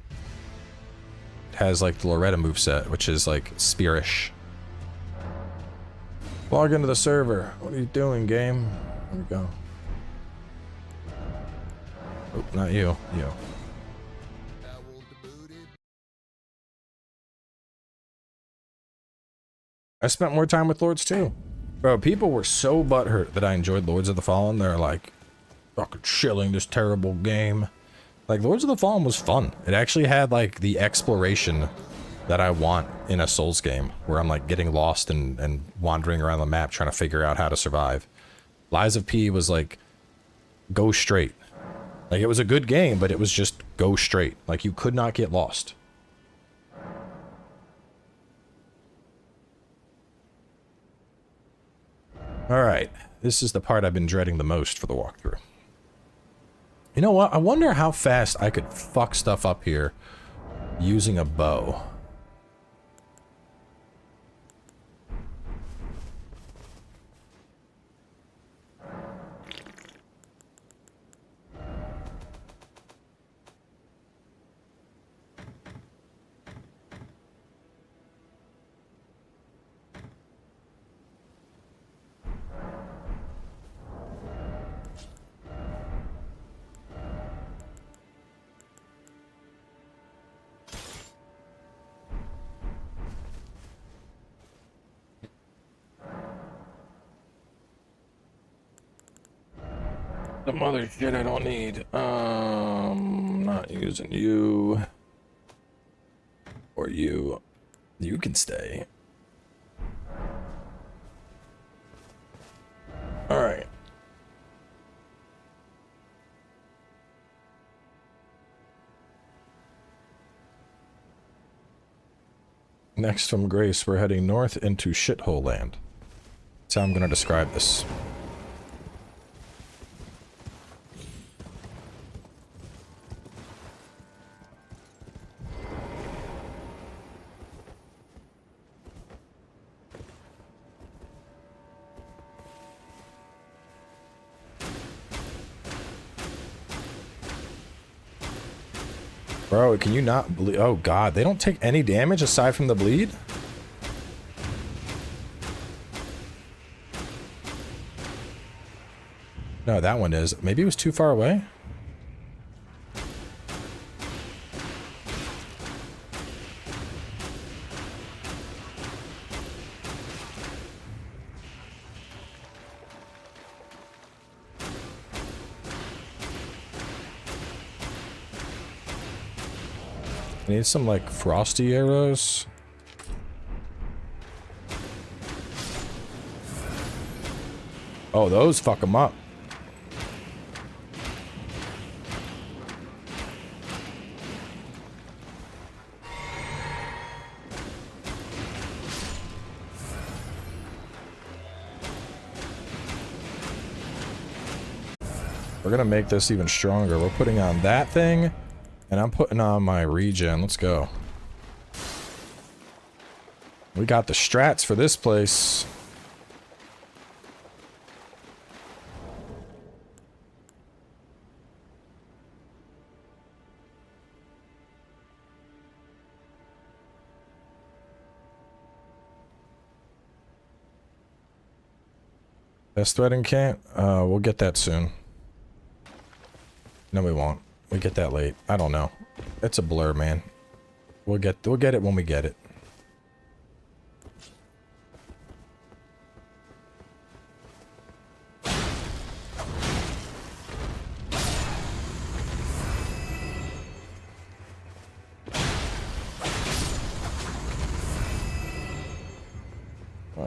A: it has like the Loretta moveset, which is like spearish. Log into the server. What are you doing, game? There we go. Oh, not you. You. I spent more time with Lords too. Bro, people were so butthurt that I enjoyed Lords of the Fallen. They're like, fucking shilling this terrible game. Like, Lords of the Fallen was fun. It actually had, like, the exploration that I want in a Souls game, where I'm, like, getting lost and wandering around the map trying to figure out how to survive. Lies of P was, like, go straight. Like, it was a good game, but it was just go straight. Like, you could not get lost. Alright, this is the part I've been dreading the most for the walkthrough. You know what? I wonder how fast I could fuck stuff up here using a bow. Some other shit I don't need. Not using you. Or you. You can stay. Alright. Next from Grace, we're heading north into Shithole Land. That's how I'm gonna describe this. Bro, can you not bleed? Oh god, they don't take any damage aside from the bleed? No, that one is. Maybe it was too far away? I need some, like, frosty arrows. Oh, those fuck them up. We're gonna make this even stronger. We're putting on that thing, and I'm putting on my regen. Let's go. We got the strats for this place. Best threading can't? We'll get that soon. No, we won't. We get that late. I don't know. It's a blur, man. We'll get it when we get it.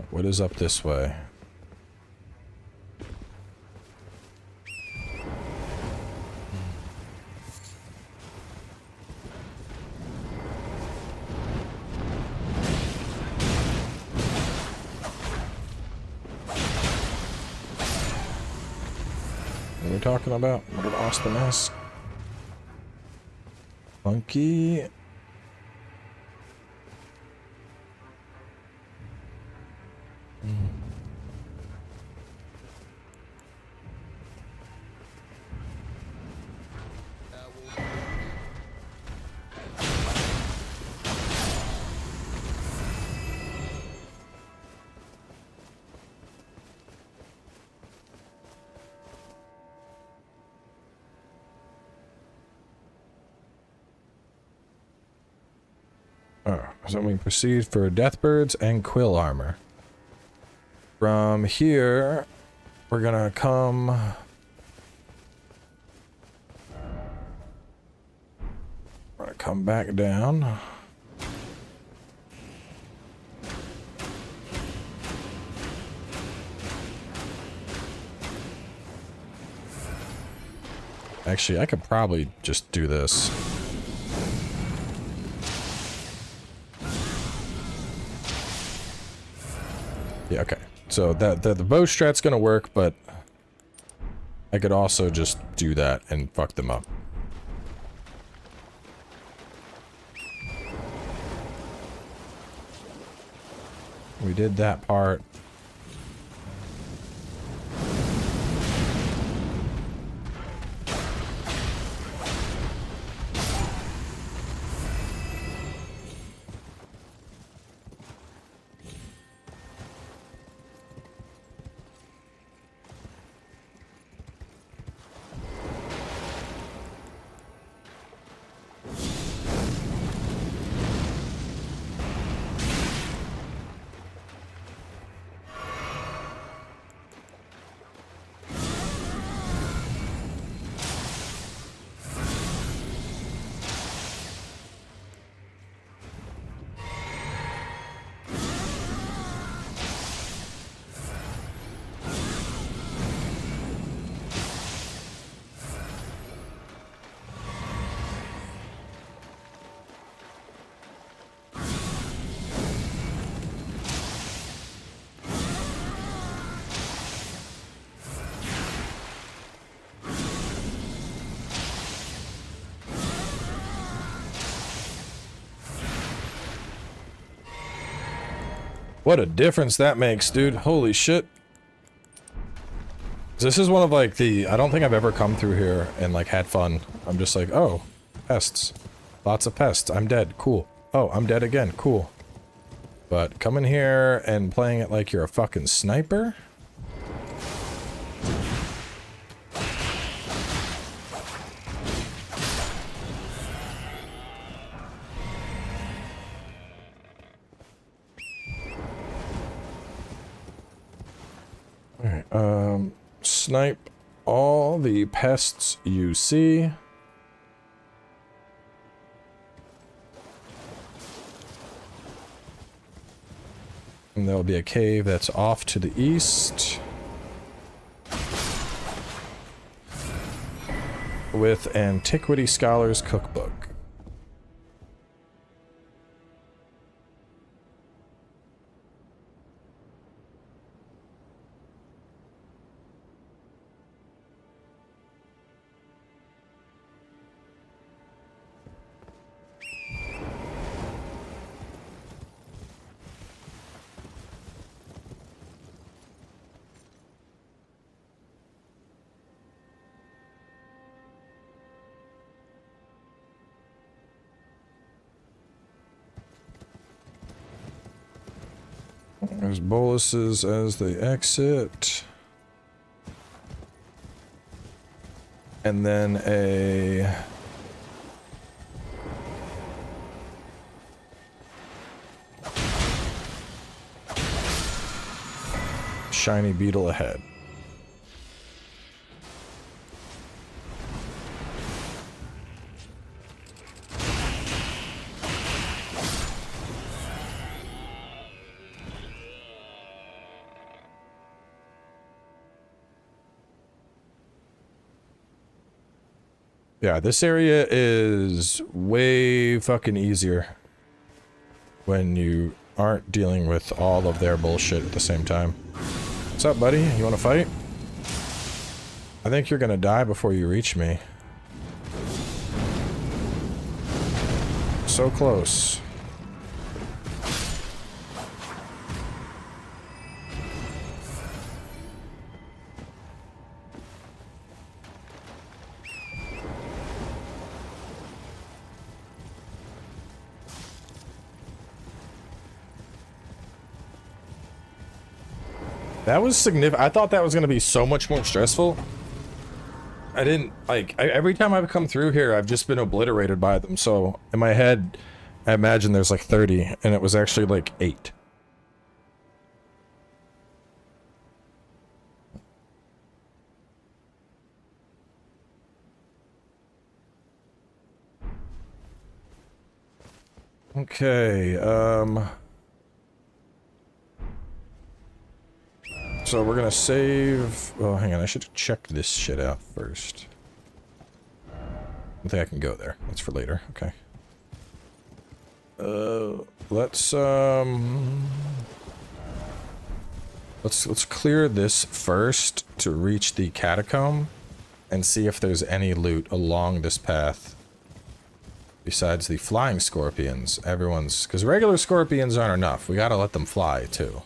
A: What is up this way? Talking about? What did Austin ask? Funky. So we proceed for deathbirds and quill armor. From here, we're gonna come... We're gonna come back down. Actually, I could probably just do this. Yeah, okay. So the bow strat's gonna work, but I could also just do that and fuck them up. We did that part. What a difference that makes, dude. Holy shit. This is one of, like, the... I don't think I've ever come through here and, like, had fun. I'm just like, oh, pests. Lots of pests. I'm dead. Cool. Oh, I'm dead again. Cool. But coming here and playing it like you're a fucking sniper? Alright, snipe all the pests you see. And there'll be a cave that's off to the east. With Antiquity Scholar's Cookbook. There's boluses as they exit. And then a... shiny beetle ahead. Yeah, this area is way fucking easier when you aren't dealing with all of their bullshit at the same time. What's up, buddy? You wanna fight? I think you're gonna die before you reach me. So close. That was significant. I thought that was going to be so much more stressful. I didn't, like, every time I've come through here, I've just been obliterated by them. So, in my head, I imagine there's like 30, and it was actually like 8. Okay, so we're gonna save... Oh, hang on, I should check this shit out first. I don't think I can go there. That's for later. Okay. Let's clear this first to reach the catacomb and see if there's any loot along this path. Besides the flying scorpions, everyone's... Because regular scorpions aren't enough. We gotta let them fly, too.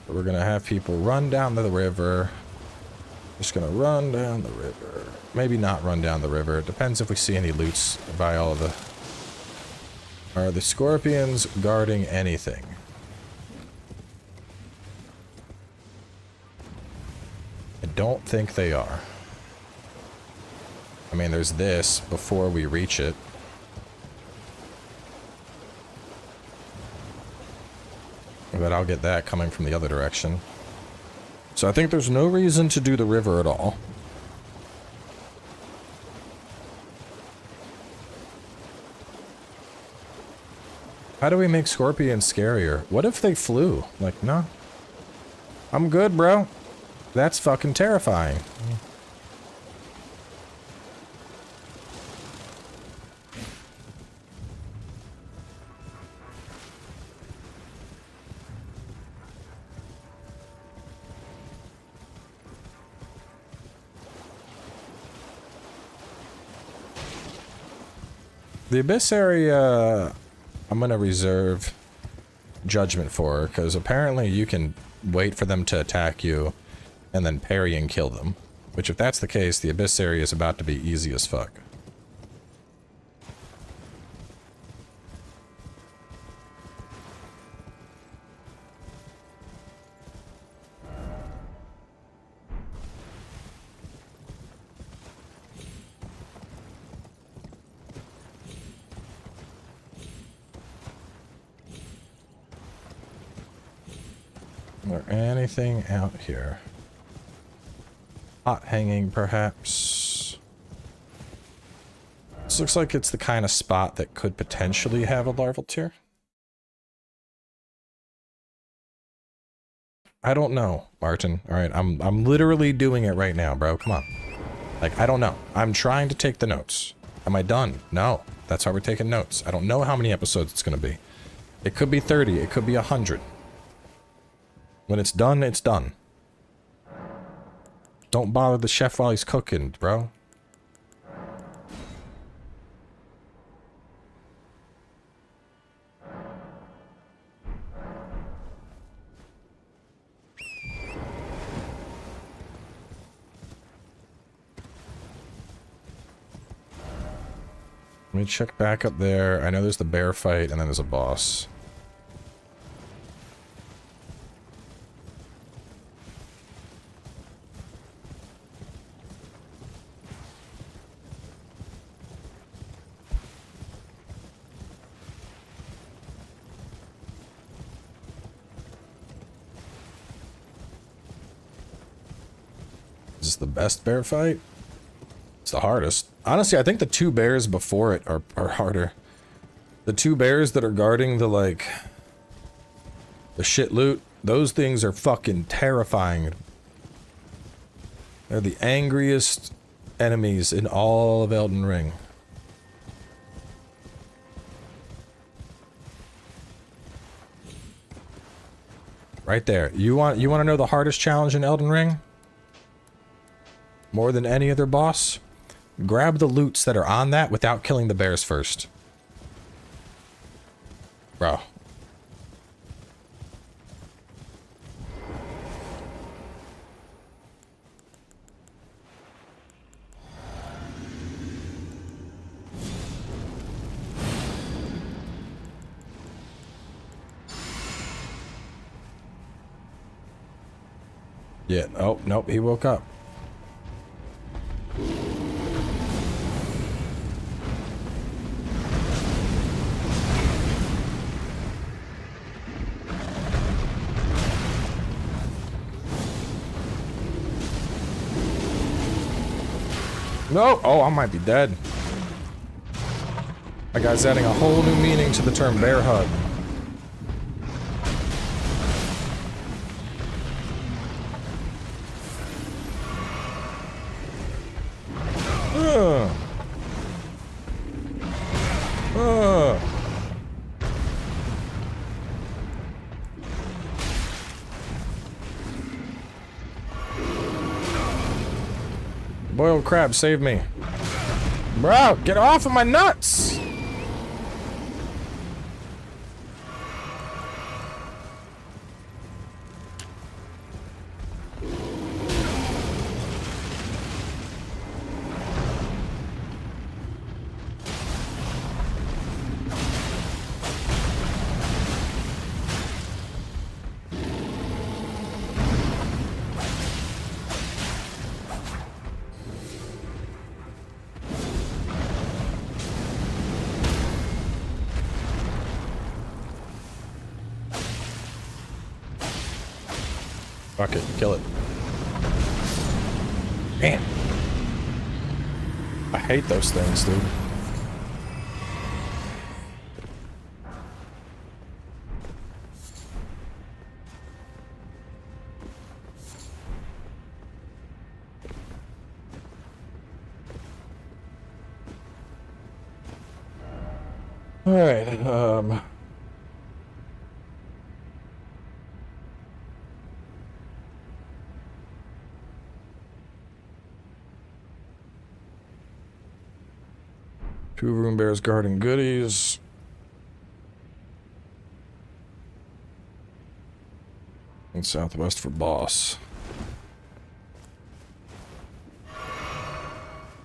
A: We're gonna have people run down the river. Just gonna run down the river. Maybe not run down the river. It depends if we see any loots by all of the... Are the scorpions guarding anything? I don't think they are. I mean, there's this before we reach it. But I'll get that coming from the other direction. So I think there's no reason to do the river at all. How do we make scorpions scarier? What if they flew? Like, no. I'm good, bro. That's fucking terrifying. The Abyss area, I'm gonna reserve judgment for, because apparently you can wait for them to attack you, and then parry and kill them. Which, if that's the case, the adversary is about to be easy as fuck. Is there anything out here? Hot hanging, perhaps? This looks like it's the kind of spot that could potentially have a larval tier. I don't know, Martin. Alright, I'm literally doing it right now, bro. Come on. Like, I don't know. I'm trying to take the notes. Am I done? No. That's why we're taking notes. I don't know how many episodes it's gonna be. It could be 30. It could be 100. When it's done, it's done. Don't bother the chef while he's cooking, bro. Let me check back up there. I know there's the bear fight, and then there's a boss. Is this the best bear fight? It's the hardest. Honestly, I think the two bears before it are harder. The two bears that are guarding the, like, the shit loot, those things are fucking terrifying. They're the angriest enemies in all of Elden Ring. Right there. You want to know the hardest challenge in Elden Ring? More than any other boss? Grab the loots that are on that without killing the bears first. Bro. Yeah, oh, nope, he woke up. No! Oh, I might be dead. That guy's adding a whole new meaning to the term bear hug. Boiled crab, save me. Bro, get off of my nuts! Fuck it, kill it. Man. I hate those things, dude. Alright, two room bears guarding goodies. And southwest for boss.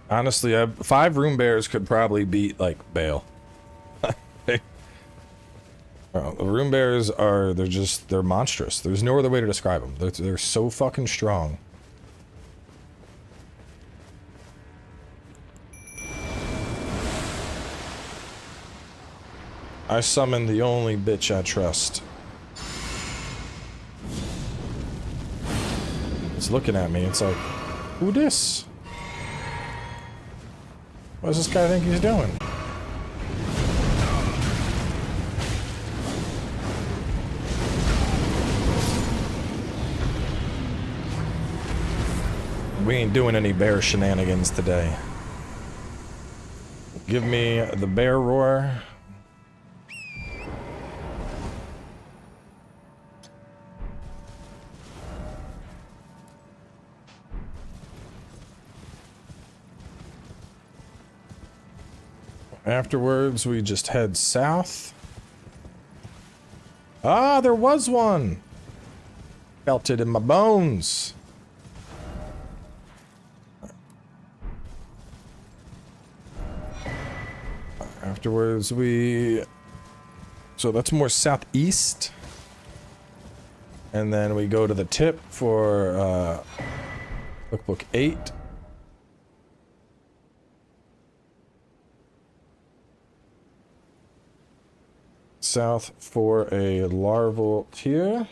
A: Honestly, 5 room bears could probably beat, like, Bale. The room bears are, they're monstrous. There's no other way to describe them. They're so fucking strong. I summon the only bitch I trust. It's looking at me, it's like, who this? What does this guy think he's doing? We ain't doing any bear shenanigans today. Give me the bear roar. Afterwards, we just head south. Ah, there was one! Felt it in my bones. Afterwards, so that's more southeast. And then we go to the tip for Cookbook 8. South for a larval tier.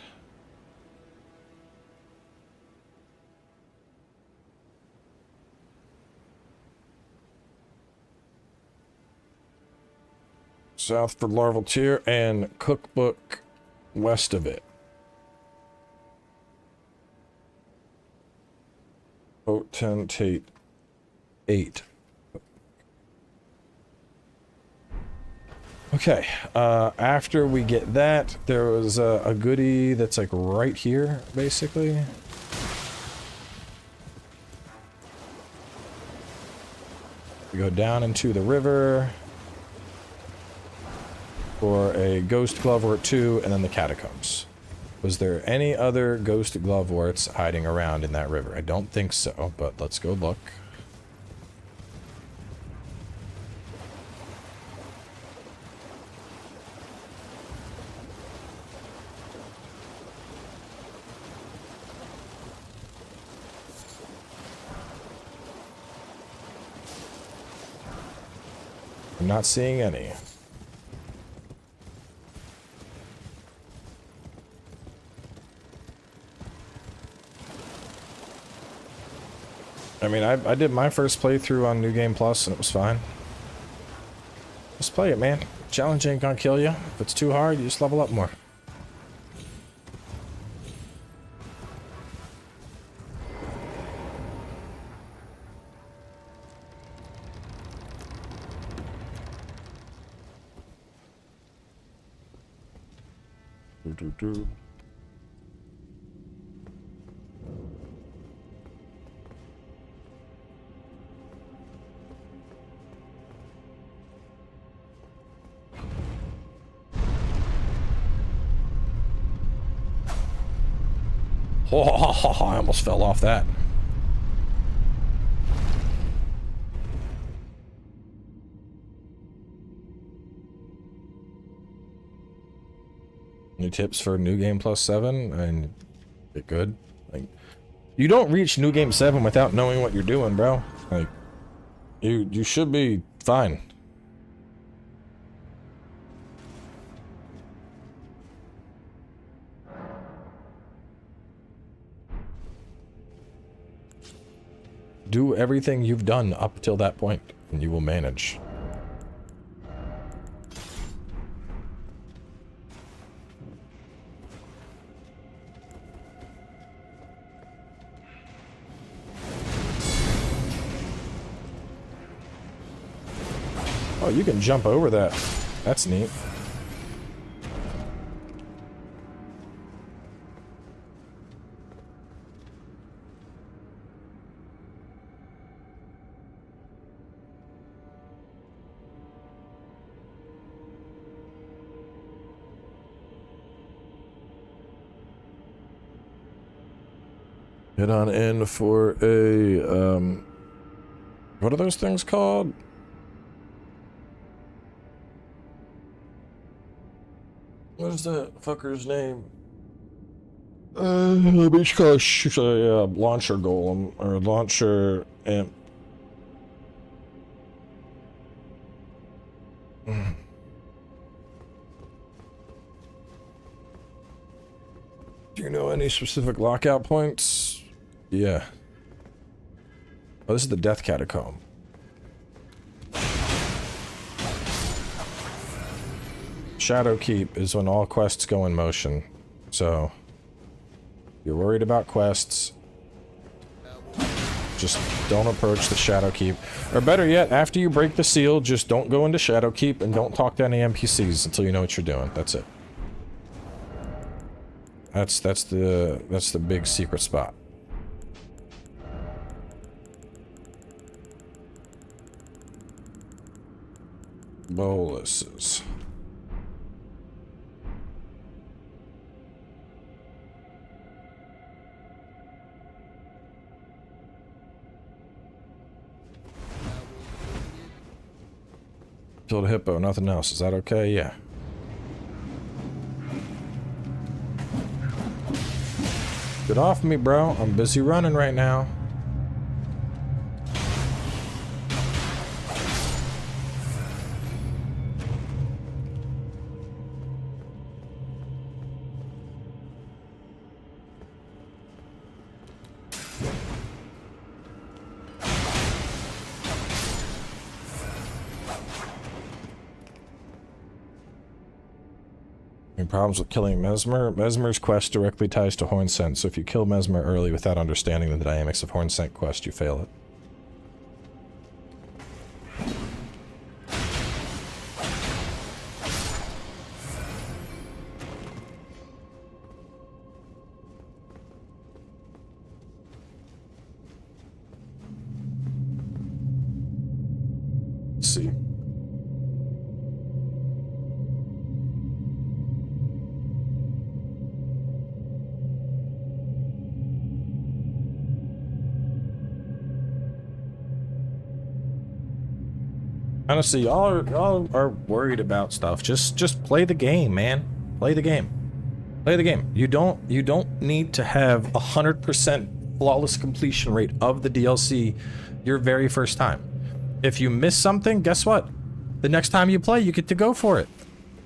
A: South for larval tier and cookbook west of it. Potentate 8. Okay, after we get that, there was a goodie that's like right here, basically. We go down into the river for a ghost glovewort 2 and then the catacombs. Was there any other ghost gloveworts hiding around in that river? I don't think so, but let's go look. I'm not seeing any. I mean, I did my first playthrough on New Game Plus and it was fine. Just play it, man. Challenge ain't gonna kill you. If it's too hard, you just level up more. Oh, I almost fell off that. Any tips for New Game Plus 7 and get good? Like, you don't reach New Game 7 without knowing what you're doing, bro. Like, you should be fine. Do everything you've done up till that point, and you will manage. Oh, you can jump over that. That's neat. Head on in for a What are those things called? What is that fucker's name? We should call it a launcher golem or launcher imp. Do you know any specific lockout points? Yeah. Oh, this is the death catacomb. Shadow Keep is when all quests go in motion. So, if you're worried about quests, just don't approach the Shadow Keep. Or better yet, after you break the seal, just don't go into Shadow Keep and don't talk to any NPCs until you know what you're doing. That's it. That's the big secret spot. Boluses. Killed a hippo, nothing else. Is that okay? Yeah. Get off me, bro. I'm busy running right now. Any problems with killing Mesmer? Mesmer's quest directly ties to Horn Scent, so if you kill Mesmer early without understanding the dynamics of Horn Scent quest, you fail it. Let's see. Honestly, y'all are worried about stuff. Just play the game, man. Play the game. Play the game. You don't need to have 100% flawless completion rate of the DLC your very first time. If you miss something, guess what? The next time you play, you get to go for it.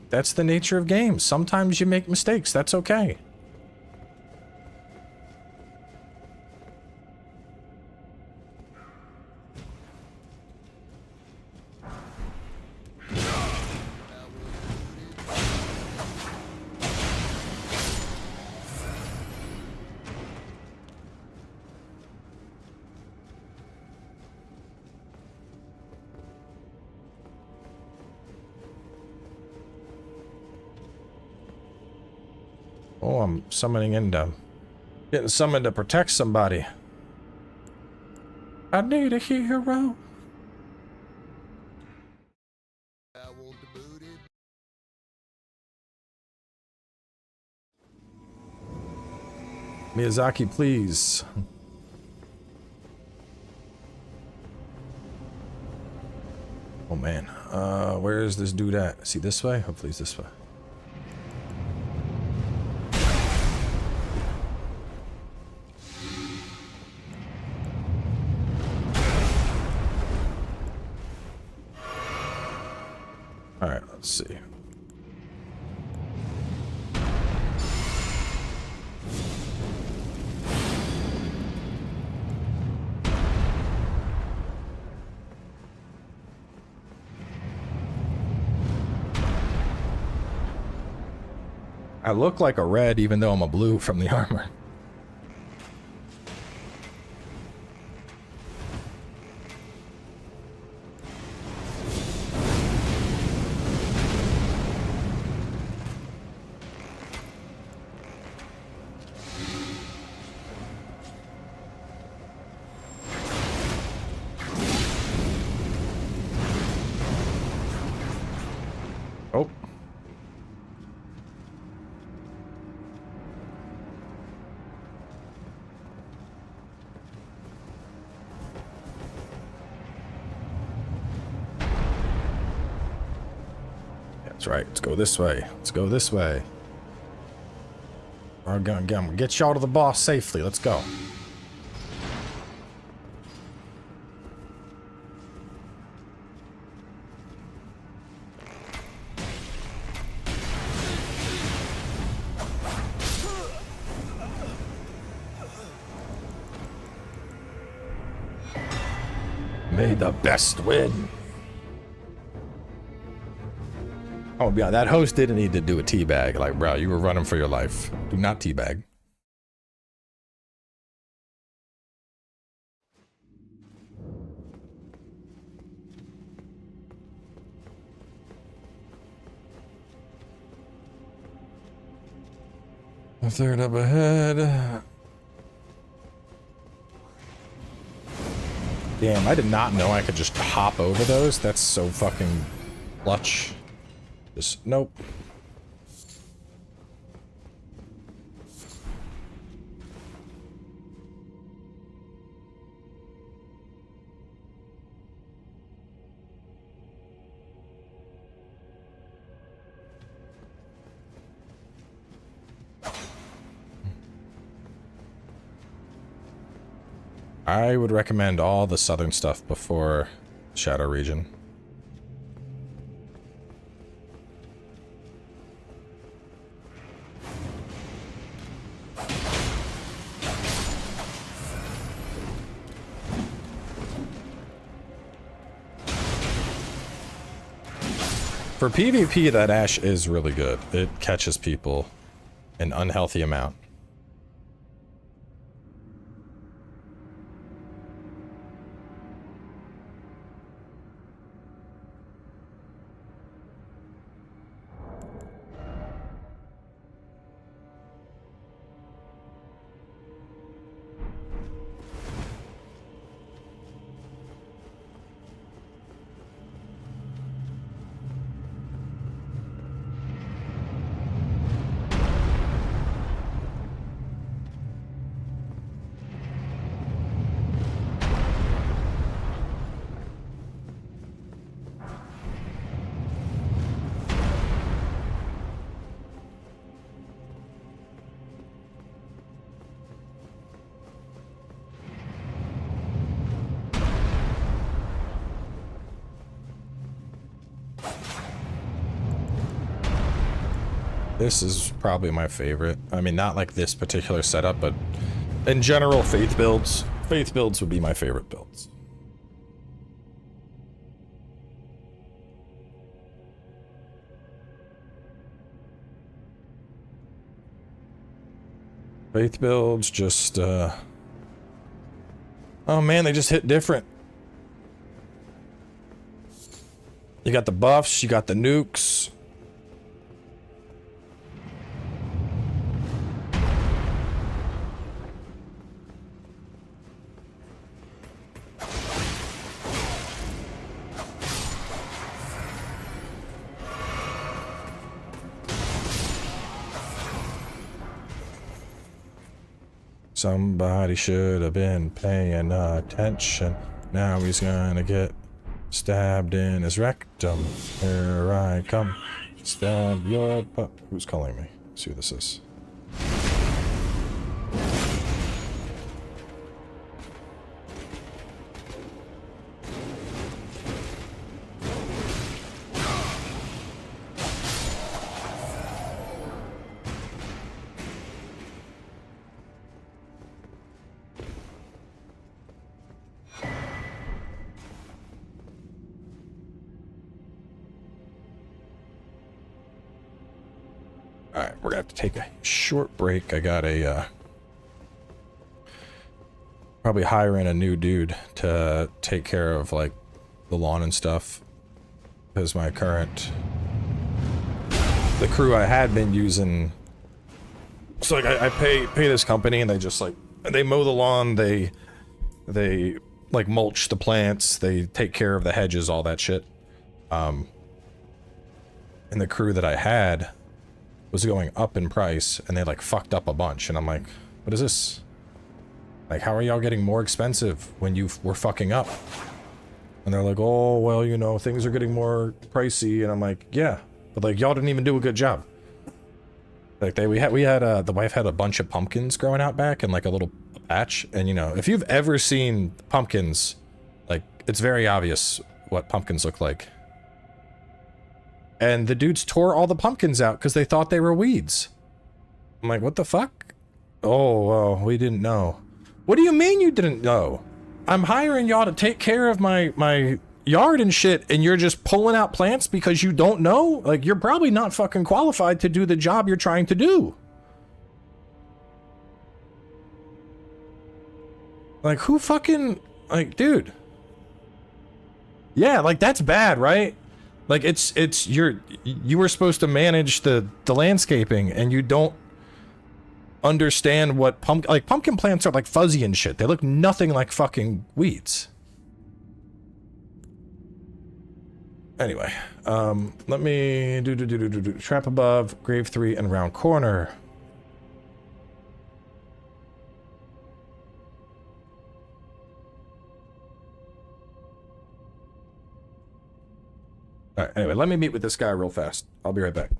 A: That's the nature of games. Sometimes you make mistakes. That's okay. Oh, I'm summoning into... Getting summoned to protect somebody. I need a hero. Miyazaki, please. Oh man, where is this dude at? Is he this way? Hopefully he's this way. Alright, let's see. I look like a red even though I'm a blue from the armor. right. Let's go this way. Let's go this way. I'm gonna get y'all to the boss safely. Let's go. May the best win. Oh, yeah, that host didn't need to do a teabag. Like, bro, you were running for your life. Do not teabag. A third up ahead. Damn, I did not know I could just hop over those. That's so fucking clutch. Just, nope. I would recommend all the southern stuff before Shadow Region. For PvP, that Ash is really good. It catches people an unhealthy amount. This is probably my favorite. I mean, not like this particular setup, but in general, faith builds. Faith builds would be my favorite builds. Faith builds just, oh man, they just hit different. You got the buffs, you got the nukes. Somebody should have been paying attention. Now he's gonna get stabbed in his rectum. Here I come. Stab your butt. Who's calling me? Let's see who this is. Alright, we're gonna have to take a short break. I got a, probably hiring a new dude to take care of, like, the lawn and stuff. Because my current... the crew I had been using... So, like, I pay this company and they just, like, they mow the lawn, they like, mulch the plants, they take care of the hedges, all that shit. And the crew that I had was going up in price, and they like fucked up a bunch, and I'm like, what is this? Like, how are y'all getting more expensive when you were fucking up? And they're like, oh, well, you know, things are getting more pricey, and I'm like, yeah, But like, y'all didn't even do a good job. Like we had the wife had a bunch of pumpkins growing out back in like a little patch, and you know, if you've ever seen pumpkins, like it's very obvious what pumpkins look like. And the dudes tore all the pumpkins out because they thought they were weeds. I'm like, what the fuck? Oh, well, we didn't know. What do you mean you didn't know? I'm hiring y'all to take care of my yard and shit, and you're just pulling out plants because you don't know? Like, you're probably not fucking qualified to do the job you're trying to do. Like, who fucking... Like, dude. Yeah, like, that's bad, right? Like, you were supposed to manage the landscaping, and you don't understand what pumpkin plants are like fuzzy and shit. They look nothing like fucking weeds. Anyway, let me do trap above, grave 3, and round corner. All right, anyway, let me meet with this guy real fast. I'll be right back.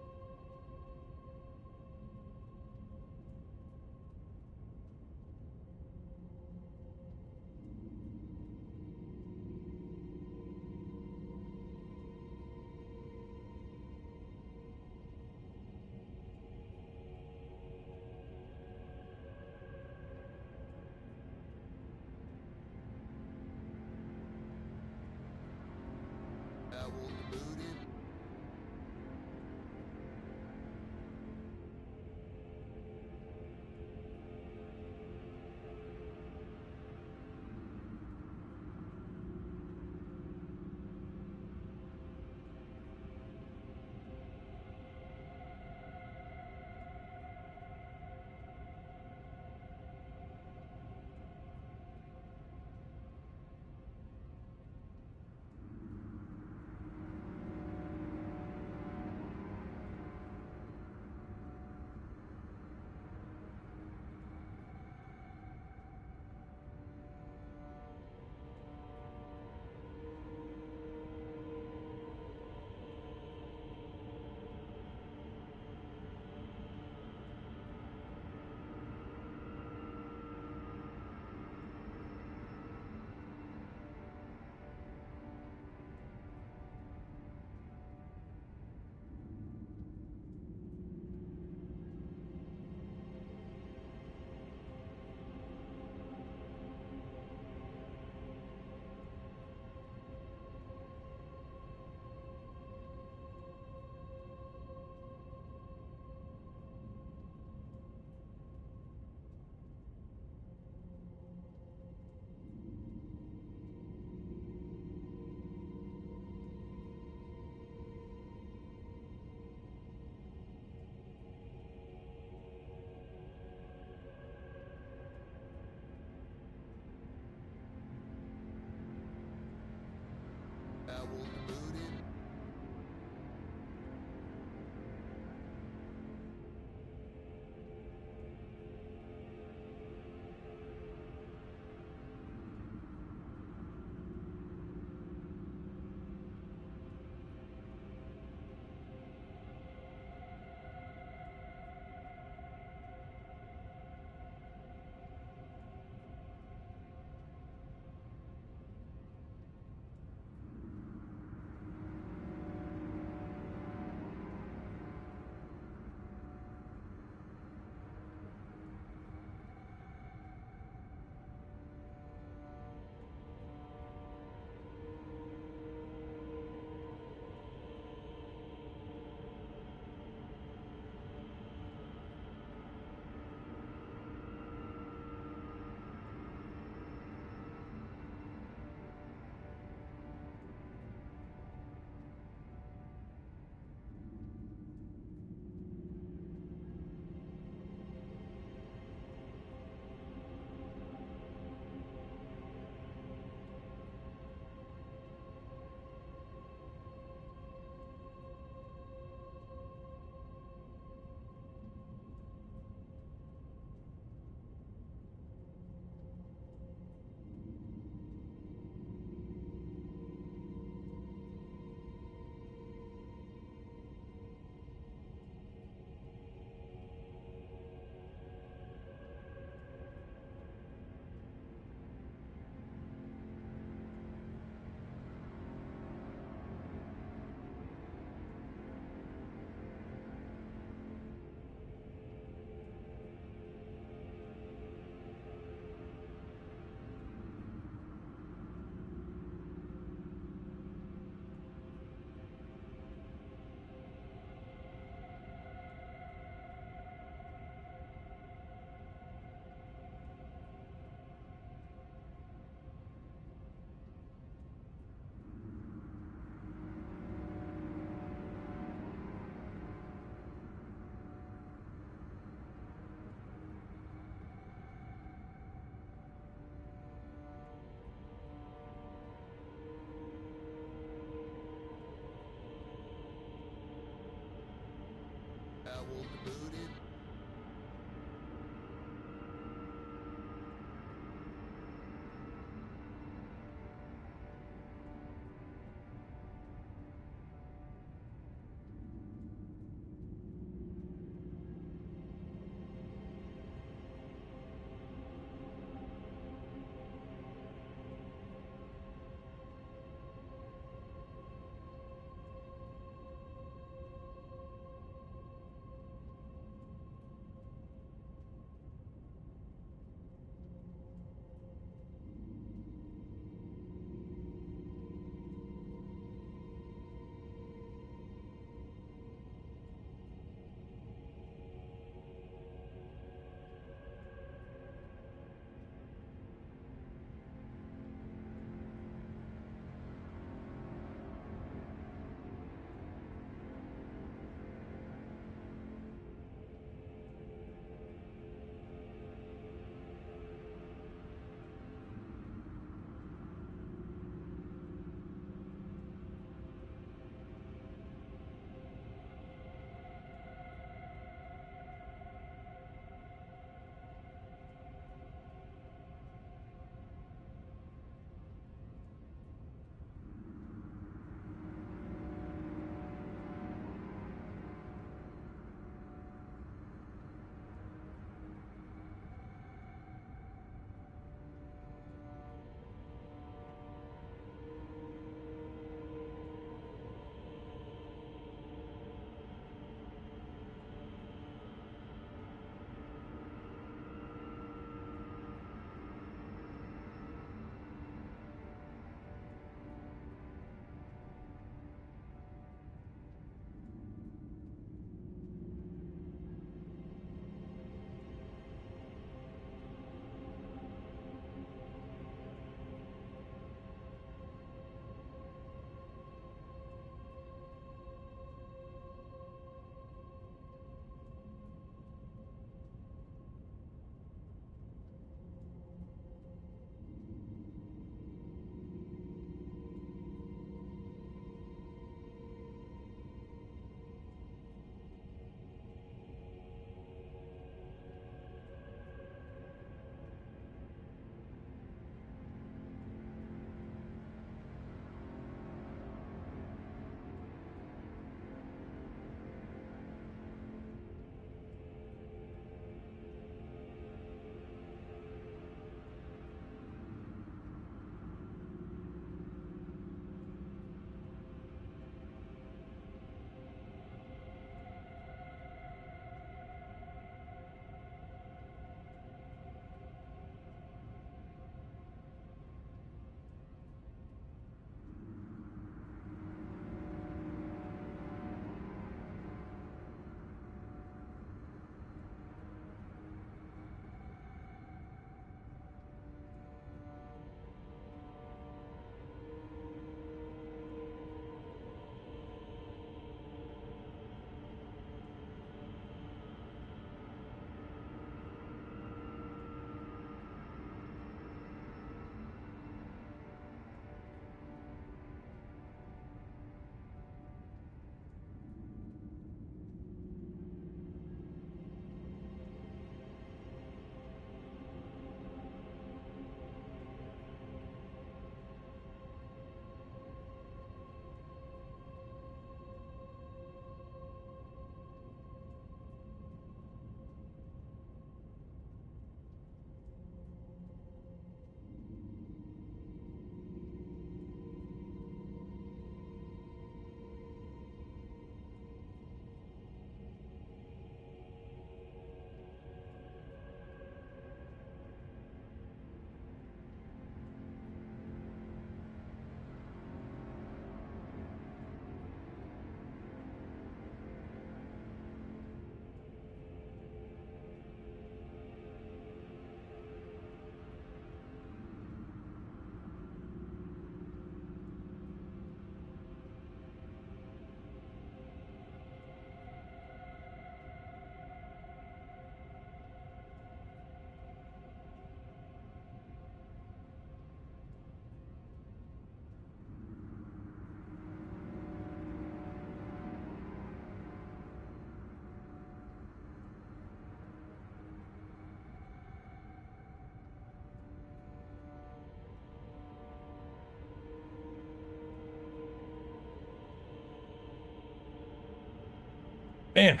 A: Man.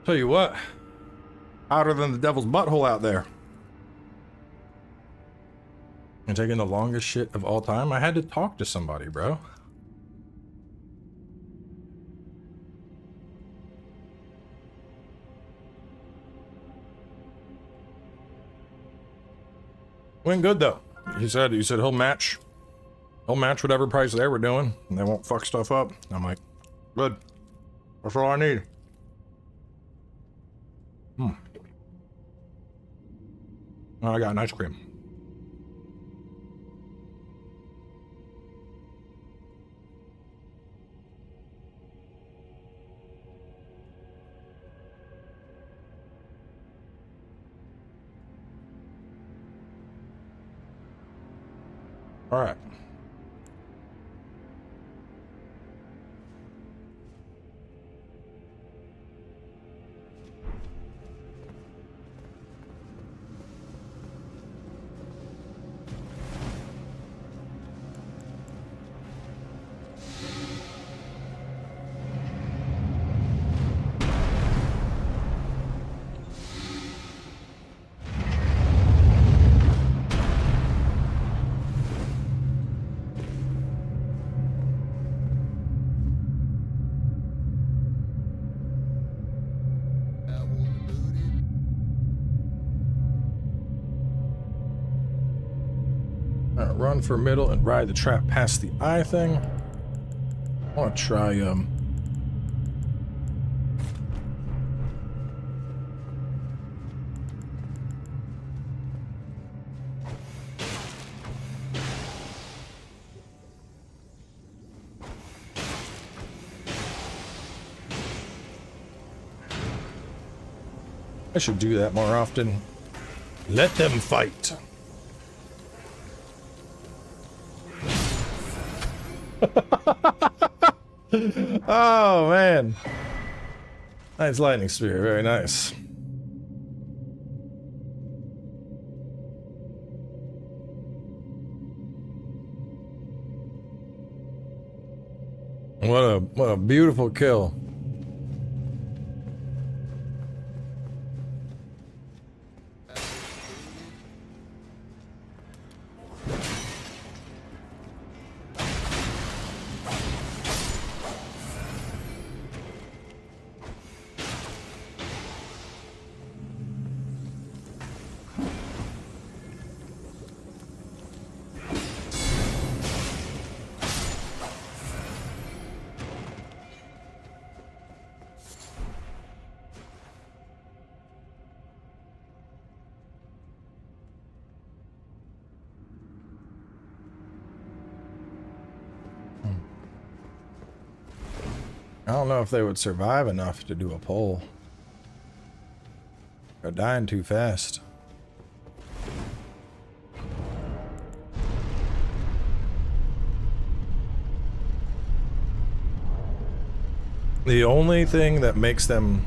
A: Tell you what. Hotter than the devil's butthole out there. And taking the longest shit of all time. I had to talk to somebody, bro. Went good though. He said he'll match whatever price they were doing, and they won't fuck stuff up. I'm like, good. That's all I need. Oh, I got an ice cream. All right. Run for middle and ride the trap past the eye thing. I want to try I should do that more often. Let them fight. Oh man, nice lightning spear, very nice. What a beautiful kill. I don't know if they would survive enough to do a poll. They're dying too fast. The only thing that makes them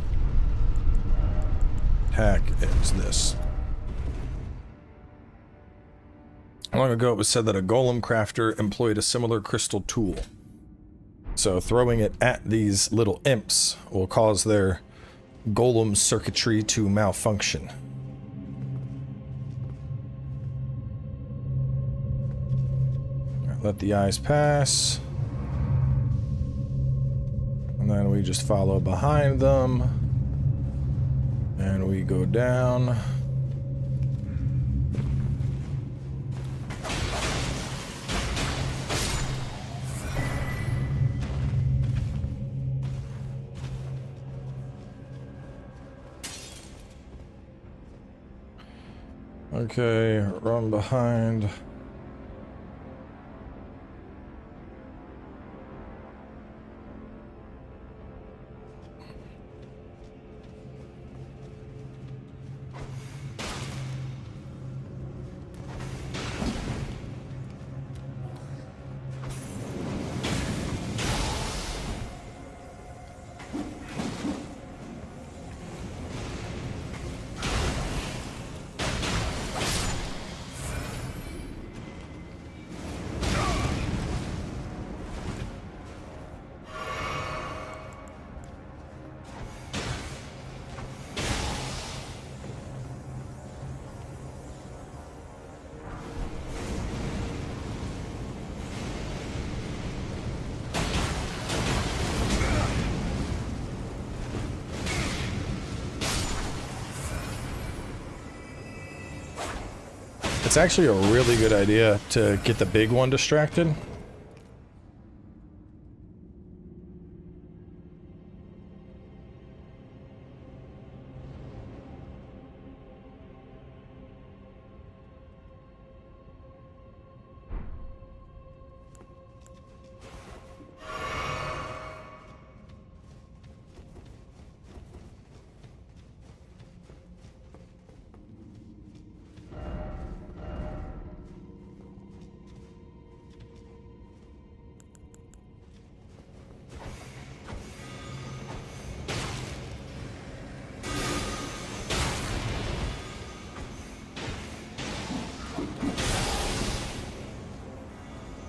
A: attack is this. Long ago it was said that a golem crafter employed a similar crystal tool. So throwing it at these little imps will cause their golem circuitry to malfunction. Let the eyes pass. And then we just follow behind them. And we go down. Okay, run behind. it's actually a really good idea to get the big one distracted.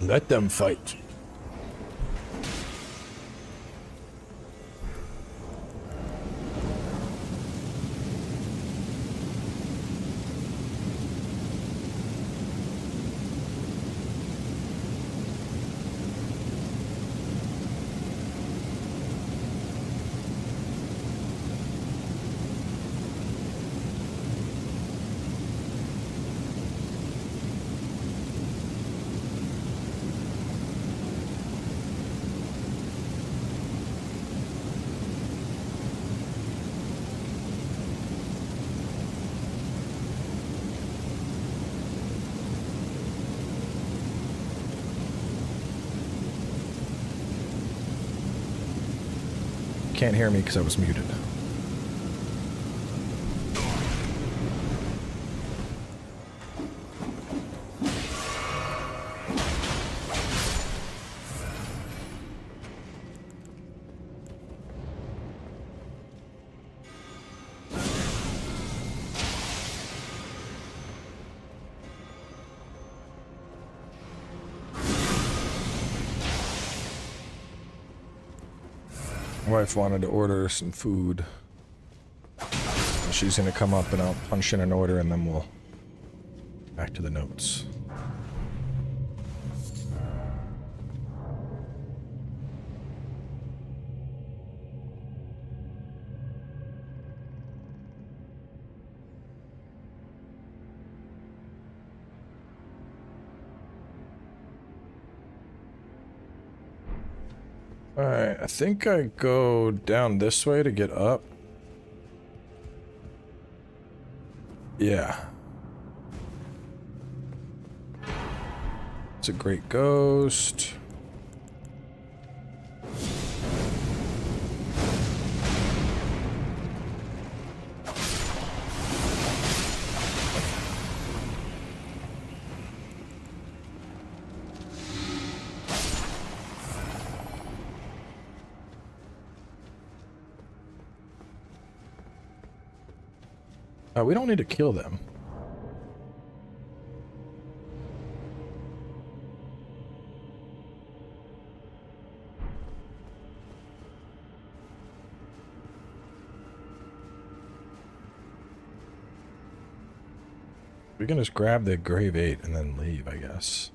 A: Let them fight. Can't hear me because I was muted. My wife wanted to order some food. She's gonna come up and I'll punch in an order and then we'll back to the notes. Alright, I think I go down this way to get up. Yeah. It's a great ghost. We don't need to kill them. We can just grab the grave 8 and then leave, I guess.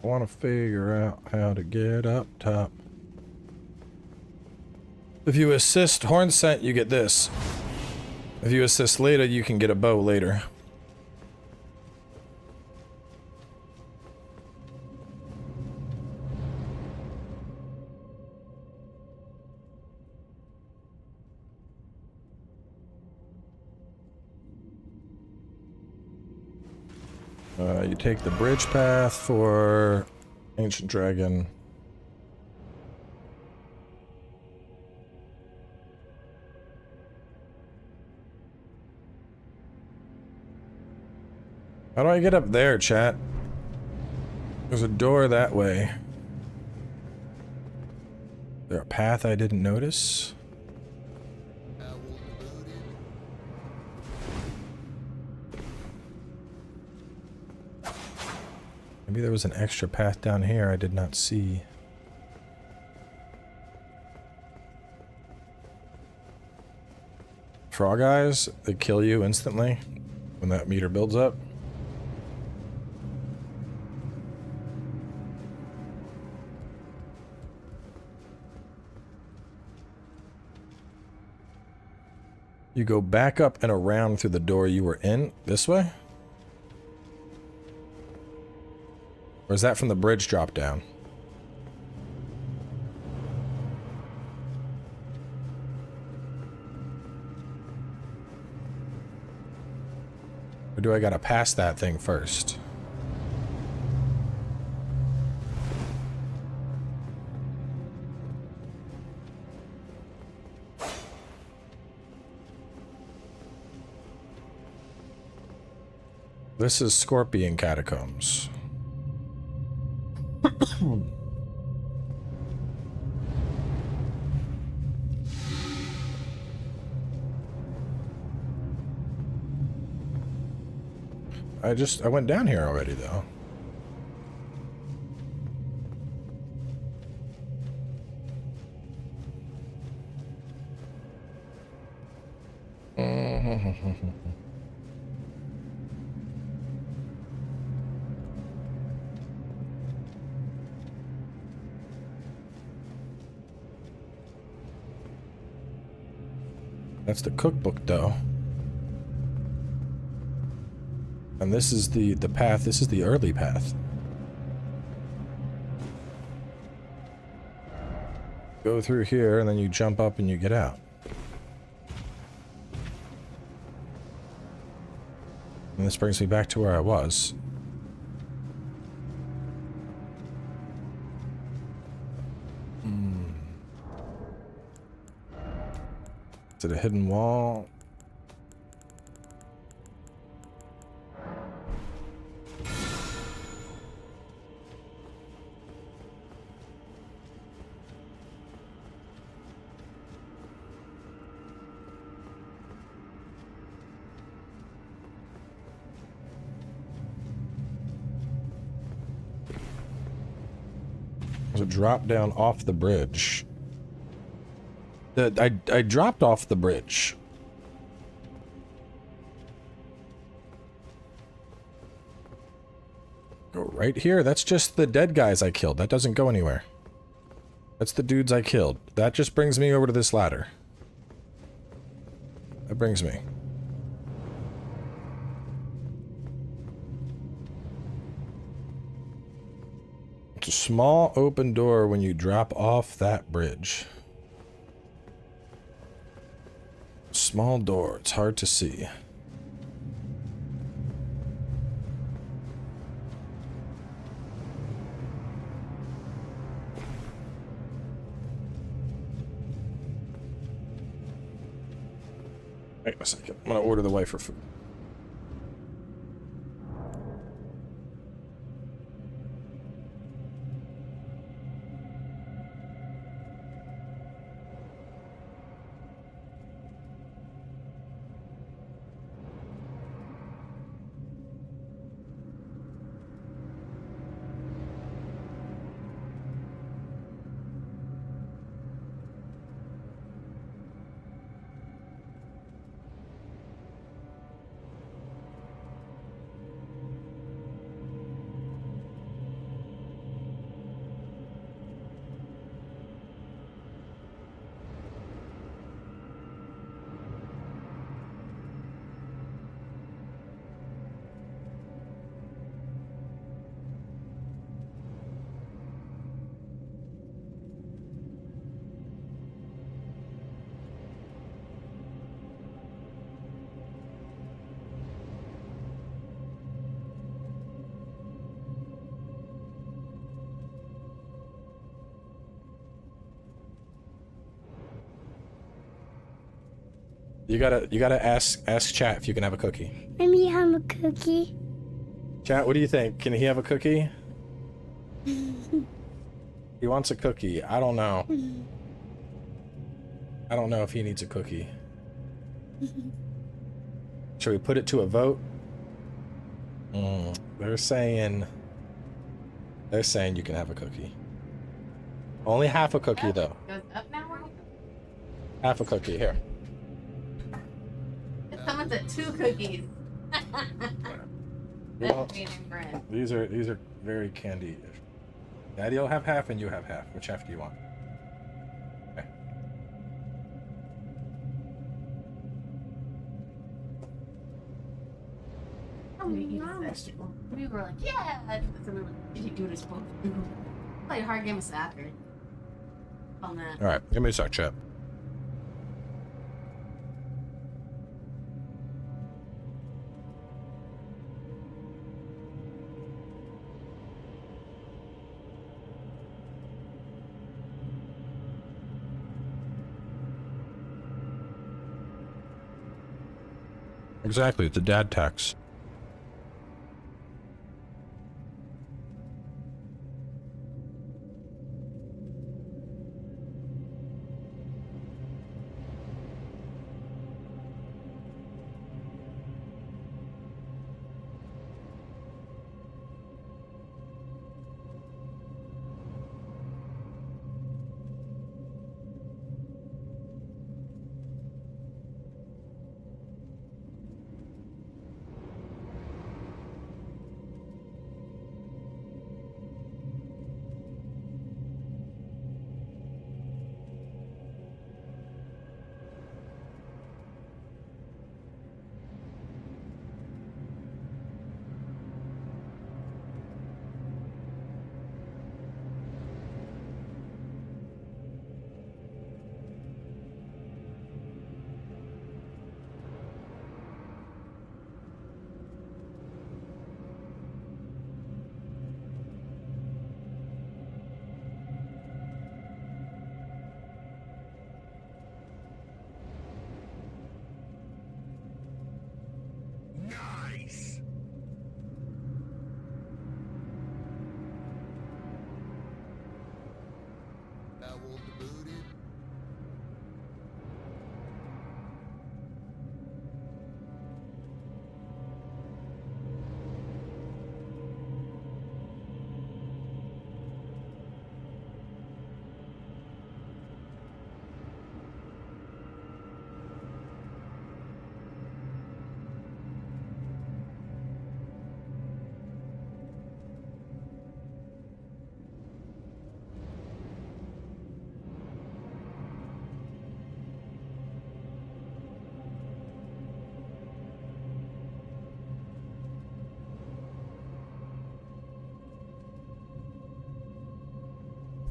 A: I want to figure out how to get up top. If you assist horn scent, you get this. If you assist later, you can get a bow later. You take the bridge path for Ancient Dragon. How do I get up there, chat? There's a door that way. Is there a path I didn't notice? Maybe there was an extra path down here I did not see. Frog eyes, they kill you instantly when that meter builds up. You go back up and around through the door you were in, this way? Or is that from the bridge drop down? Or do I gotta pass that thing first? This is Scorpion Catacombs. I went down here already, though. That's the cookbook, though. And this is the path. This is the early path. Go through here, and then you jump up and you get out. And this brings me back to where I was. Is it a hidden wall? There's a drop down off the bridge. I dropped off the bridge. Go right here. That's just the dead guys I killed. That doesn't go anywhere. That's the dudes I killed. That just brings me over to this ladder. That brings me. It's a small open door when you drop off that bridge. Small door, it's hard to see. Wait a second, I'm gonna order the wife for food. You gotta ask chat if you can have a cookie.
C: Let me have a cookie.
A: Chat, what do you think? Can he have a cookie? He wants a cookie. I don't know. I don't know if he needs a cookie. Should we put it to a vote? They're saying you can have a cookie. Only half a cookie though.
D: Goes up now?
A: Half a cookie here.
D: Someone's at 2 cookies.
A: Well,
D: That's being bread.
A: these are very candy. Daddy will have half and you have half. Which half do you want? Okay.
D: We were like, yeah. So we were like, did you do this book? Play a hard game of soccer. On that.
A: All right, give me a sec, chat. Exactly, it's a dad tax.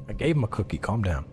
A: I gave him a cookie, calm down.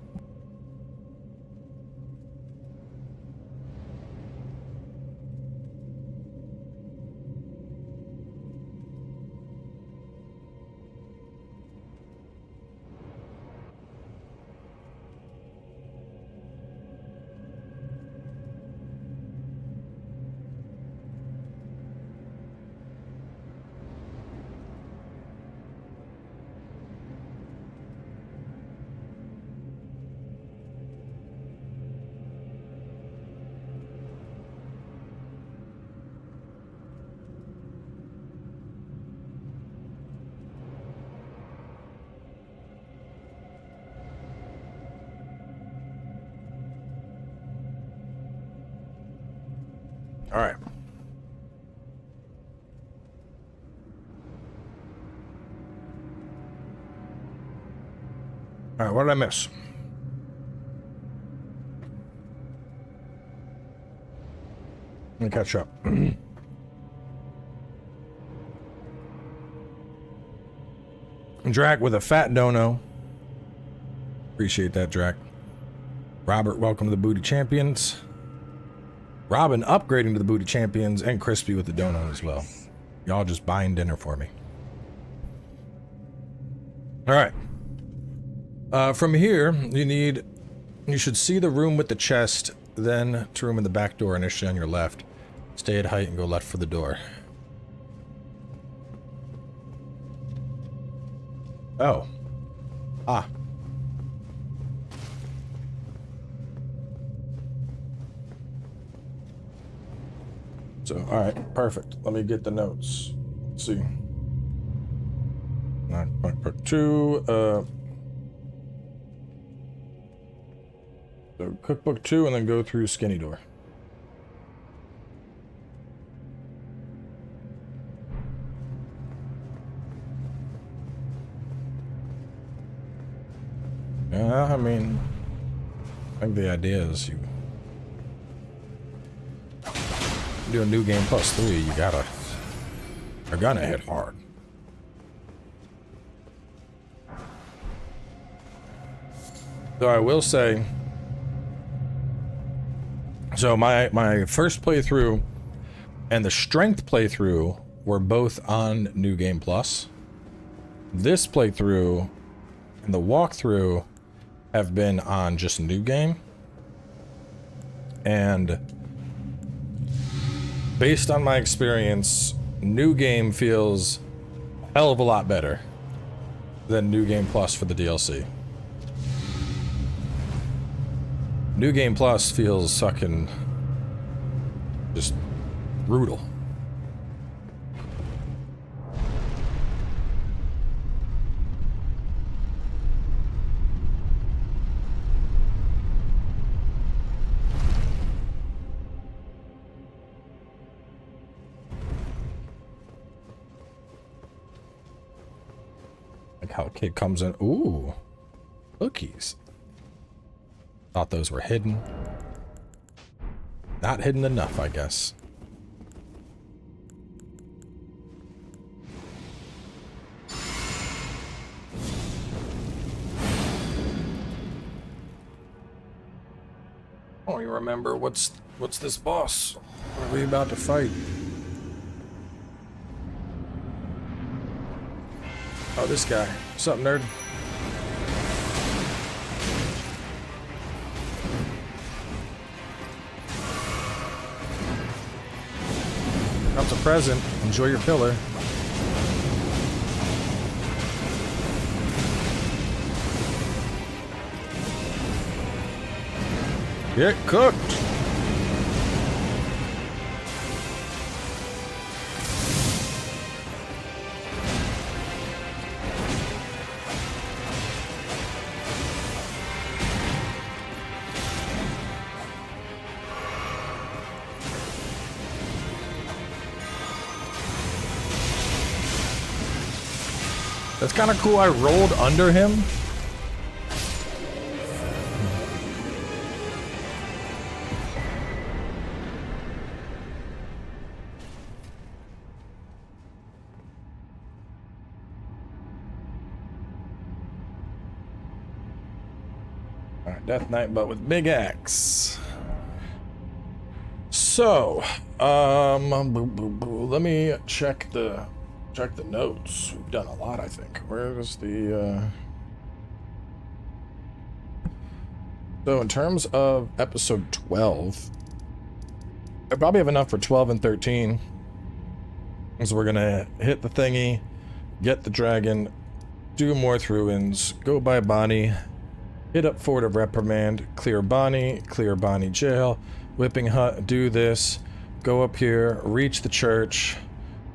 A: All right. All right, what did I miss? Let me catch up. Drac with a fat dono. Appreciate that, Drac. Robert, welcome to the Booty Champions. Robin upgrading to the Booty Champions, and Crispy with the dono as well. Y'all just buying dinner for me. All right. From here, you should see the room with the chest then to room in the back door initially on your left. Stay at height and go left for the door. Oh. Ah. So, alright, perfect. Let me get the notes. Let's see. 9.2, so cookbook 2 and then go through skinny door. Yeah, I mean, I think the idea is you do a new game plus 3, you're gonna hit hard. So I will say, so my first playthrough and the strength playthrough were both on New Game Plus. This playthrough and the walkthrough have been on just New Game. And based on my experience, New Game feels a hell of a lot better than New Game Plus for the DLC. New Game Plus feels fucking just brutal. Like how a kid comes in. Ooh, cookies. Thought those were hidden. Not hidden enough, I guess. Oh, you remember what's this boss? What are we about to fight? Oh, this guy. What's up, nerd? Comes a present. Enjoy your pillar. Get cooked. That's kind of cool. I rolled under him. All right, Death Knight, but with big axe. So, let me check the notes. We've done a lot, I think. Where is the, So in terms of episode 12, I probably have enough for 12 and 13. So we're gonna hit the thingy, get the dragon, do more through-ins, go by Bonny, hit up Fort of Reprimand, clear Bonny jail, whipping hut, do this, go up here, reach the church,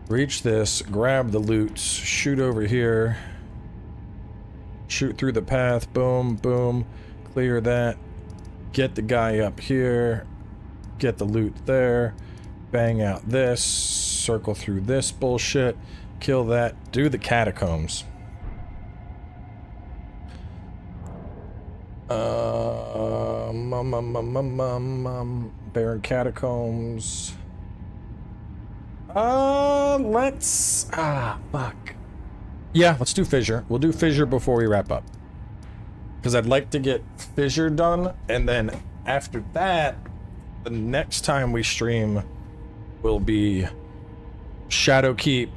A: reach this, grab the loot, shoot over here, shoot through the path, boom, boom, clear that, get the guy up here, get the loot there, bang out this, circle through this bullshit, kill that, do the catacombs. Barren catacombs. Fuck. Yeah, let's do Fissure. We'll do Fissure before we wrap up. Because I'd like to get Fissure done, and then after that, the next time we stream will be Shadowkeep,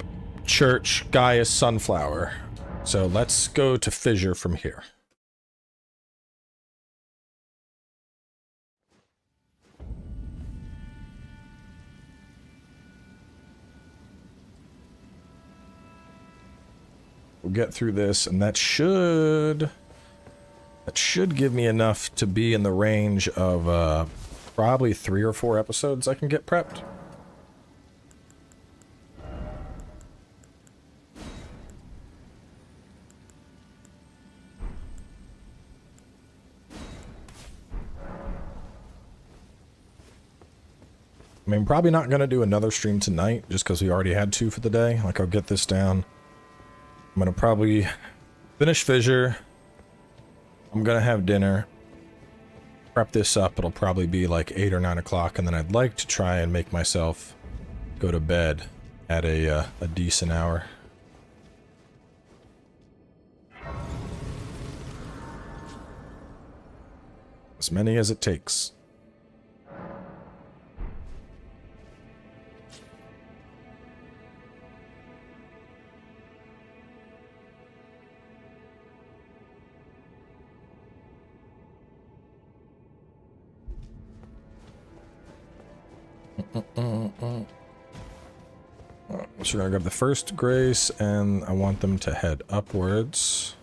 A: Church, Gaius, Sunflower. So let's go to Fissure from here. we'll get through this, and that should give me enough to be in the range of probably 3 or 4 episodes I can get prepped. I mean, probably not going to do another stream tonight, just because we already had 2 for the day. Like, I'll get this down. I'm going to probably finish Fissure. I'm going to have dinner. Prep this up. It'll probably be like 8 or 9 o'clock, and then I'd like to try and make myself go to bed at a decent hour. As many as it takes. So we're gonna grab the first grace, and I want them to head upwards.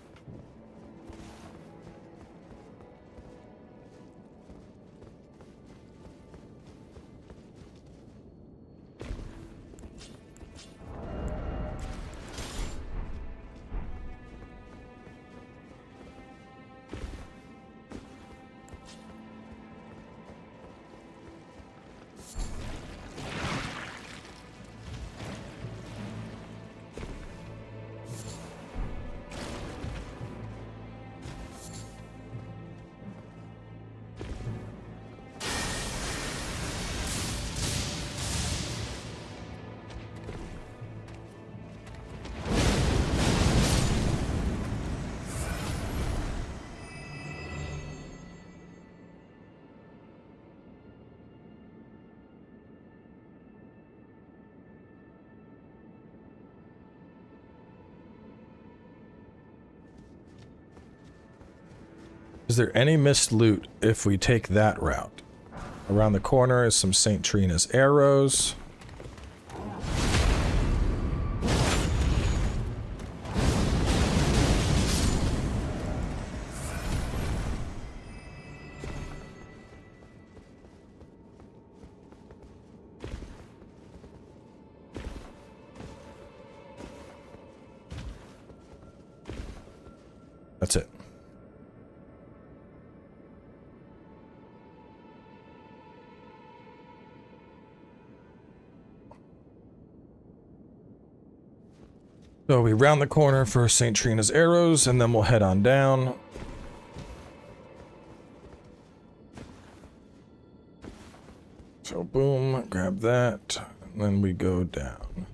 A: Is there any missed loot if we take that route? Around the corner is some St. Trina's arrows. That's it. So we round the corner for St. Trina's arrows, and then we'll head on down. So boom, grab that, and then we go down.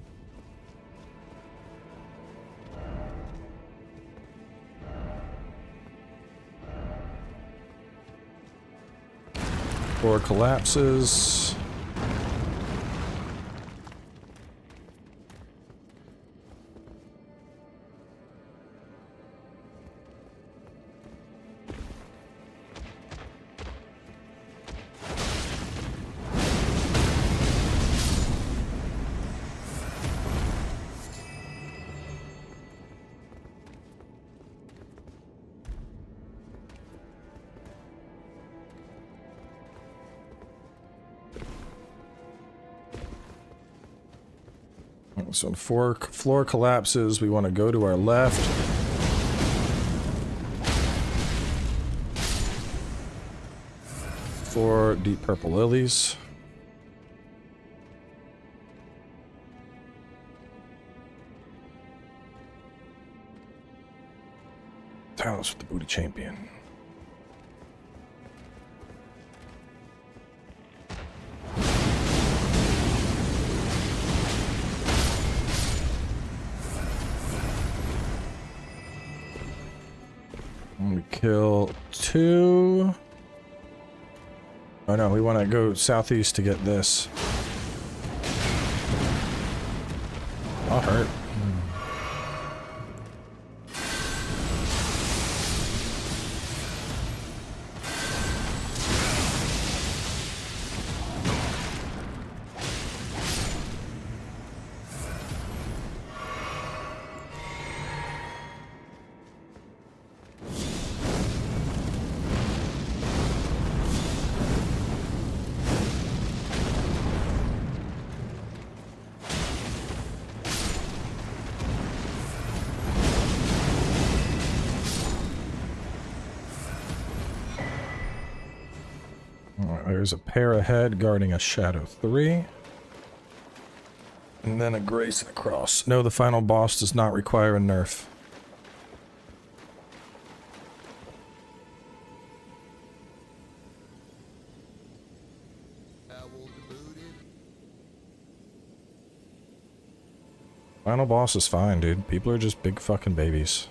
A: Floor collapses. So floor collapses, we want to go to our left. For deep purple lilies. Talents with the booty champion. We kill 2. Oh no, we want to go southeast to get this. I'll hurt. Alright, there's a pair ahead guarding a Shadow 3. And then a Grace and a Cross. No, the final boss does not require a nerf. Final boss is fine, dude. People are just big fucking babies.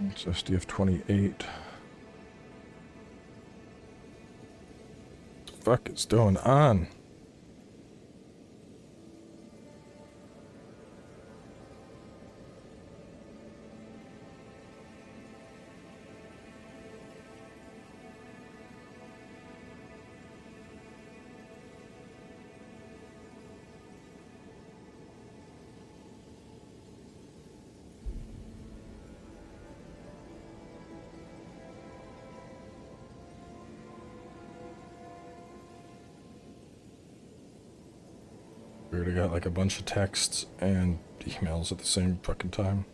A: It's SDF 28. What the fuck is going on? We already got like a bunch of texts and emails at the same fucking time.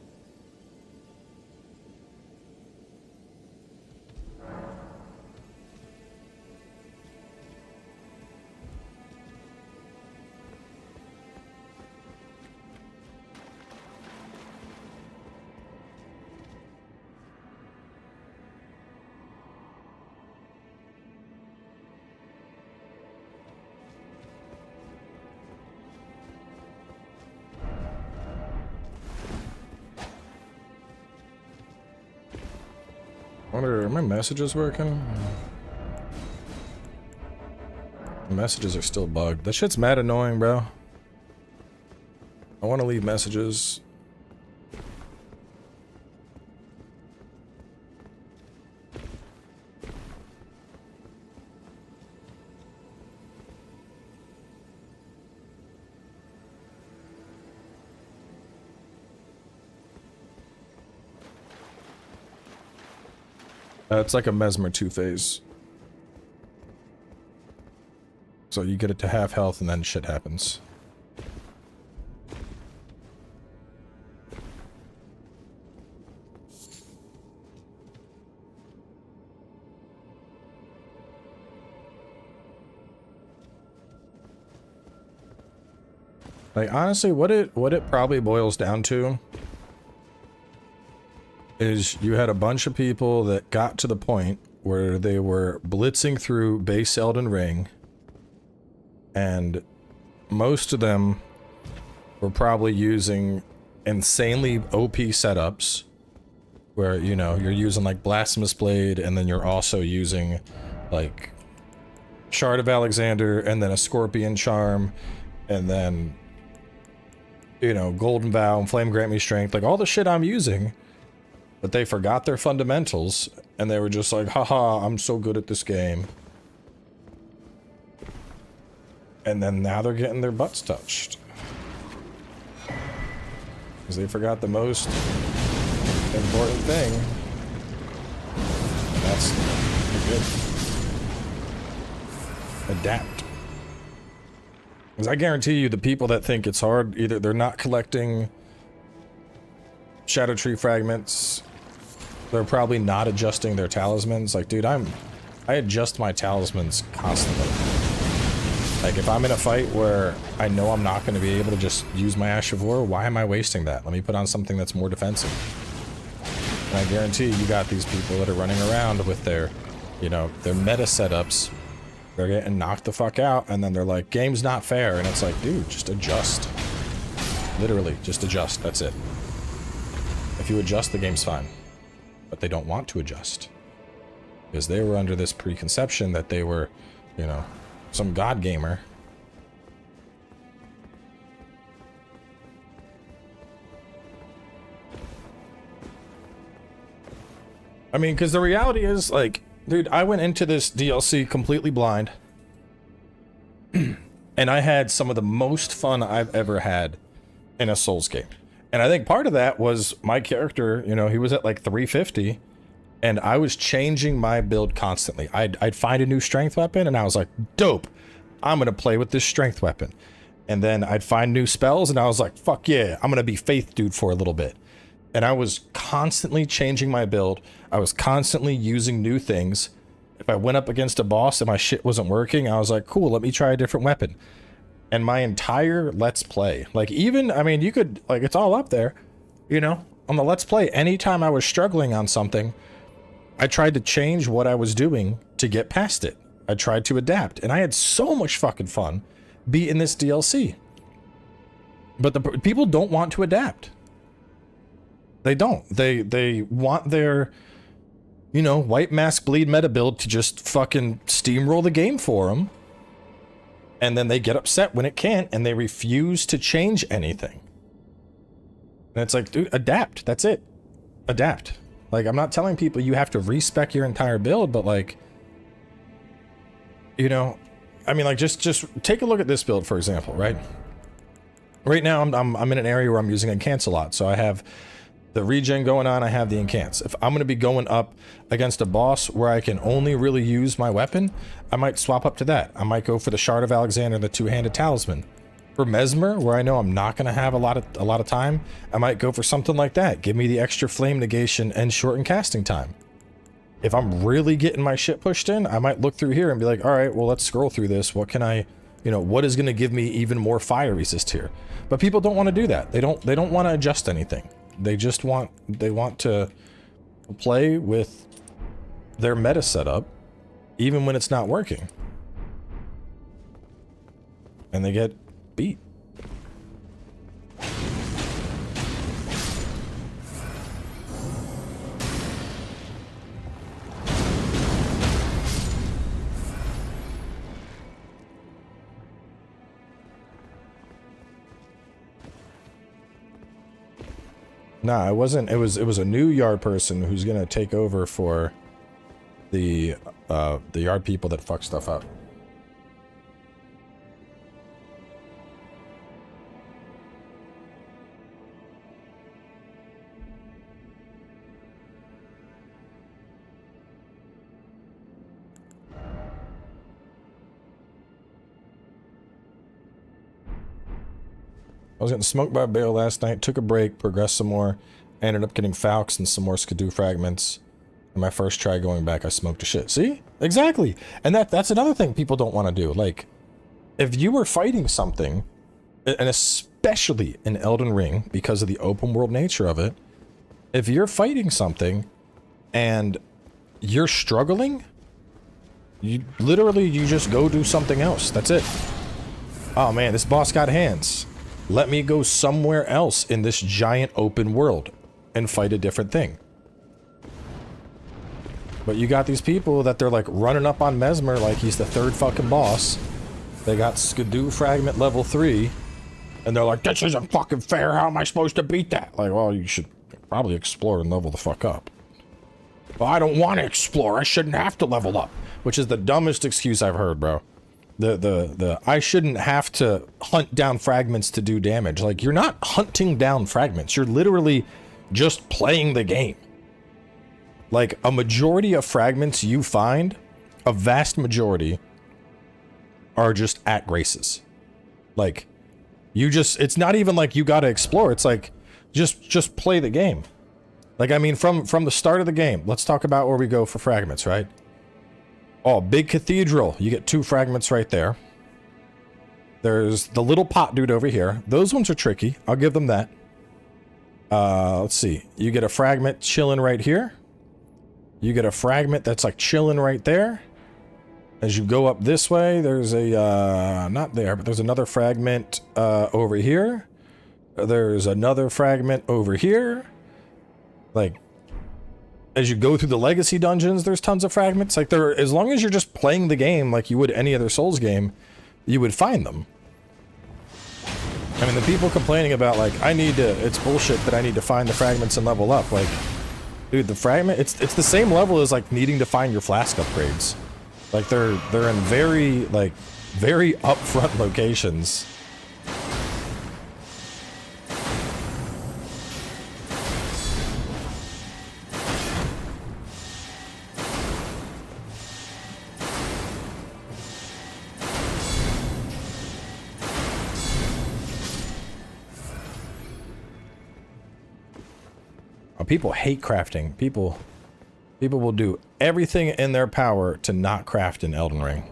A: Are my messages working? The messages are still bugged. That shit's mad annoying, bro. I want to leave messages. It's like a Mesmer 2-phase. So you get it to half health and then shit happens. Like honestly, what it probably boils down to is you had a bunch of people that got to the point where they were blitzing through base Elden Ring, and most of them were probably using insanely OP setups where, you know, you're using like Blasphemous Blade and then you're also using like Shard of Alexander and then a Scorpion Charm and then, you know, Golden Vow and Flame Grant Me Strength, like all the shit I'm using. But they forgot their fundamentals, and they were just like, haha, I'm so good at this game. And then now they're getting their butts touched. Because they forgot the most important thing. And that's good. Adapt. Because I guarantee you the people that think it's hard, either they're not collecting Shadow Tree fragments, they're probably not adjusting their talismans. Like, dude, I adjust my talismans constantly. Like, if I'm in a fight where I know I'm not going to be able to just use my Ash of War, why am I wasting that? Let me put on something that's more defensive. And I guarantee you got these people that are running around with their, you know, their meta setups. They're getting knocked the fuck out, and then they're like, game's not fair. And it's like, dude, just adjust. Literally, just adjust. That's it. If you adjust, the game's fine. But they don't want to adjust. Because they were under this preconception that they were, you know, some god gamer. I mean, because the reality is, like, dude, I went into this DLC completely blind. And I had some of the most fun I've ever had in a Souls game. And I think part of that was my character, you know, he was at like 350. And I was changing my build constantly. I'd find a new strength weapon and I was like, dope, I'm gonna play with this strength weapon. And then I'd find new spells and I was like, fuck yeah, I'm gonna be Faith Dude for a little bit. And I was constantly changing my build. I was constantly using new things. If I went up against a boss and my shit wasn't working, I was like, cool, let me try a different weapon. And my entire Let's Play, like even, I mean, you could, like, it's all up there, you know, on the Let's Play, anytime I was struggling on something, I tried to change what I was doing to get past it. I tried to adapt, and I had so much fucking fun beating this DLC. But the people don't want to adapt. They don't. They want their, you know, white mask bleed meta build to just fucking steamroll the game for them. And then they get upset when it can't, and they refuse to change anything. And it's like, dude, adapt. That's it. Adapt. Like, I'm not telling people you have to respec your entire build, but like, you know, I mean, like, just take a look at this build, for example, right? Right now, I'm in an area where I'm using incants a lot, so I have the regen going on, I have the incants. If I'm going to be going up against a boss where I can only really use my weapon, I might swap up to that. I might go for the Shard of Alexander, the two-handed talisman. For Mesmer, where I know I'm not going to have a lot of time, I might go for something like that. Give me the extra flame negation and shorten casting time. If I'm really getting my shit pushed in, I might look through here and be like, all right, well, let's scroll through this. What can I, you know, what is going to give me even more fire resist here? But people don't want to do that. They don't want to adjust anything. They just want, they want to play with their meta setup, even when it's not working. And they get beat. Nah, it wasn't. It was a new yard person who's gonna take over for the yard people that fuck stuff up. I was getting smoked by a bale last night, took a break, progressed some more, ended up getting Falx and some more Skidoo fragments. And my first try going back, I smoked a shit. See? Exactly! And that's another thing people don't want to do. Like, if you were fighting something, and especially in Elden Ring, because of the open world nature of it, if you're fighting something and you're struggling, you just go do something else. That's it. Oh man, this boss got hands. Let me go somewhere else in this giant open world and fight a different thing. But you got these people that they're like running up on Mesmer like he's the third fucking boss. They got Skidoo Fragment level 3. And they're like, this isn't fucking fair. How am I supposed to beat that? Like, well, you should probably explore and level the fuck up. Well, I don't want to explore. I shouldn't have to level up. Which is the dumbest excuse I've heard, bro. The I shouldn't have to hunt down fragments to do damage. Like, you're not hunting down fragments. You're literally just playing the game. Like, a majority of fragments you find, a vast majority, are just at graces. Like, you just, it's not even like you gotta explore. It's like, just play the game. Like, I mean, from the start of the game, let's talk about where we go for fragments, right? Oh, big cathedral. You get 2 fragments right there. There's the little pot dude over here. Those ones are tricky. I'll give them that. Let's see. You get a fragment chilling right here. You get a fragment that's like chilling right there. As you go up this way, there's a, not there, but there's another fragment over here. There's another fragment over here. Like, as you go through the legacy dungeons, there's tons of fragments. Like, there, as long as you're just playing the game like you would any other Souls game, you would find them. I mean, the people complaining about, like, I need to, it's bullshit that I need to find the fragments and level up. Like, dude, the fragment, it's the same level as, like, needing to find your flask upgrades. Like, they're in very, like, very upfront locations. people hate crafting. People will do everything in their power to not craft in Elden Ring.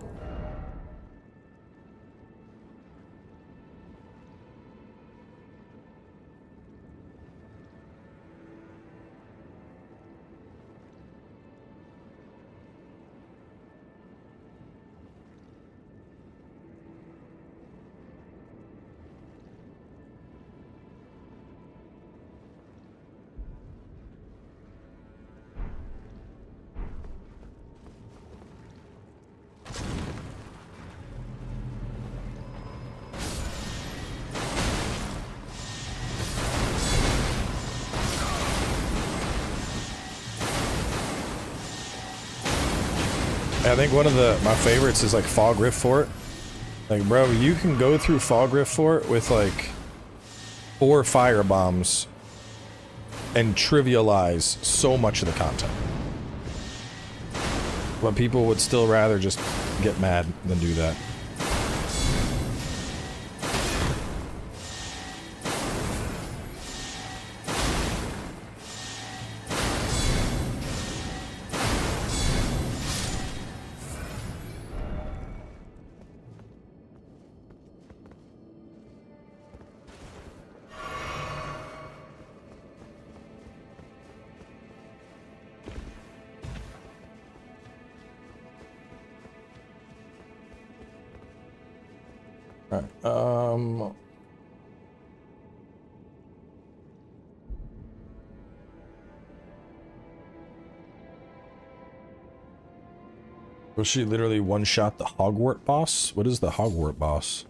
A: I think one of my favorites is like Fog Rift Fort. Like, bro, you can go through Fog Rift Fort with like 4 fire bombs and trivialize so much of the content. But people would still rather just get mad than do that. Will she literally one-shot the Hogwart boss? What is the Hogwart boss?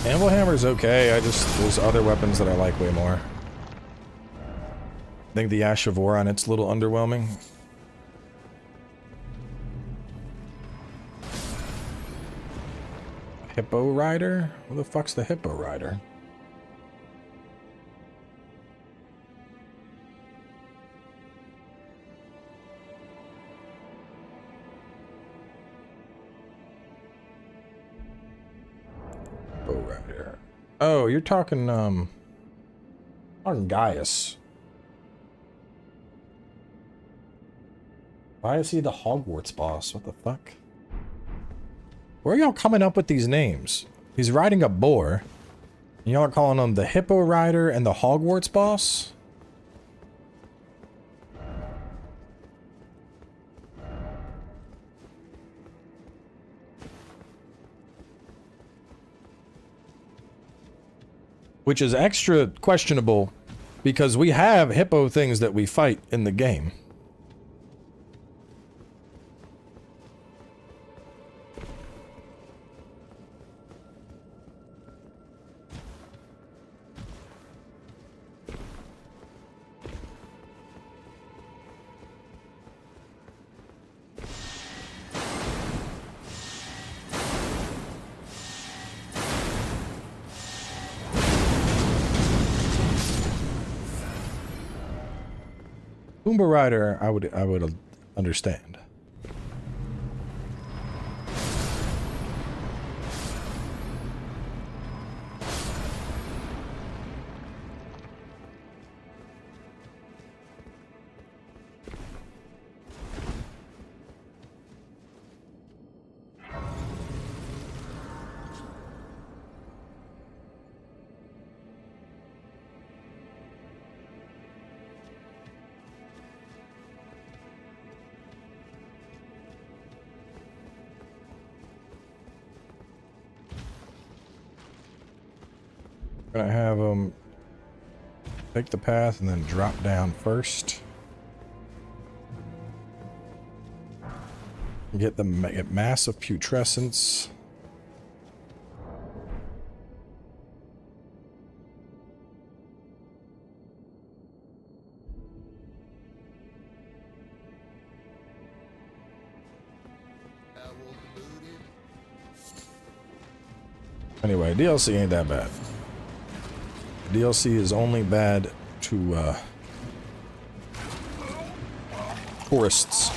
A: Anvil Hammer's okay, there's other weapons that I like way more. I think the Ash of Oron, it's a little underwhelming. Hippo Rider? Who the fuck's the Hippo Rider? Hippo Rider. Oh, you're talking, Gaius. Why is he the Hogwarts boss? What the fuck? Where are y'all coming up with these names? He's riding a boar. And y'all are calling him the Hippo Rider and the Hogwarts boss? Which is extra questionable because we have hippo things that we fight in the game. Pumbaa Rider, I would understand. Gonna have them take the path and then drop down first. Get massive putrescence. Anyway, DLC ain't that bad. DLC is only bad to tourists.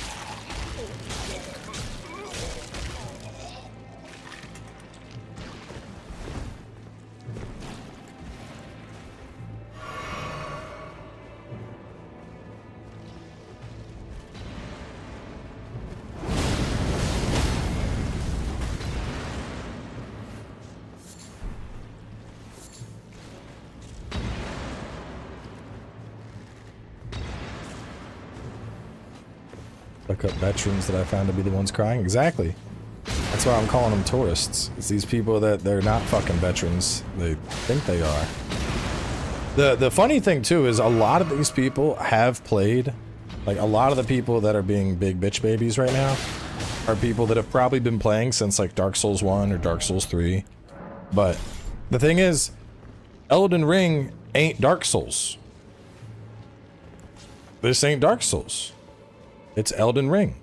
A: Look up veterans that I found to be the ones crying. Exactly. That's why I'm calling them tourists. It's these people that they're not fucking veterans. They think they are. The funny thing too is a lot of these people have played. Like a lot of the people that are being big bitch babies right now are people that have probably been playing since like Dark Souls 1 or Dark Souls 3. But the thing is, Elden Ring ain't Dark Souls. This ain't Dark Souls. It's Elden Ring.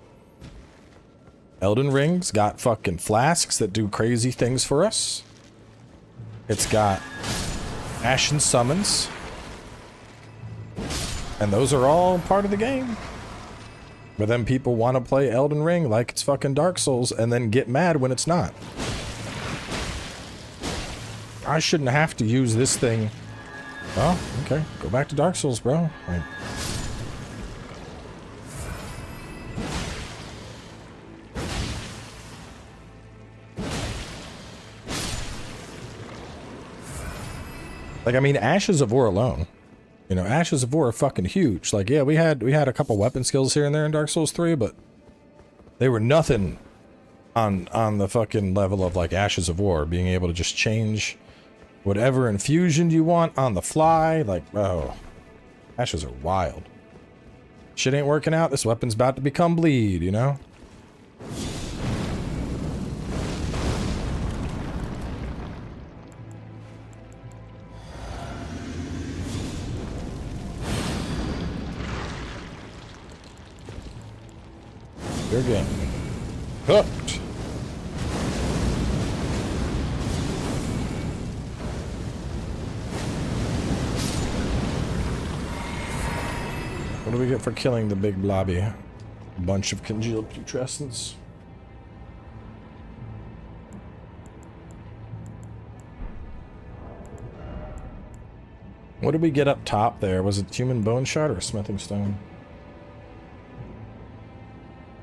A: Elden Ring's got fucking flasks that do crazy things for us. It's got ashen summons. And those are all part of the game. But then people want to play Elden Ring like it's fucking Dark Souls and then get mad when it's not. I shouldn't have to use this thing. Oh, okay. Go back to Dark Souls, bro. Like, I mean, Ashes of War alone. You know, Ashes of War are fucking huge. Like, yeah, we had a couple weapon skills here and there in Dark Souls 3, but they were nothing on the fucking level of, like, Ashes of War. Being able to just change whatever infusion you want on the fly. Like, bro, Ashes are wild. Shit ain't working out. This weapon's about to become bleed, you know? Your game. Hooked. What do we get for killing the big blobby? A bunch of congealed putrescence. What did we get up top there? Was it human bone shard or smithing stone?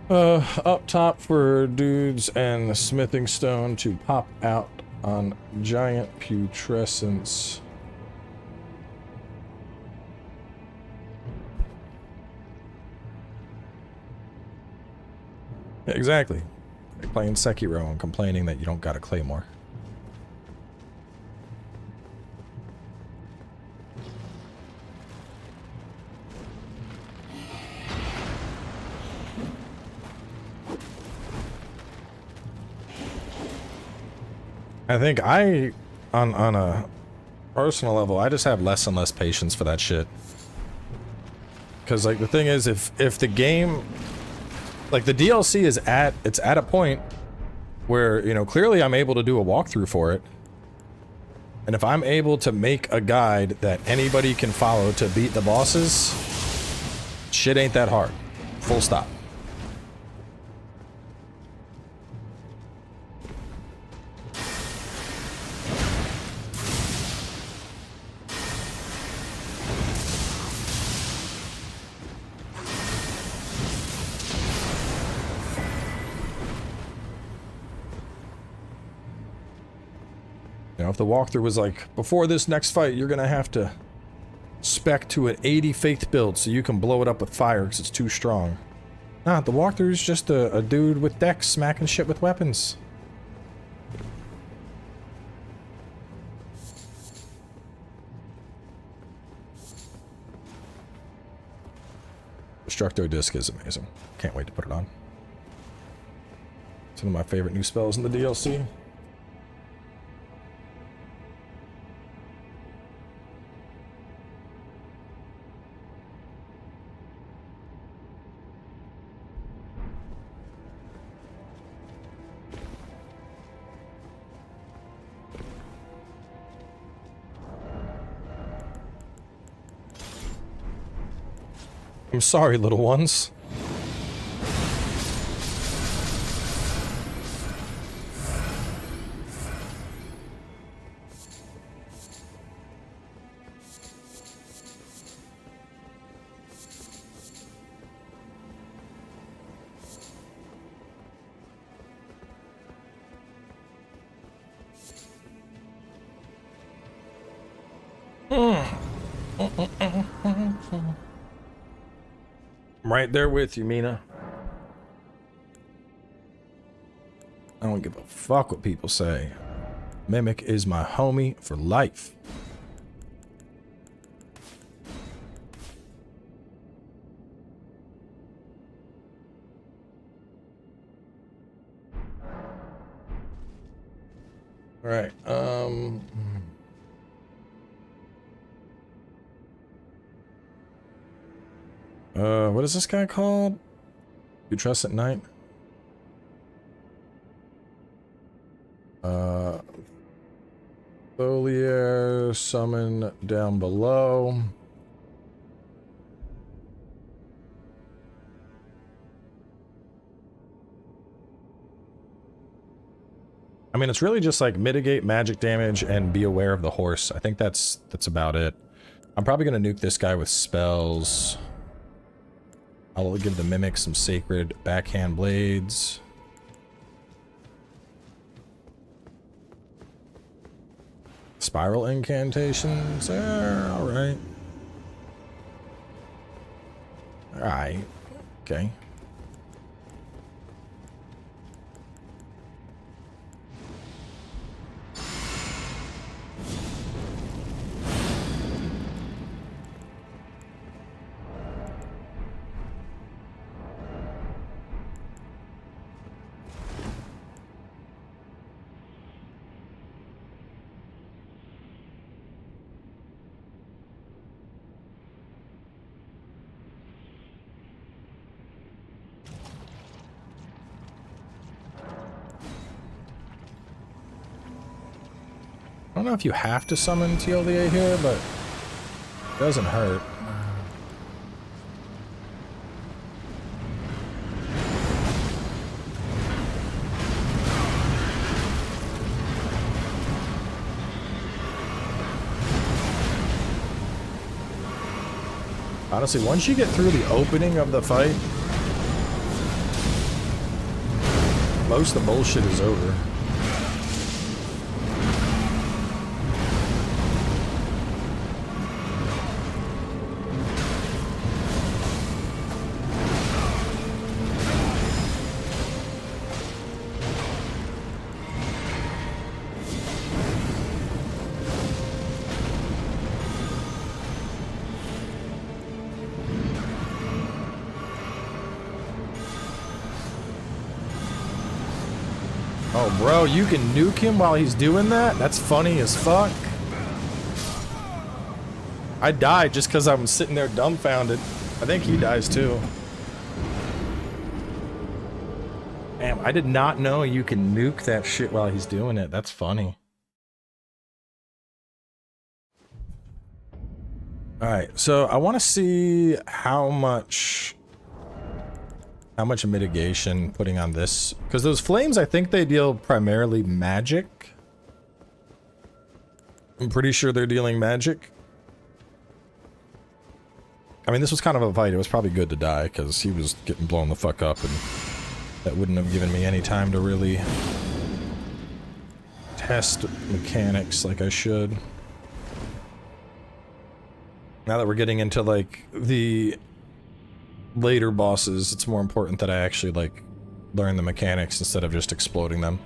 A: Up top for dudes and the smithing stone to pop out on giant putrescence. Yeah, exactly. You're playing Sekiro and complaining that you don't got a claymore. I think on a personal level, I just have less and less patience for that shit. Because, like, the thing is, if the game, like, the DLC is at a point where, you know, clearly I'm able to do a walkthrough for it. And if I'm able to make a guide that anybody can follow to beat the bosses, shit ain't that hard. Full stop. You know, if the walkthrough was like, before this next fight, you're gonna have to spec to an 80 faith build so you can blow it up with fire because it's too strong. Nah, the walkthrough is just a dude with decks smacking shit with weapons. Destructo Disc is amazing. Can't wait to put it on. It's one of my favorite new spells in the DLC. I'm sorry, little ones. right there with you, Mina. I don't give a fuck what people say. Mimic is my homie for life. All right. What is this guy called? You trust at night? Foliaire summon down below. I mean, it's really just like mitigate magic damage and be aware of the horse. I think that's about it. I'm probably gonna nuke this guy with spells. I'll give the mimic some sacred backhand blades. Spiral incantations. Alright. Alright. Okay. I don't know if you have to summon TLDA here, but it doesn't hurt. Honestly, once you get through the opening of the fight, most of the bullshit is over. Oh, bro, you can nuke him while he's doing that? That's funny as fuck. I died just because I'm sitting there dumbfounded. I think he dies too. Damn, I did not know you can nuke that shit while he's doing it. That's funny. Alright, so I want to see how much mitigation putting on this, because those flames, I think they deal primarily magic. I'm pretty sure they're dealing magic. I mean, this was kind of a fight. It was probably good to die because he was getting blown the fuck up, and that wouldn't have given me any time to really test mechanics like I should. Now that we're getting into like the later bosses, it's more important that I actually like learn the mechanics instead of just exploding them.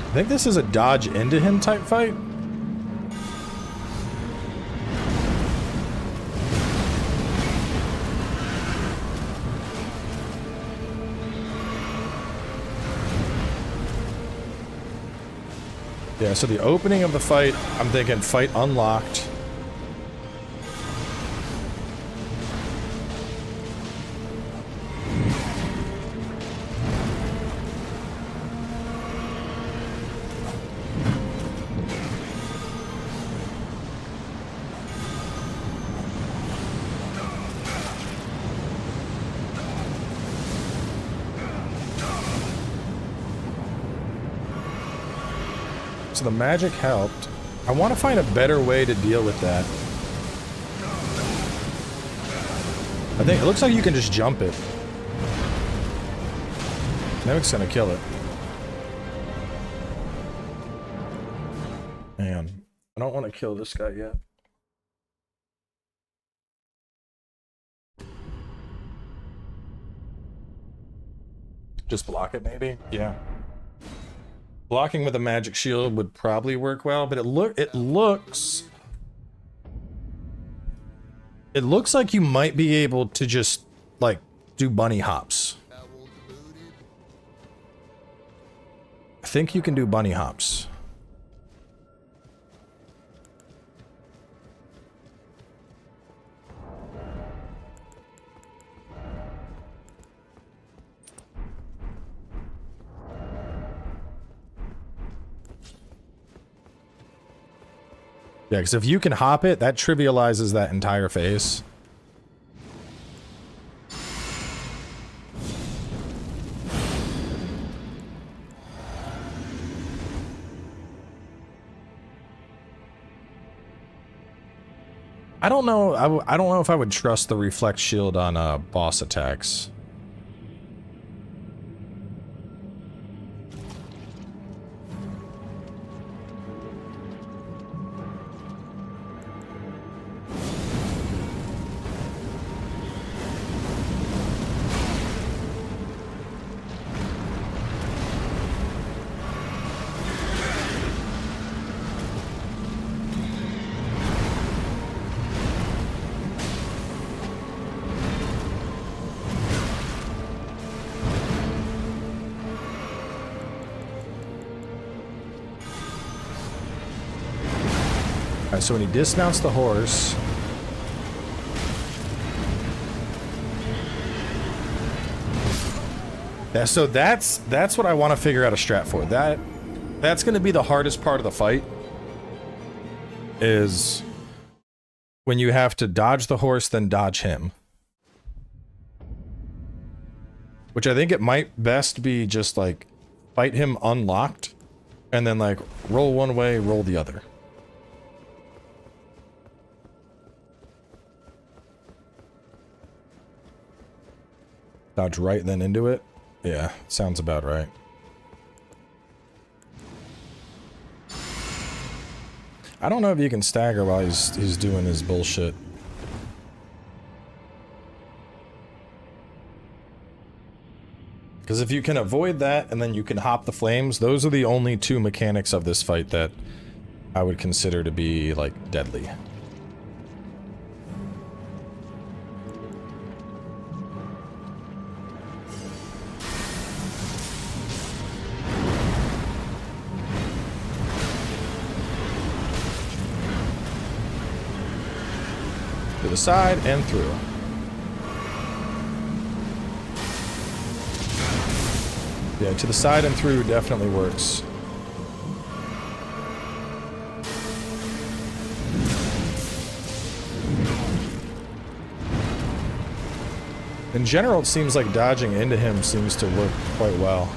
A: I think this is a dodge into him type fight. Yeah, so the opening of the fight, I'm thinking fight unlocked. So the magic helped. I want to find a better way to deal with that. I think it looks like you can just jump it. Mimic's gonna kill it. Man, I don't want to kill this guy yet. Just block it, maybe? Yeah. Blocking with a magic shield would probably work well, but it looks like you might be able to just, like, do bunny hops. I think you can do bunny hops. Yeah, because if you can hop it, that trivializes that entire phase. I don't know. I don't know if I would trust the reflect shield on boss attacks. So when he dismounts the horse, so that's what I want to figure out a strat for. That's going to be the hardest part of the fight, is when you have to dodge the horse, then dodge him. Which I think it might best be just like fight him unlocked, and then like roll one way, roll the other. Dodge right, then into it? Yeah, sounds about right. I don't know if you can stagger while he's doing his bullshit. Because if you can avoid that, and then you can hop the flames, those are the only two mechanics of this fight that I would consider to be, like, deadly. To the side and through. Yeah, to the side and through definitely works. In general, it seems like dodging into him seems to work quite well.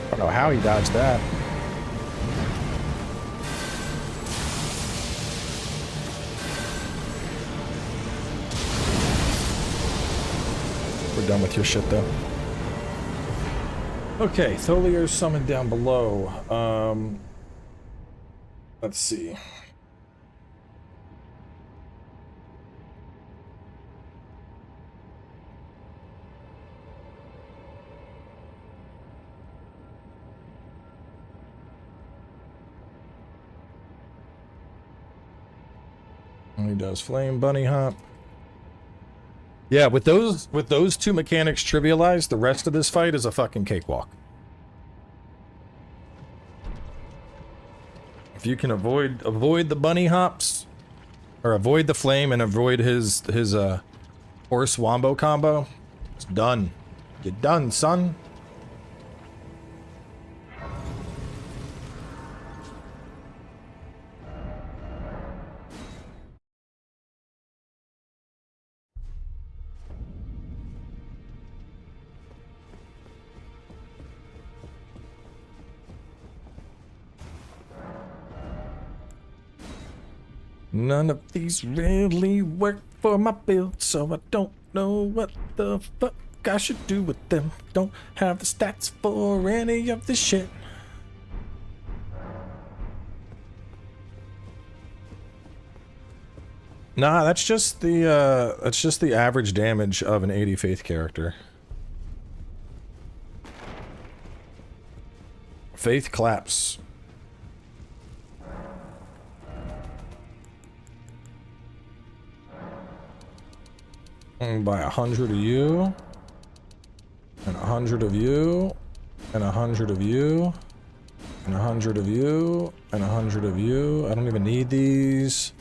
A: I don't know how he dodged that. We're done with your shit, though. Okay, Tholier's summoned down below. Let's see. He does flame bunny hop. Yeah, with those two mechanics trivialized, the rest of this fight is a fucking cakewalk. If you can avoid the bunny hops, or avoid the flame and avoid his horse wombo combo, it's done. You're done, son. None of these really work for my build, so I don't know what the fuck I should do with them. Don't have the stats for any of this shit. Nah, that's just the average damage of an 80 faith character. Faith claps. By 100 of you, and 100 of you, and 100 of you, and 100 of you, and 100 of you. I don't even need these.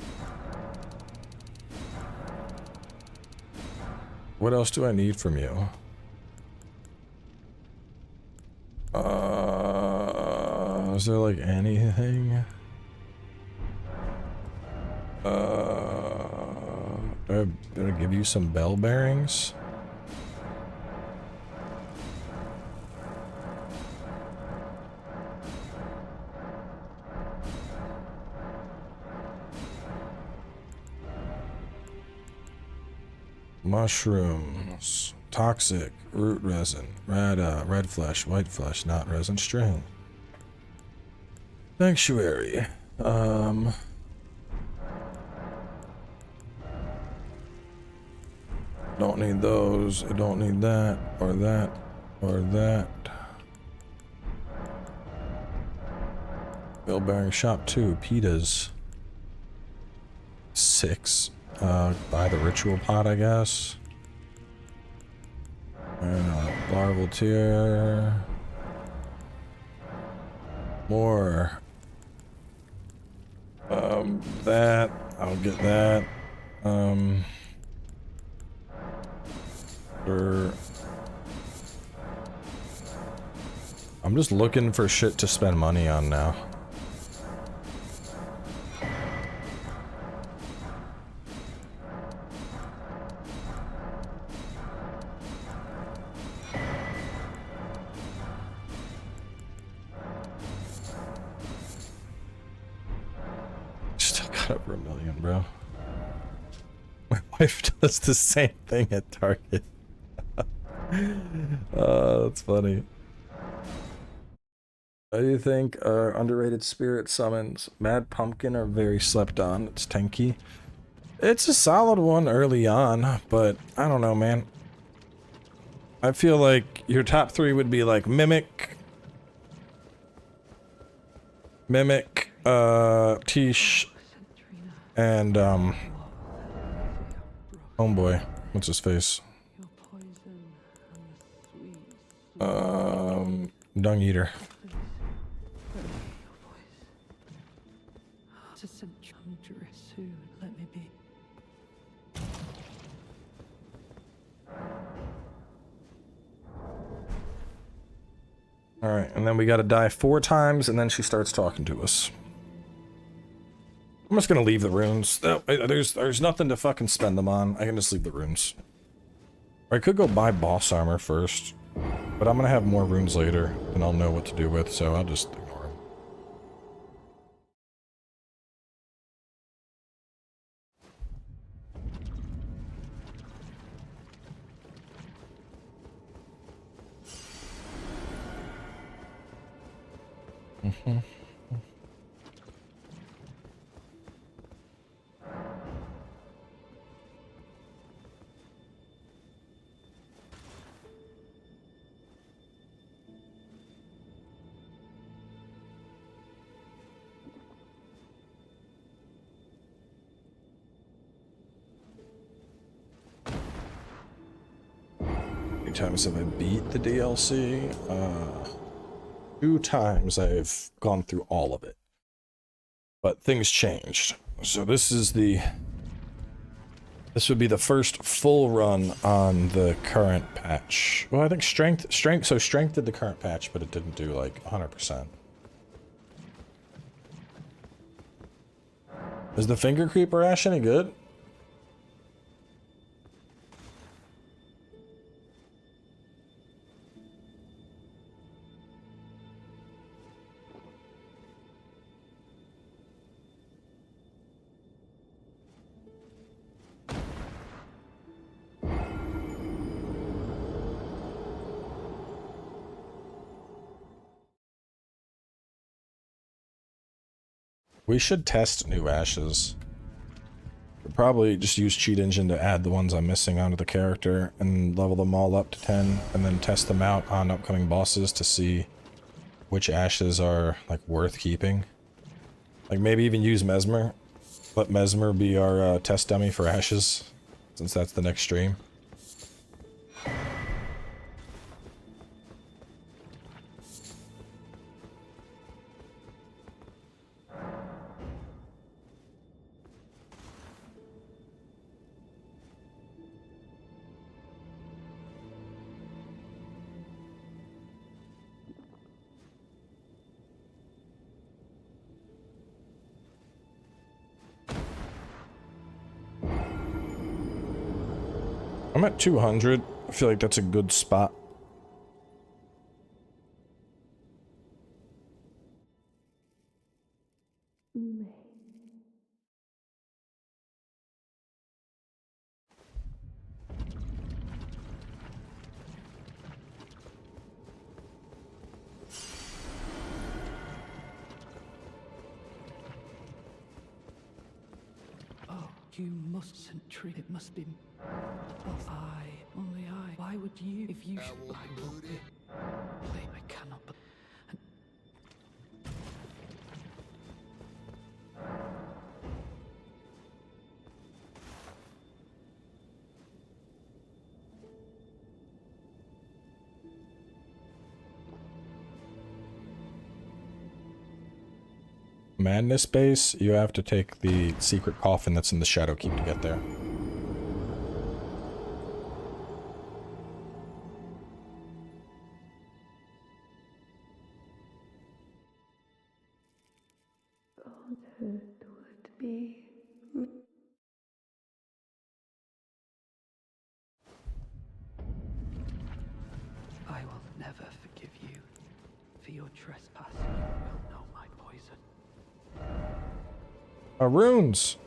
A: What else do I need from you? Is there like anything? I better give you some bell bearings. Mushrooms, toxic, root resin, red flesh, white flesh, not resin string. Sanctuary. Don't need those. I don't need that, or that, or that. Bell bearing shop 2, pitas. 6. Buy the ritual pot, I guess. And larval tier. More. That. I'll get that. I'm just looking for shit to spend money on now. Still got over 1 million, bro. My wife does the same thing at Target. That's funny. What do you think are underrated spirit summons? Mad Pumpkin are very slept on. It's tanky. It's a solid one early on, but I don't know, man. I feel like your top 3 would be like Mimic, Tish, and homeboy. What's his face? Dung Eater. Alright, and then we gotta die 4 times, and then she starts talking to us. I'm just gonna leave the runes. There's nothing to fucking spend them on. I can just leave the runes. Or I could go buy boss armor first, but I'm gonna have more runes later, and I'll know what to do with, so I'll just ignore them. many times have I beat the DLC? 2 times I've gone through all of it. But things changed. So this would be the first full run on the current patch. Well, I think strength did the current patch, but it didn't do like 100%. Is the finger creeper ash any good? We should test new ashes. We'll probably just use Cheat Engine to add the ones I'm missing onto the character and level them all up to 10 and then test them out on upcoming bosses to see which ashes are like worth keeping. Like maybe even use Mesmer. Let Mesmer be our test dummy for ashes, since that's the next stream. I'm at 200. I feel like that's a good spot.
E: Oh, you mustn't treat it. Must be. Oh, only I. Why would you? If you. I won't be. Wait, I cannot.
A: Madness base, you have to take the secret coffin that's in the Shadow Keep to get there.
E: I will never forgive you for your trespass. You will know my poison.
A: Runes!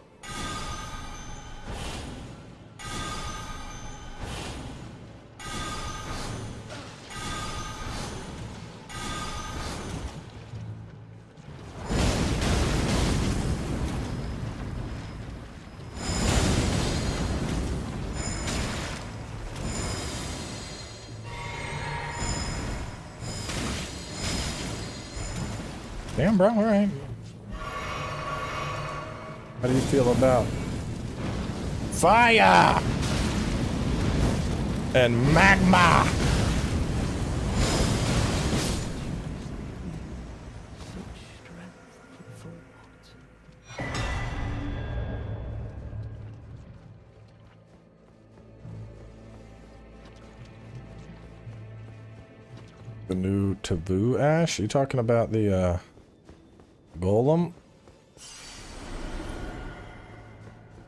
A: Damn, bro, alright. How do you feel about fire and magma?
E: Such strength for what?
A: The new taboo ash? Are you talking about the golem?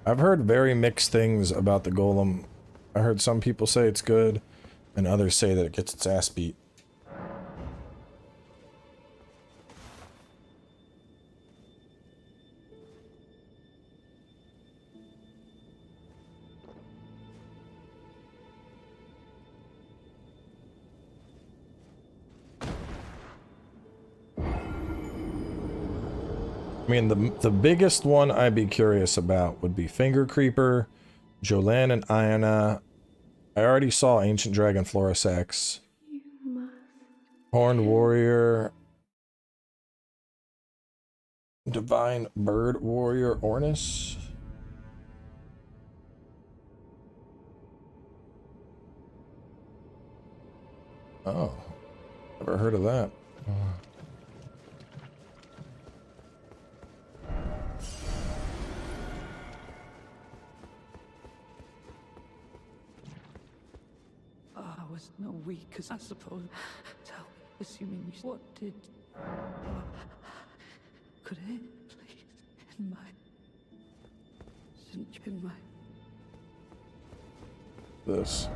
A: I've heard very mixed things about the golem. I heard some people say it's good, and others say that it gets its ass beat. I mean, the biggest one I'd be curious about would be Finger Creeper, Jolan and Iona. I already saw Ancient Dragon Florisex. Horned Warrior. Divine Bird Warrior Ornis. Oh, never heard of that.
E: I was no weak, as I suppose. Tell me, assuming you... What did... Could it, please, in my... In my...
A: This.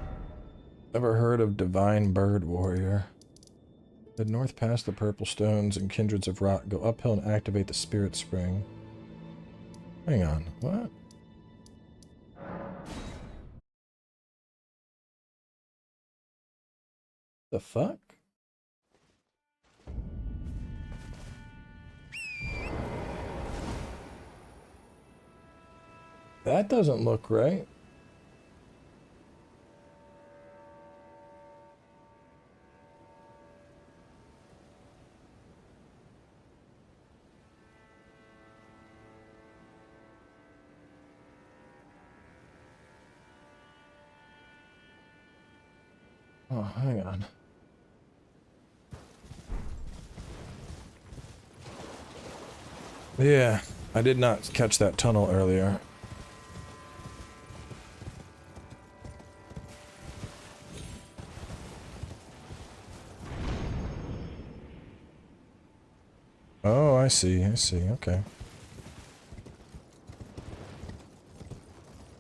A: Never heard of Divine Bird Warrior. Head north past the purple stones and kindreds of rock. Go uphill and activate the spirit spring. Hang on, what? The fuck? That doesn't look right. Oh, hang on. Yeah, I did not catch that tunnel earlier. Oh, I see, okay.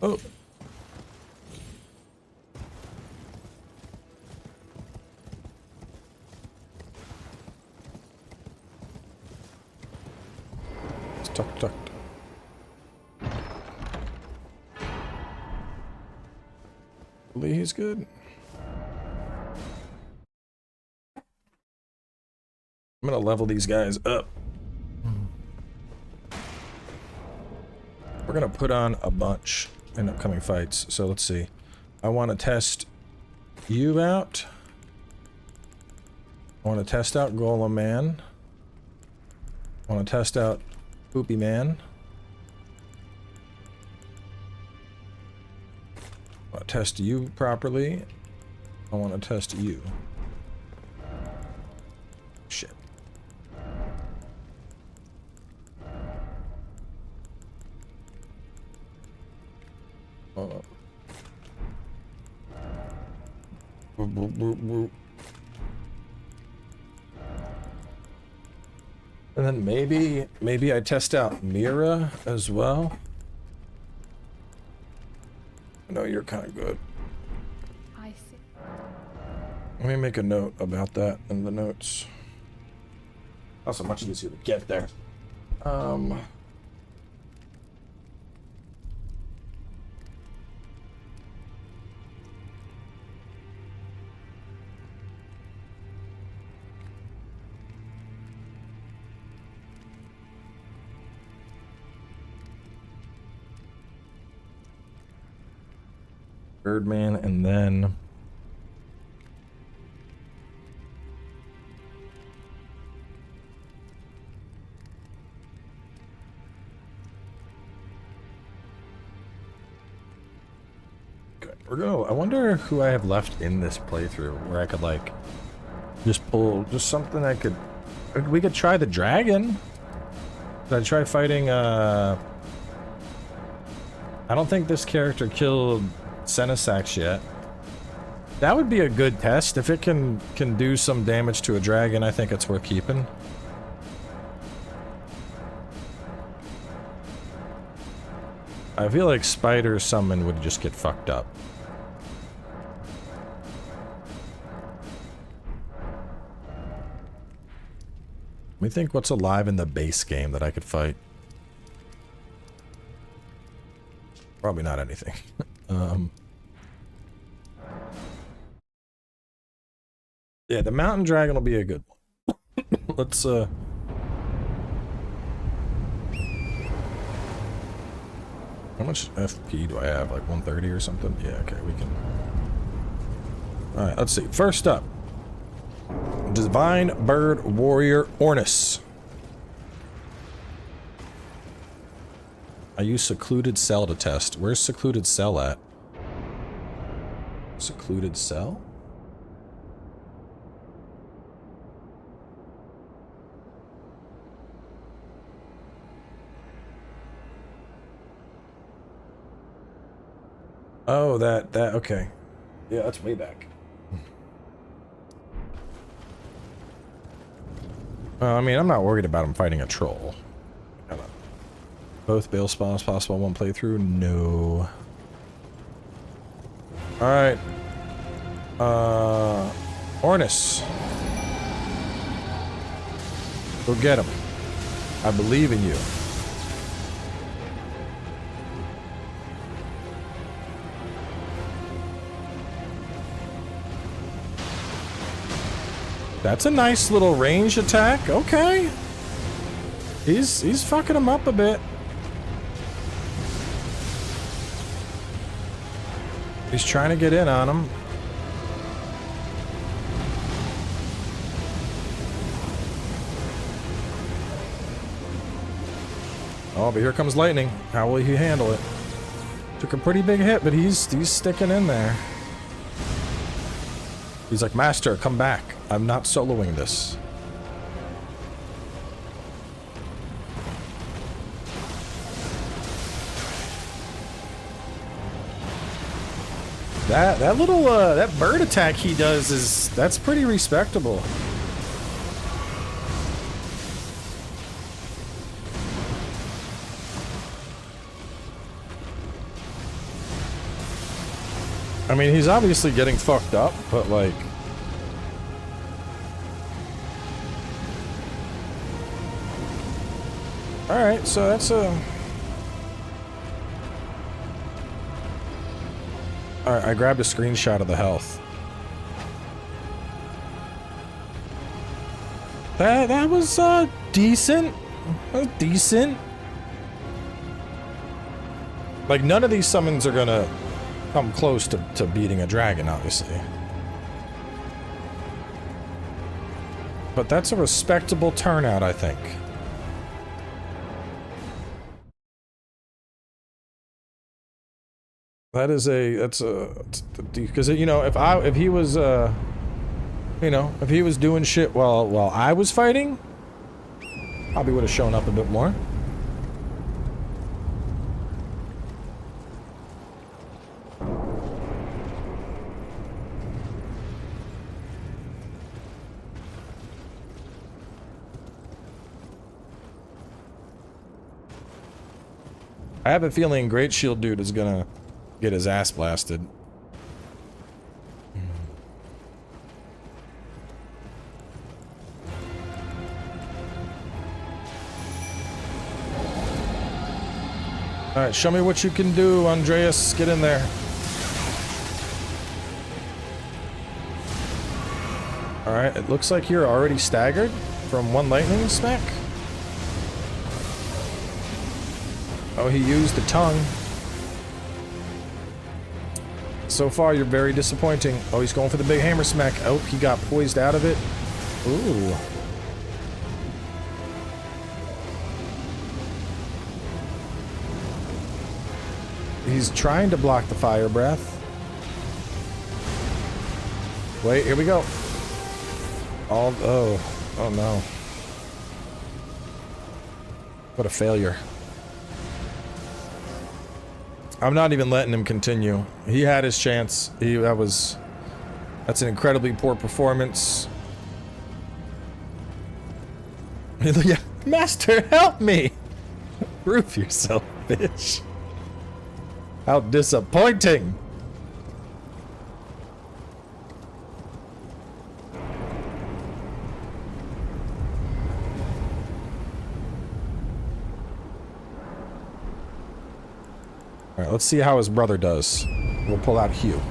A: Oh! Tucked. Hopefully he's good. I'm gonna level these guys up. We're gonna put on a bunch in upcoming fights, so let's see. I want to test you out. I want to test out Golem Man. I want to test out Poopy Man. I want to test you properly. I want to test you. Shit. And then maybe I test out Mira as well. I know you're kind of good.
F: I see.
A: Let me make a note about that in the notes. Also much easier to get there. Birdman, and then okay, we're gonna. I wonder who I have left in this playthrough where I could like just pull just something I could. We could try the dragon. Did I try fighting? I don't think this character killed Senesax yet. That would be a good test. If it can do some damage to a dragon, I think it's worth keeping. I feel like Spider Summon would just get fucked up. Let me think what's alive in the base game that I could fight. Probably not anything. Yeah, the mountain dragon will be a good one. Let's how much FP do I have? Like 130 or something? Yeah, okay, we can. Alright, let's see. First up, Divine Bird Warrior Ornis. I use Secluded Cell to test. Where's Secluded Cell at? Secluded Cell? Oh, that, okay. Yeah, that's way back. I mean, I'm not worried about him fighting a troll. Both bail spawns possible one playthrough? No. Alright. Ornis. Go get him. I believe in you. That's a nice little range attack. Okay. He's fucking him up a bit. He's trying to get in on him. Oh, but here comes lightning. How will he handle it? Took a pretty big hit, but he's sticking in there. He's like, Master, come back. I'm not soloing this. That little that bird attack he does that's pretty respectable. I mean, he's obviously getting fucked up, but like, all right, so that's a. All right, I grabbed a screenshot of the health. That was decent. That was decent. Like, none of these summons are gonna come close to beating a dragon, obviously. But that's a respectable turnout, I think. That's because, you know, if he was you know, if he was doing shit while I was fighting, probably would have shown up a bit more. I have a feeling Great Shield Dude is gonna get his ass blasted. Alright, show me what you can do, Andreas. Get in there. Alright, it looks like you're already staggered from one lightning smack. Oh, he used the tongue. So far, you're very disappointing. Oh, he's going for the big hammer smack. Oh, he got poised out of it. Ooh. He's trying to block the fire breath. Wait, here we go. Oh no. What a failure. I'm not even letting him continue. He had his chance. That's an incredibly poor performance. Yeah, Master, help me! Prove yourself, bitch. How disappointing! Alright, let's see how his brother does. We'll pull out Hugh.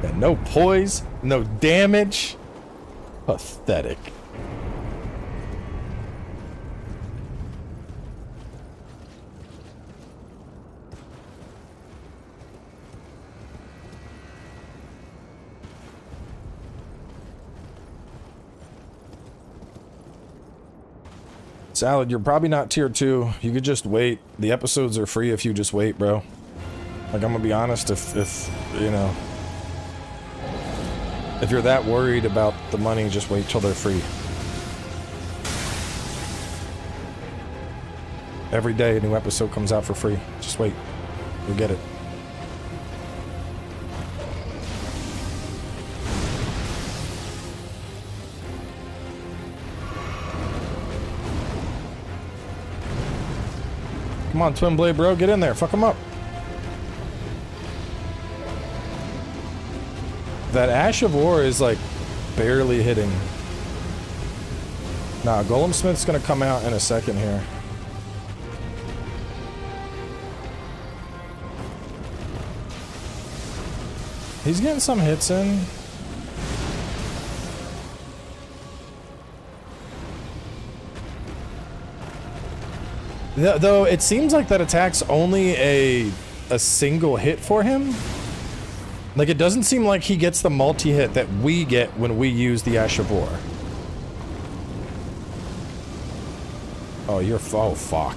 A: And no poise, no damage. Pathetic. Salad, you're probably not tier 2. You could just wait. The episodes are free if you just wait, bro. Like, I'm gonna be honest, if you know, if you're that worried about the money, just wait till they're free. Every day a new episode comes out for free. Just wait. You'll get it. Come on, Twin Blade, bro. Get in there. Fuck him up. That Ash of War is, like, barely hitting. Nah, Golem Smith's gonna come out in a second here. He's getting some hits in. Though it seems like that attack's only a single hit for him. Like, it doesn't seem like he gets the multi-hit that we get when we use the Ash of War. Oh, you're... Oh, fuck.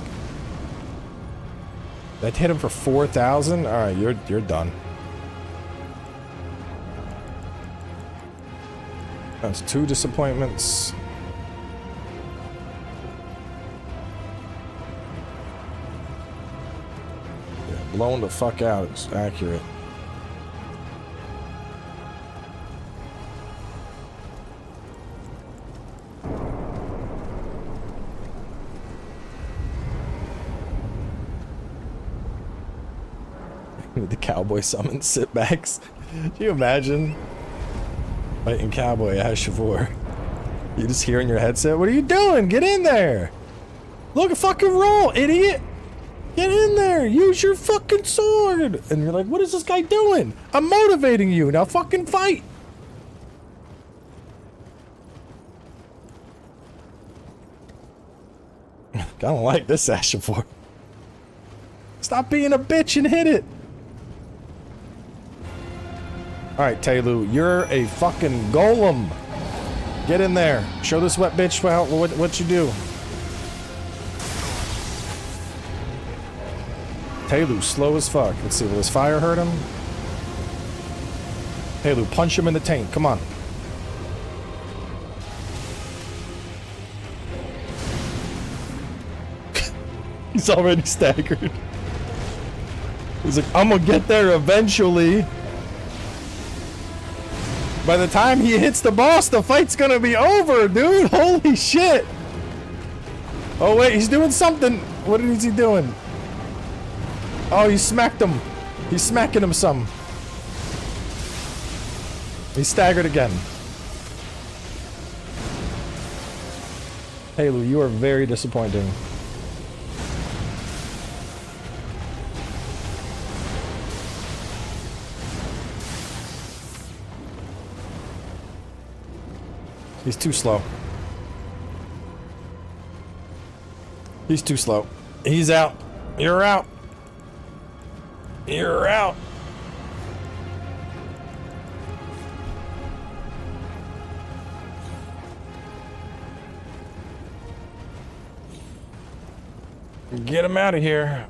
A: That hit him for 4,000? Alright, you're done. That's 2 disappointments. Yeah, blown the fuck out. It's accurate. The Cowboy summon sitbacks. Can you imagine? Fighting Cowboy, Ash of War. You just hear in your headset, what are you doing? Get in there! Look, fucking roll, idiot! Get in there! Use your fucking sword! And you're like, what is this guy doing? I'm motivating you, now fucking fight! I don't like this Ash of War. Stop being a bitch and hit it! Alright, Taylu, you're a fucking golem. Get in there. Show this wet bitch what you do. Taylu, slow as fuck. Let's see, will his fire hurt him? Taylu, punch him in the taint. Come on. He's already staggered. He's like, I'm gonna get there eventually. By the time he hits the boss, the fight's gonna be over, dude! Holy shit! Oh wait, he's doing something! What is he doing? Oh, he smacked him! He's smacking him some. He staggered again. Halo, you are very disappointing. He's too slow. He's too slow. He's out. You're out. You're out. Get him out of here.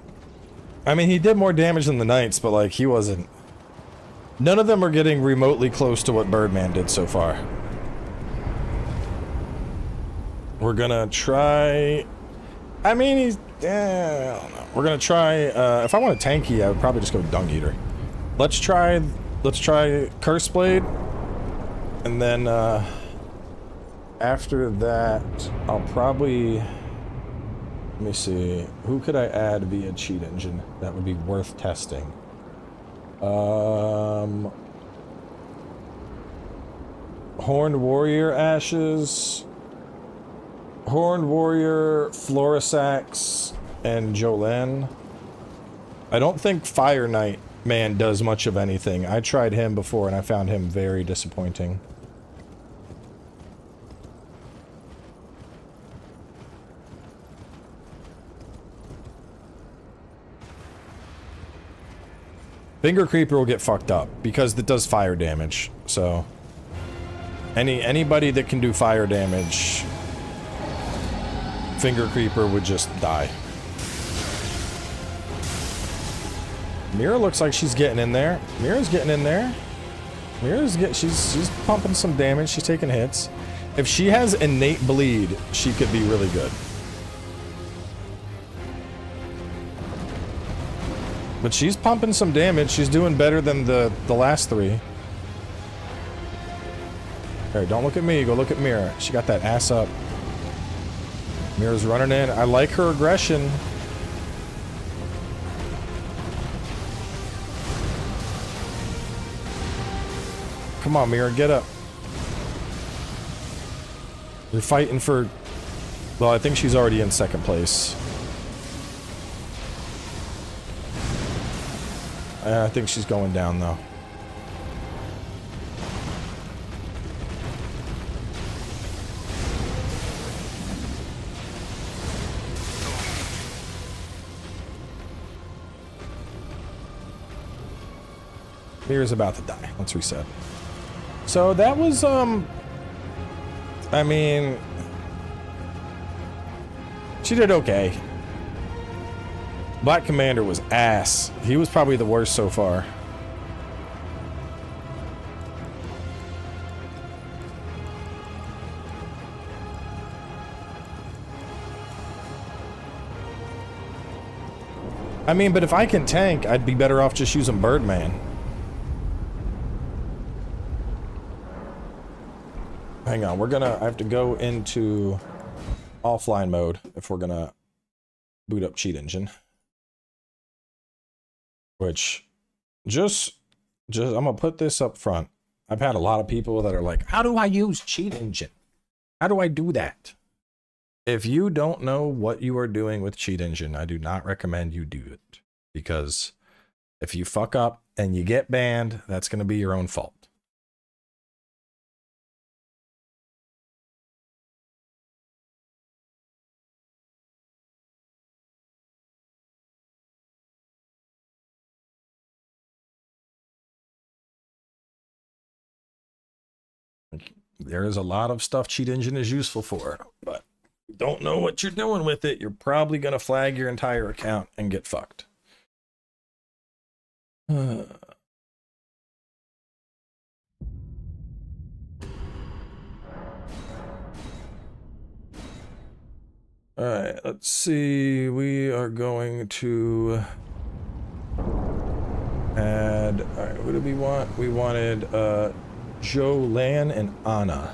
A: I mean, he did more damage than the Knights, but like, he wasn't... None of them are getting remotely close to what Birdman did so far. We're gonna try... I mean, he's... I don't know. We're gonna try... if I want a tanky, I would probably just go Dung Eater. Let's try Curse Blade. And then, after that, I'll probably... Let me see. Who could I add via Cheat Engine? That would be worth testing. Horned Warrior Ashes... Horned Warrior, Florisax, and Jolene. I don't think Fire Knight Man does much of anything. I tried him before and I found him very disappointing. Finger Creeper will get fucked up because it does fire damage. So anybody that can do fire damage, Finger Creeper would just die. Mira looks like she's getting in there. Mira's getting in there. She's pumping some damage. She's taking hits. If she has innate bleed, she could be really good. But she's pumping some damage. She's doing better than the last three. Alright, don't look at me. Go look at Mira. She got that ass up. Mira's running in. I like her aggression. Come on, Mira, get up. You're fighting for... Well, I think she's already in second place. I think she's going down, though. Mira's about to die. Let's reset. So that was, I mean... She did okay. Black Commander was ass. He was probably the worst so far. I mean, but if I can tank, I'd be better off just using Birdman. Hang on, I have to go into offline mode if we're gonna boot up Cheat Engine. Which, just I'm gonna put this up front. I've had a lot of people that are like, how do I use Cheat Engine? How do I do that? If you don't know what you are doing with Cheat Engine, I do not recommend you do it. Because if you fuck up and you get banned, that's gonna be your own fault. There is a lot of stuff Cheat Engine is useful for, but if you don't know what you're doing with it, you're probably going to flag your entire account and get fucked. Alright, let's see. We are going to add... Alright, what do we want? We wanted, Joe, Lan, and Anna.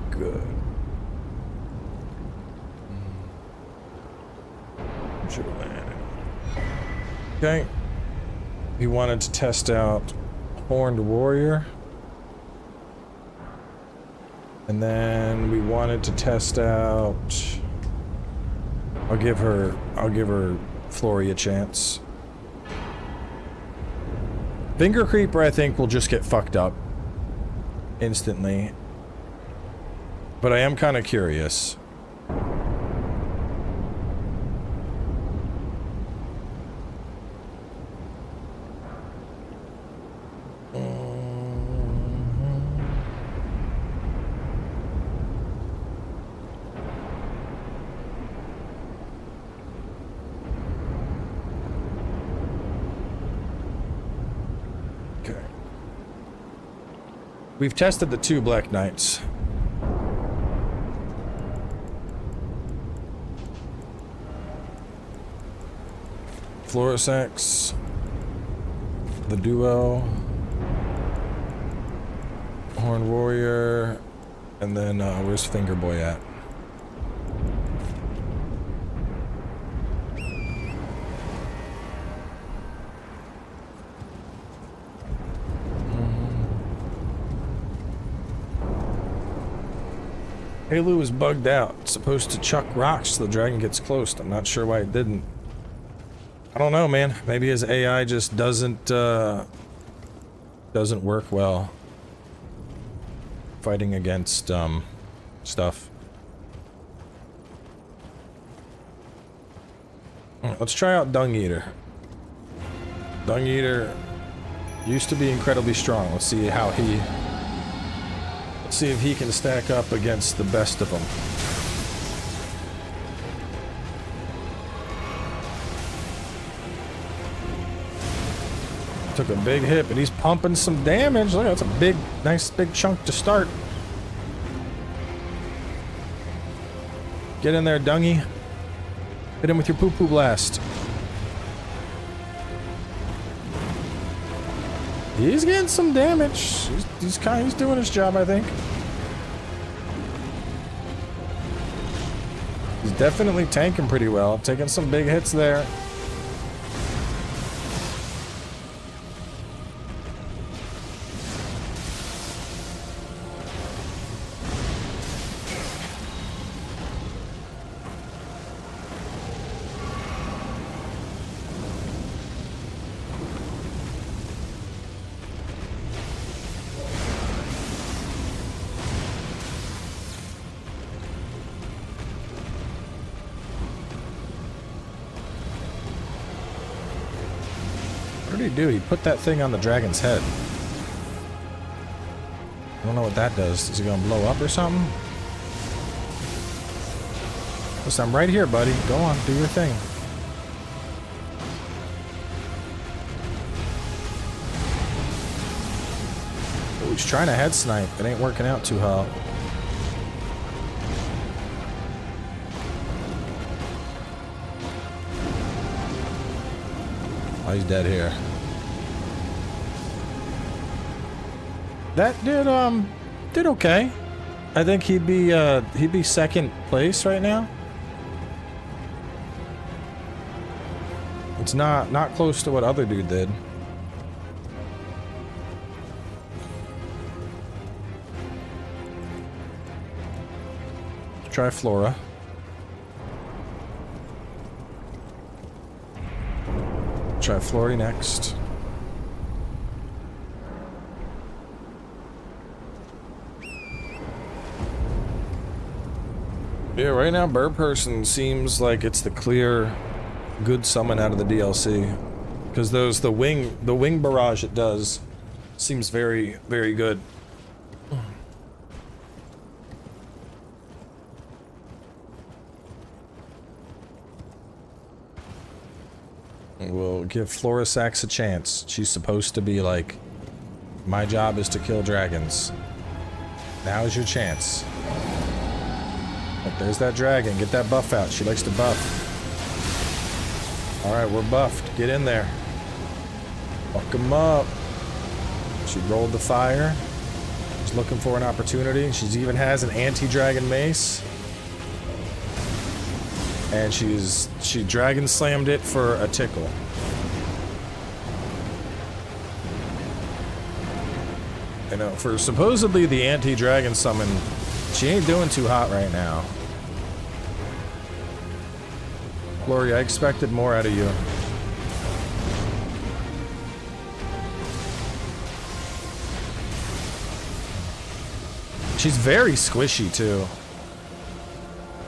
A: Good. Joe, Lan. Okay. We wanted to test out Horned Warrior. And then we wanted to test out... I'll give her Flory a chance. Finger Creeper, I think, will just get fucked up instantly. But I am kind of curious. We've tested the 2 Black Knights. Florisex, the duo, Horned Warrior, and then where's Fingerboy at? Halo is bugged out. It's supposed to chuck rocks so the dragon gets close. I'm not sure why it didn't. I don't know, man. Maybe his AI just doesn't work well fighting against stuff. Let's try out Dung Eater. Dung Eater used to be incredibly strong. Let's see how he... Let's see if he can stack up against the best of them. Took a big hit, but he's pumping some damage. Look, that's a big, nice big chunk to start. Get in there, Dungy. Hit him with your poo-poo blast. He's getting some damage. He's doing his job, I think. He's definitely tanking pretty well. Taking some big hits there. What did he do? He put that thing on the dragon's head. I don't know what that does. Is it gonna blow up or something? Listen, I'm right here, buddy. Go on, do your thing. Oh, he's trying to head snipe. It ain't working out too hot. Oh, he's dead here. That did okay. I think he'd be second place right now. It's not close to what other dude did. Try Flora. Try Flory next. Yeah, right now Bird Person seems like it's the clear good summon out of the DLC. Because the wing barrage it does seems very, very good. We'll give Florisax a chance. She's supposed to be like, my job is to kill dragons. Now's your chance. Look, there's that dragon. Get that buff out. She likes to buff. Alright, we're buffed. Get in there. Fuck him up. She rolled the fire. She's looking for an opportunity. She even has an anti-dragon mace. And she dragon slammed it for a tickle. You know, for supposedly the anti-dragon summon, she ain't doing too hot right now. Glory, I expected more out of you. She's very squishy too.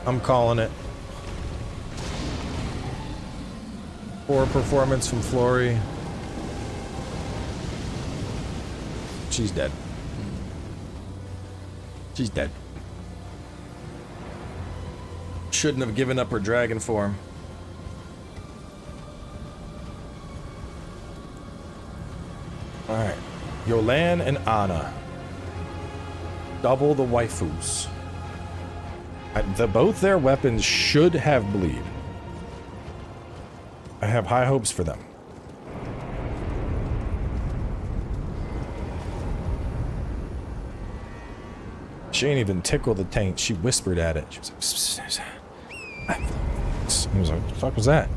A: I'm calling it. Poor performance from Flory. She's dead. She's dead. Shouldn't have given up her dragon form. Alright. Yolan and Anna. Double the waifus. Both their weapons should have bleed. I have high hopes for them. She ain't even tickled the taint. She whispered at it. She was like, he was like, what the fuck was that?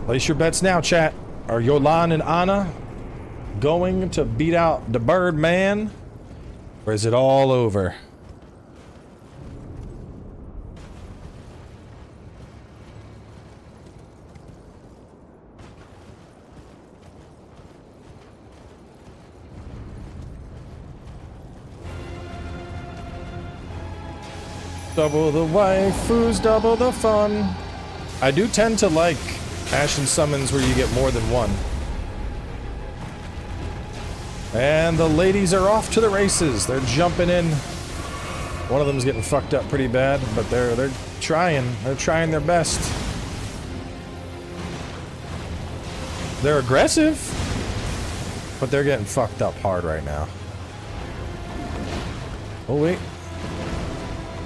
A: Place your bets now, chat. Are Yolan and Anna going to beat out the bird man? Or is it all over? Double the waifus, double the fun. I do tend to like Ashen summons where you get more than one. And the ladies are off to the races. They're jumping in. One of them's getting fucked up pretty bad, but they're trying. They're trying their best. They're aggressive, but they're getting fucked up hard right now. Oh wait.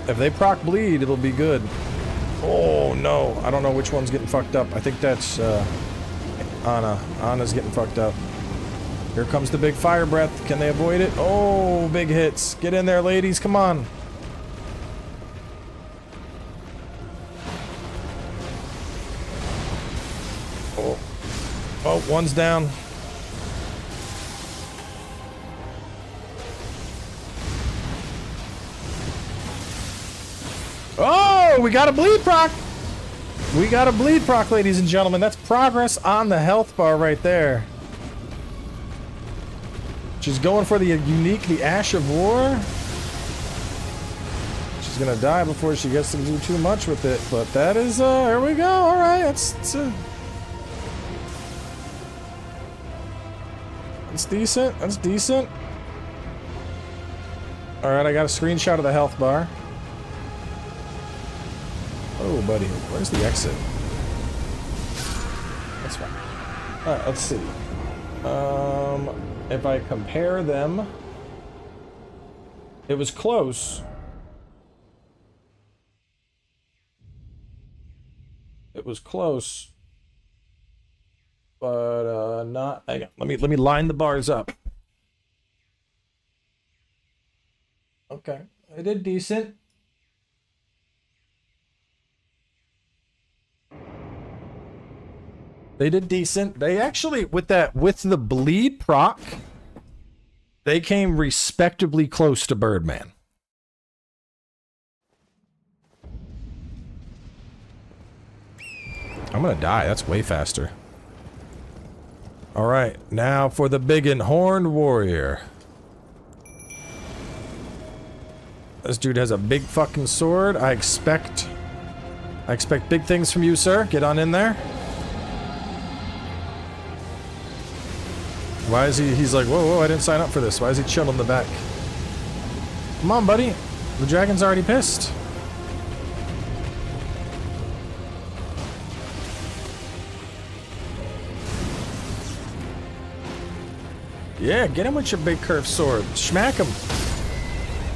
A: If they proc bleed, it'll be good. Oh no, I don't know which one's getting fucked up. I think that's Anna. Anna's getting fucked up. Here comes the big fire breath. Can they avoid it? Oh, big hits. Get in there, ladies. Come on. Oh. Oh, one's down. Oh, we got a bleed proc. We got a bleed proc, ladies and gentlemen. That's progress on the health bar right there. She's going for the unique, the Ash of War. She's gonna die before she gets to do too much with it, but that is, here we go. All right, It's decent. That's decent. Alright, I got a screenshot of the health bar. Oh, buddy. Where's the exit? That's fine. Alright, let's see. If I compare them... It was close. It was close. But, not... Hang on. Let me line the bars up. Okay. I did decent. They did decent. They actually, with the bleed proc, they came respectably close to Birdman. I'm gonna die. That's way faster. Alright, now for the biggin' Horned Warrior. This dude has a big fucking sword. I expect big things from you, sir. Get on in there. Why is he's like, whoa, I didn't sign up for this. Why is he chilling in the back? Come on, buddy. The dragon's already pissed. Yeah, get him with your big curved sword. Smack him.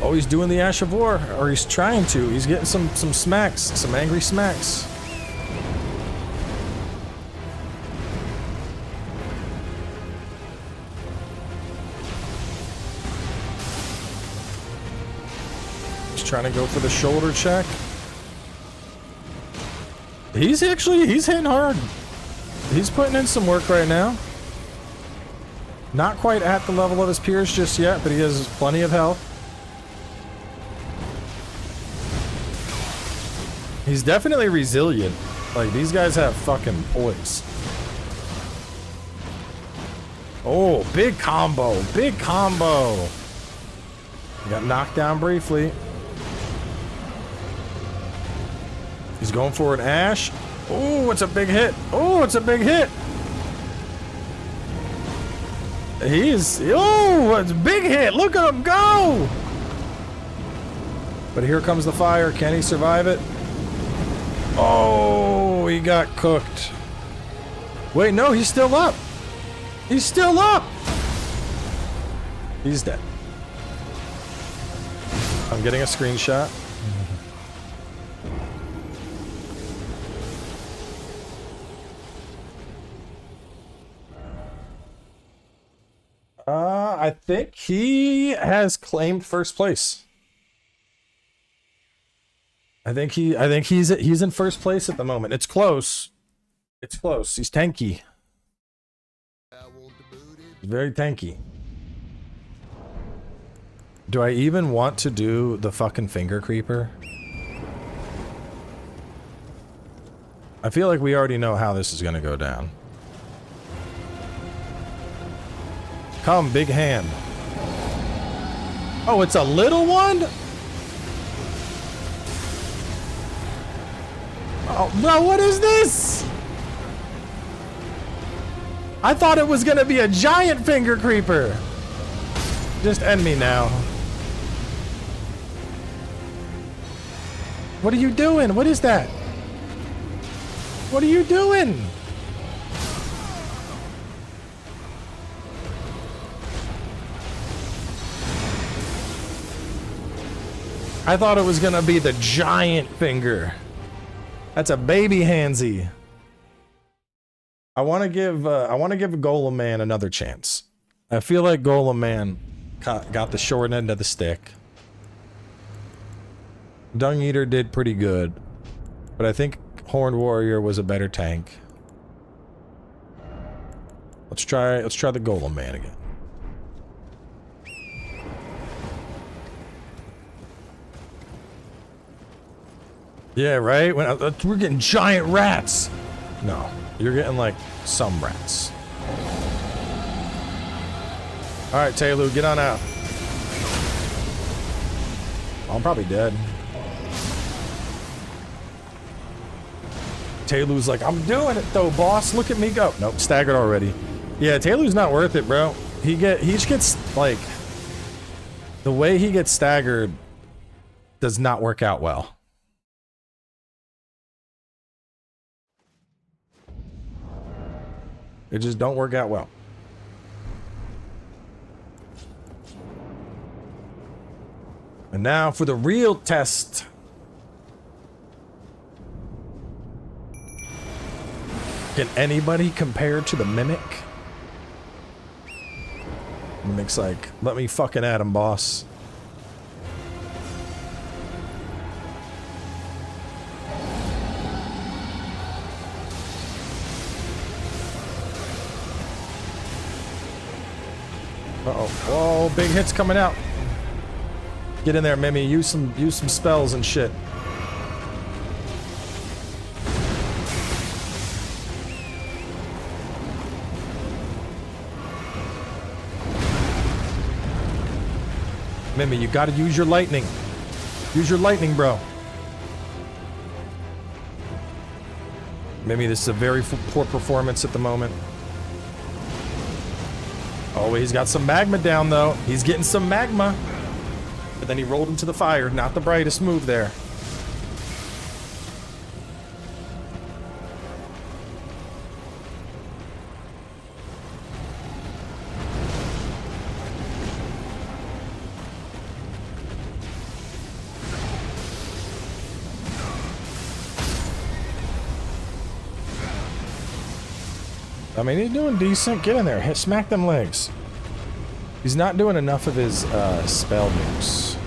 A: Oh, he's doing the Ash of War. Or he's trying to. He's getting some smacks. Some angry smacks. He's trying to go for the shoulder check. He's hitting hard. He's putting in some work right now. Not quite at the level of his peers just yet, but he has plenty of health. He's definitely resilient. Like, these guys have fucking poise. Oh, big combo. Big combo. He got knocked down briefly. He's going for an Ash. Oh, it's a big hit. Oh, it's a big hit. Oh, it's a big hit. Look at him go. But here comes the fire. Can he survive it? Oh, he got cooked. Wait, no, he's still up. He's still up. He's dead. I'm getting a screenshot. I think he has claimed first place. I think he's in first place at the moment. It's close. It's close. He's tanky. Very tanky. Do I even want to do the fucking finger creeper? I feel like we already know how this is gonna go down. Come, big hand. Oh, it's a little one? Oh, bro, what is this? I thought it was gonna be a giant finger creeper. Just end me now. What are you doing? What is that? What are you doing? I thought it was gonna be the giant finger. That's a baby handsy. I want to give Golem Man another chance. I feel like Golem Man got the short end of the stick. Dung Eater did pretty good, but I think Horned Warrior was a better tank. Let's try the Golem Man again. Yeah, right? We're getting giant rats. No, you're getting like some rats. All right, Taylor, get on out. I'm probably dead. Taylor's like, I'm doing it though, boss. Look at me go. Nope, staggered already. Yeah, Taylor's not worth it, bro. he just gets, like, the way he gets staggered does not work out well. It just don't work out well. And now for the real test. Can anybody compare to the Mimic? Mimic's like, let me fucking at him, boss. Uh-oh. Whoa, big hits coming out. Get in there, Mimi. Use some spells and shit. Mimi, you gotta use your lightning. Use your lightning, bro. Mimi, this is a very poor performance at the moment. Oh, he's got some magma down, though. He's getting some magma. But then he rolled into the fire. Not the brightest move there. I mean, he's doing decent. Get in there. Hit, smack them legs. He's not doing enough of his spell moves.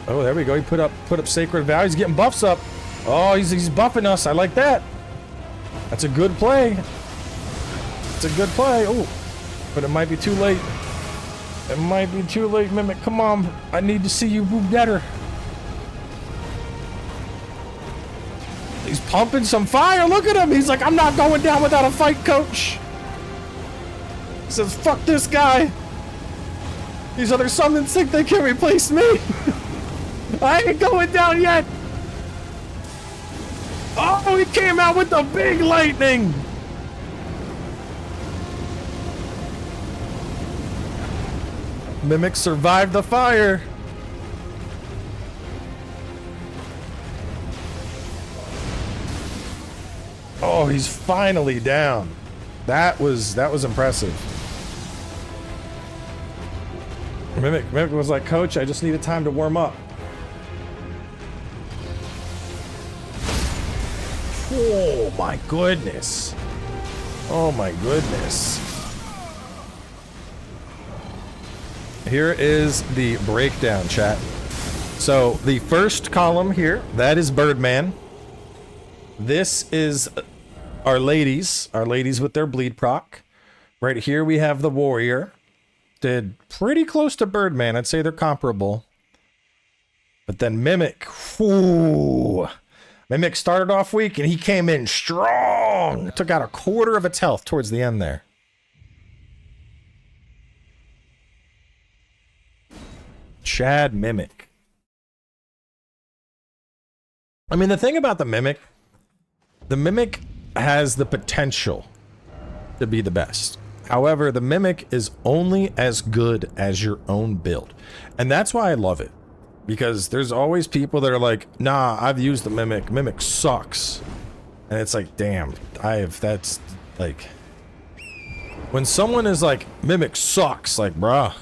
A: Oh, there we go. He put up sacred vow. He's getting buffs up. Oh, he's buffing us. I like that. That's a good play. It's a good play. Oh, but it might be too late. It might be too late, Mimic. Come on. I need to see you move better. He's pumping some fire. Look at him. He's like, I'm not going down without a fight, coach. He says, fuck this guy. These other summons think they can replace me. I ain't going down yet. Oh, he came out with the big lightning. Mimic survived the fire. Oh, he's finally down. That was impressive. Mimic was like, Coach, I just needed time to warm up. Oh my goodness. Oh my goodness. Here is the breakdown, chat. So the first column here, that is Birdman. This is our ladies with their bleed proc. Right here we have the warrior. Did pretty close to Birdman. I'd say they're comparable. But then Mimic. Ooh. Mimic started off weak and he came in strong. Took out a quarter of its health towards the end there. Chad Mimic. I mean, the thing about the Mimic has the potential to be the best. However, the Mimic is only as good as your own build. And that's why I love it. Because there's always people that are like, nah, I've used the Mimic. Mimic sucks. And it's like, damn, that's like... When someone is like, Mimic sucks, like, bruh,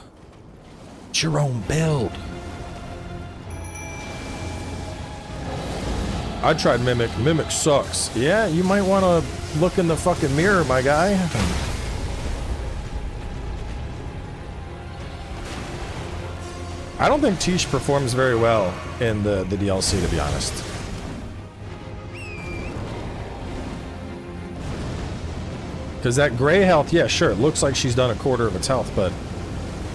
A: it's your own build. I tried Mimic. Mimic sucks. Yeah, you might want to look in the fucking mirror, my guy. I don't think Tish performs very well in the DLC, to be honest. Because that gray health, yeah, sure, it looks like she's done a quarter of its health, but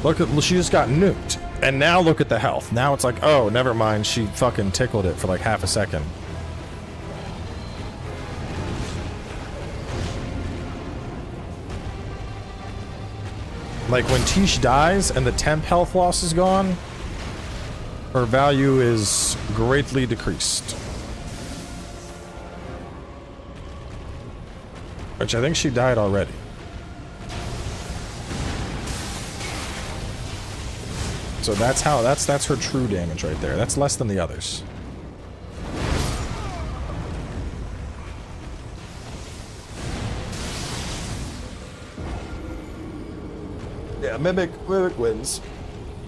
A: look at, she just got nuked. And now look at the health. Now it's like, oh, never mind, she fucking tickled it for like half a second. Like when Tish dies and the temp health loss is gone, her value is greatly decreased. Which I think she died already. So that's how, that's her true damage right there. That's less than the others. Yeah, Mimic wins.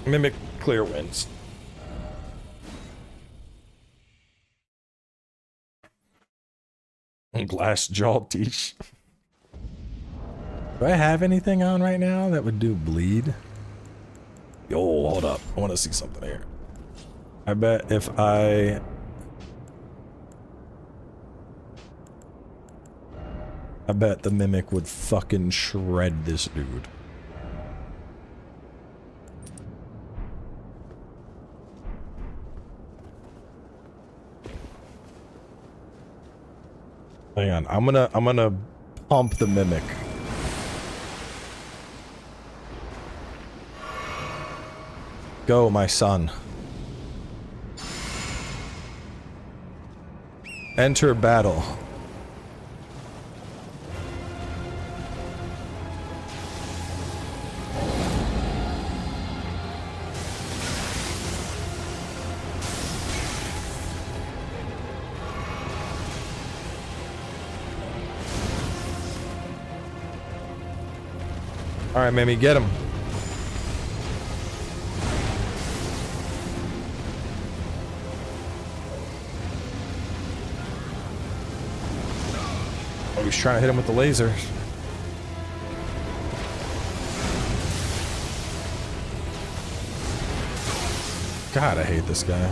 A: Mimic clear wins. Glass jaw teeth. Do I have anything on right now that would do bleed? Yo, hold up. I want to see something here. I bet if I bet the Mimic would fucking shred this dude. Hang on, I'm gonna pump the Mimic. Go, my son. Enter battle. All right, Mimi, get him. Oh, he's trying to hit him with the laser. God, I hate this guy.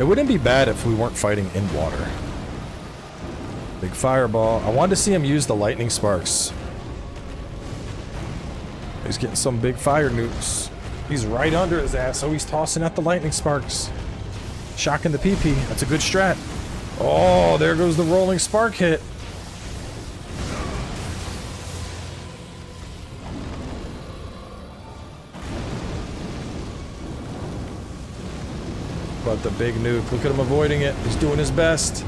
A: It wouldn't be bad if we weren't fighting in water. Big fireball. I wanted to see him use the lightning sparks. He's getting some big fire nukes. He's right under his ass, so he's tossing out the lightning sparks. Shocking the PP. That's a good strat. Oh, there goes the rolling spark hit. But the big nuke. Look at him avoiding it. He's doing his best.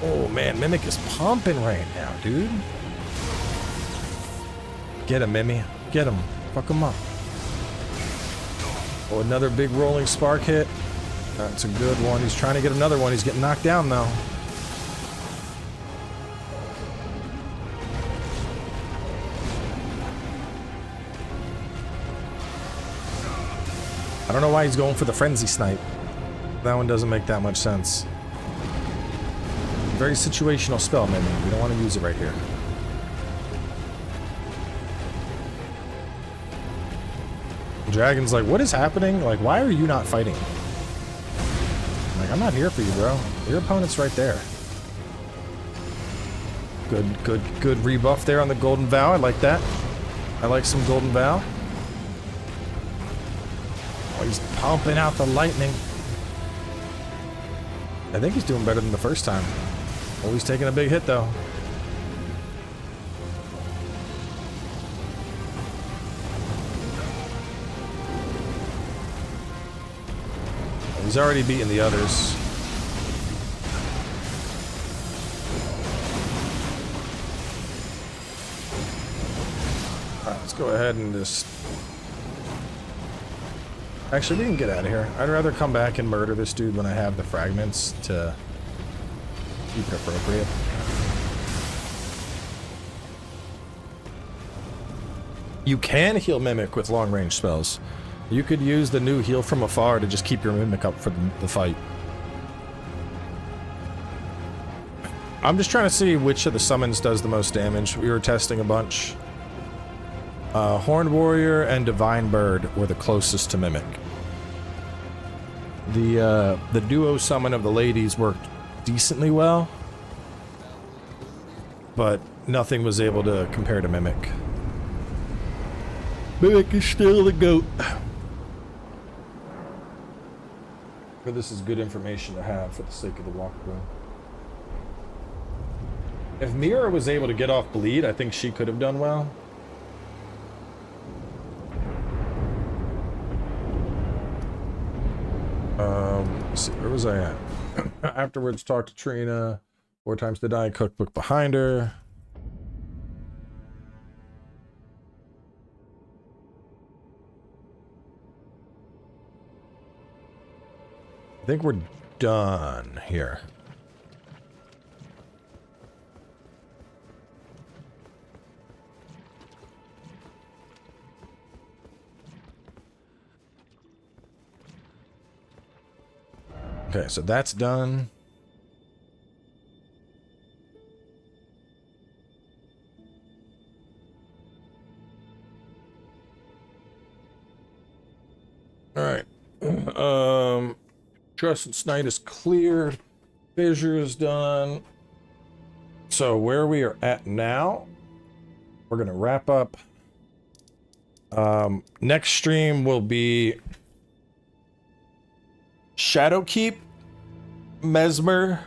A: Oh man, Mimic is pumping right now, dude. Get him, Mimi. Get him. Fuck him up. Oh, another big rolling spark hit. That's a good one. He's trying to get another one. He's getting knocked down though. I don't know why he's going for the frenzy snipe. That one doesn't make that much sense. Very situational spell, Mimi. We don't want to use it right here. Dragon's like, what is happening? Like, why are you not fighting? I'm like, I'm not here for you, bro. Your opponent's right there. Good rebuff there on the Golden Vow. I like that. I like some Golden Vow. Oh, he's pumping out the lightning. I think he's doing better than the first time. Oh, he's taking a big hit, though. He's already beaten the others. Alright, let's go ahead and just... Actually, we can get out of here. I'd rather come back and murder this dude when I have the fragments to keep it appropriate. You can heal Mimic with long-range spells. You could use the new heal from afar to just keep your Mimic up for the fight. I'm just trying to see which of the summons does the most damage. We were testing a bunch. Horned Warrior and Divine Bird were the closest to Mimic. The duo summon of the ladies worked decently well, but nothing was able to compare to Mimic. Mimic is still the GOAT. But this is good information to have for the sake of the walkthrough. If Mira was able to get off bleed, I think she could have done well. Let's see, where was I at? Afterwards, talk to Trina. 4 times to die, cookbook behind her. I think we're done here. Okay, so that's done. All right. Trust Night is cleared. Fissure is done. So where we are at now, we're gonna wrap up. Next stream will be Shadowkeep, Mesmer.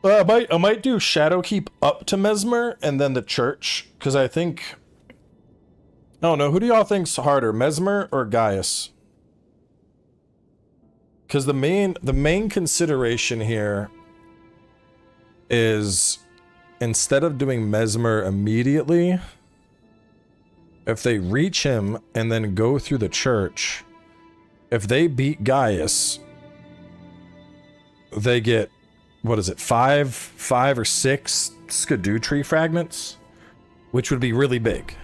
A: I might do Shadowkeep up to Mesmer and then the church, because I think, I don't know, who do y'all think's harder, Mesmer or Gaius? Because the main consideration here is, instead of doing Mesmer immediately, if they reach him and then go through the church, if they beat Gaius, they get, what is it, five or six Skidoo tree fragments, which would be really big.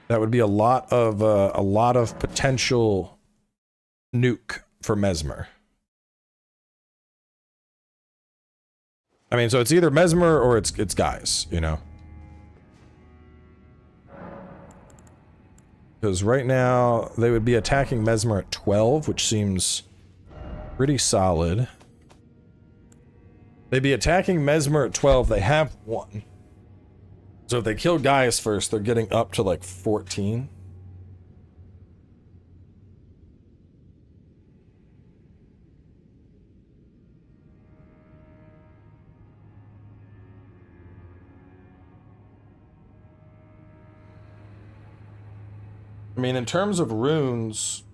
A: That would be a lot of potential nuke for Mesmer. I mean, so it's either Mesmer or it's Gaius, you know. Because right now they would be attacking Mesmer at 12, which seems pretty solid. They'd be attacking Mesmer at 12. They have 1. So if they kill Gaius first, they're getting up to like 14. I mean, in terms of runes,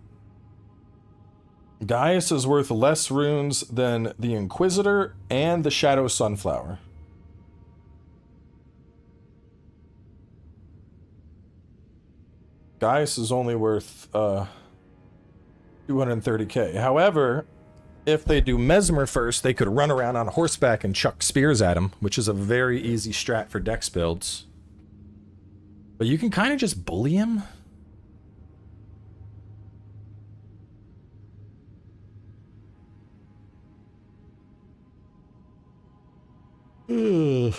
A: Gaius is worth less runes than the Inquisitor and the Shadow Sunflower. Gaius is only worth 230k. However, if they do Mesmer first, they could run around on horseback and chuck spears at him, which is a very easy strat for dex builds. But you can kind of just bully him. Ugh.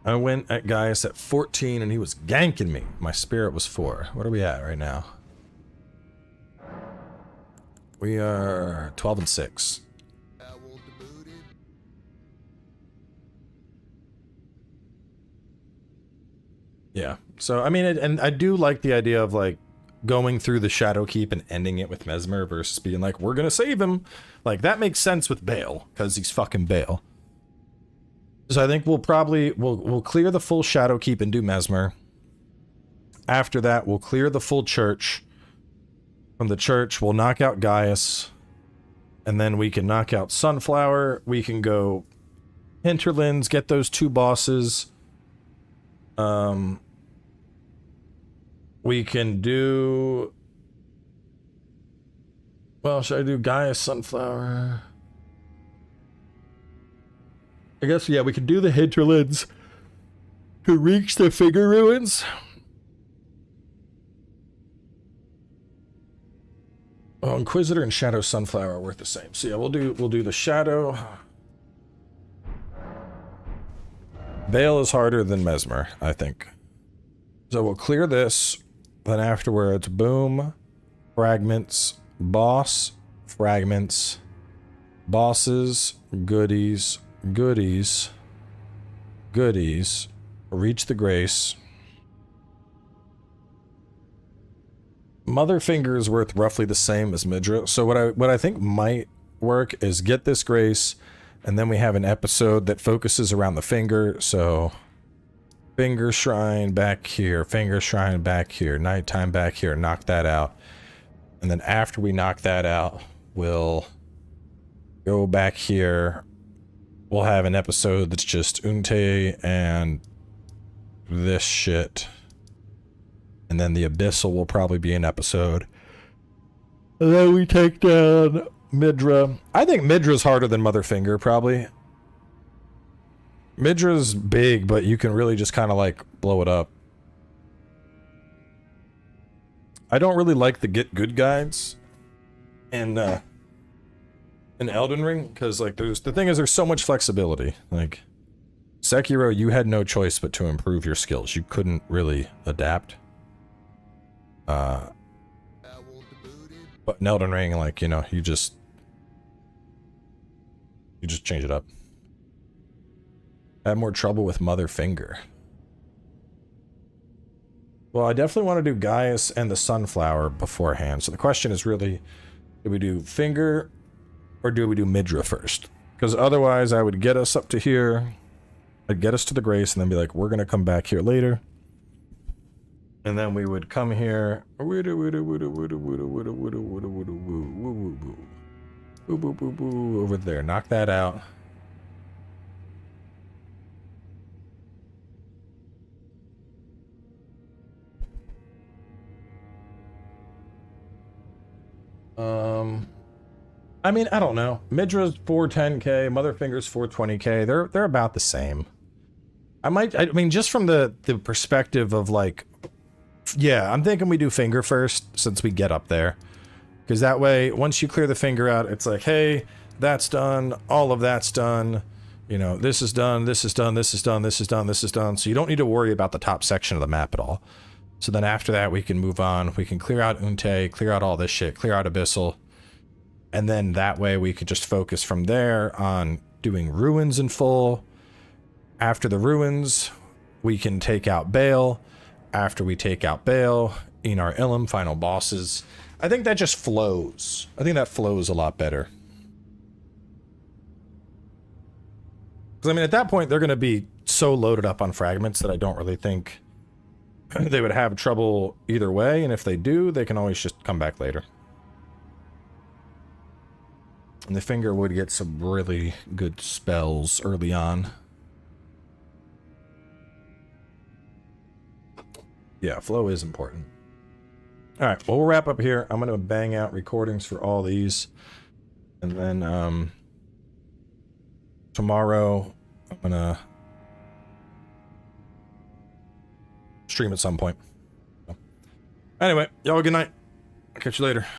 A: I went at Gaius at 14 and he was ganking me. My spirit was 4. What are we at right now? We are 12 and 6. Yeah. So, I mean, and I do like the idea of, like, going through the Shadowkeep and ending it with Mesmer versus being like, we're gonna save him. Like, that makes sense with Baal, because he's fucking Baal. So I think we'll probably, we'll clear the full Shadowkeep and do Mesmer. After that, we'll clear the full church. From the church, we'll knock out Gaius. And then we can knock out Sunflower. We can go Hinterlands, get those 2 bosses. We can do... Well, should I do Gaius, Sunflower? I guess, yeah, we could do the Hinterlands to reach the Figure Ruins. Oh, Inquisitor and Shadow Sunflower are worth the same. So yeah, we'll do the Shadow. Baal is harder than Mesmer, I think. So we'll clear this. Then afterwards, boom, fragments, boss, fragments, bosses, goodies, goodies, goodies, reach the grace. Motherfinger is worth roughly the same as Midra. So what I think might work is get this grace, and then we have an episode that focuses around the finger. So Finger shrine back here, finger shrine back here, nighttime back here, knock that out. And then after we knock that out, we'll go back here. We'll have an episode that's just Unte and this shit. And then the Abyssal will probably be an episode. And then we take down Midra. I think Midra's harder than Motherfinger, probably. Midra's big, but you can really just kind of like blow it up. I don't really like the get good guides in Elden Ring, because like the thing is there's so much flexibility. Like Sekiro, you had no choice but to improve your skills. You couldn't really adapt. But in Elden Ring, like, you know, you just change it up. I have more trouble with Motherfinger. Well, I definitely want to do Gaius and the Sunflower beforehand. So the question is really, do we do Finger or do we do Midra first? Because otherwise I would get us up to here, I'd get us to the Grace, and then be like, we're going to come back here later. And then we would come here. Over there. Knock that out. I mean, I don't know. Midra's 410k, Motherfinger's 420k. They're about the same. I mean, just from the perspective of like, yeah, I'm thinking we do Finger first since we get up there. Because that way, once you clear the Finger out, it's like, hey, that's done, all of that's done. You know, this is done, this is done, this is done, this is done, this is done. So you don't need to worry about the top section of the map at all. So then after that, we can move on. We can clear out Unte, clear out all this shit, clear out Abyssal. And then that way we could just focus from there on doing Ruins in full. After the Ruins, we can take out Baal. After we take out Baal, Enar Ilum, final bosses. I think that just flows. I think that flows a lot better. Because, I mean, at that point, they're going to be so loaded up on fragments that I don't really think they would have trouble either way. And if they do, they can always just come back later. And the Finger would get some really good spells early on. Yeah, flow is important. Alright, well, we'll wrap up here. I'm going to bang out recordings for all these. And then, tomorrow, I'm going to stream at some point. Anyway, y'all good night. I'll catch you later.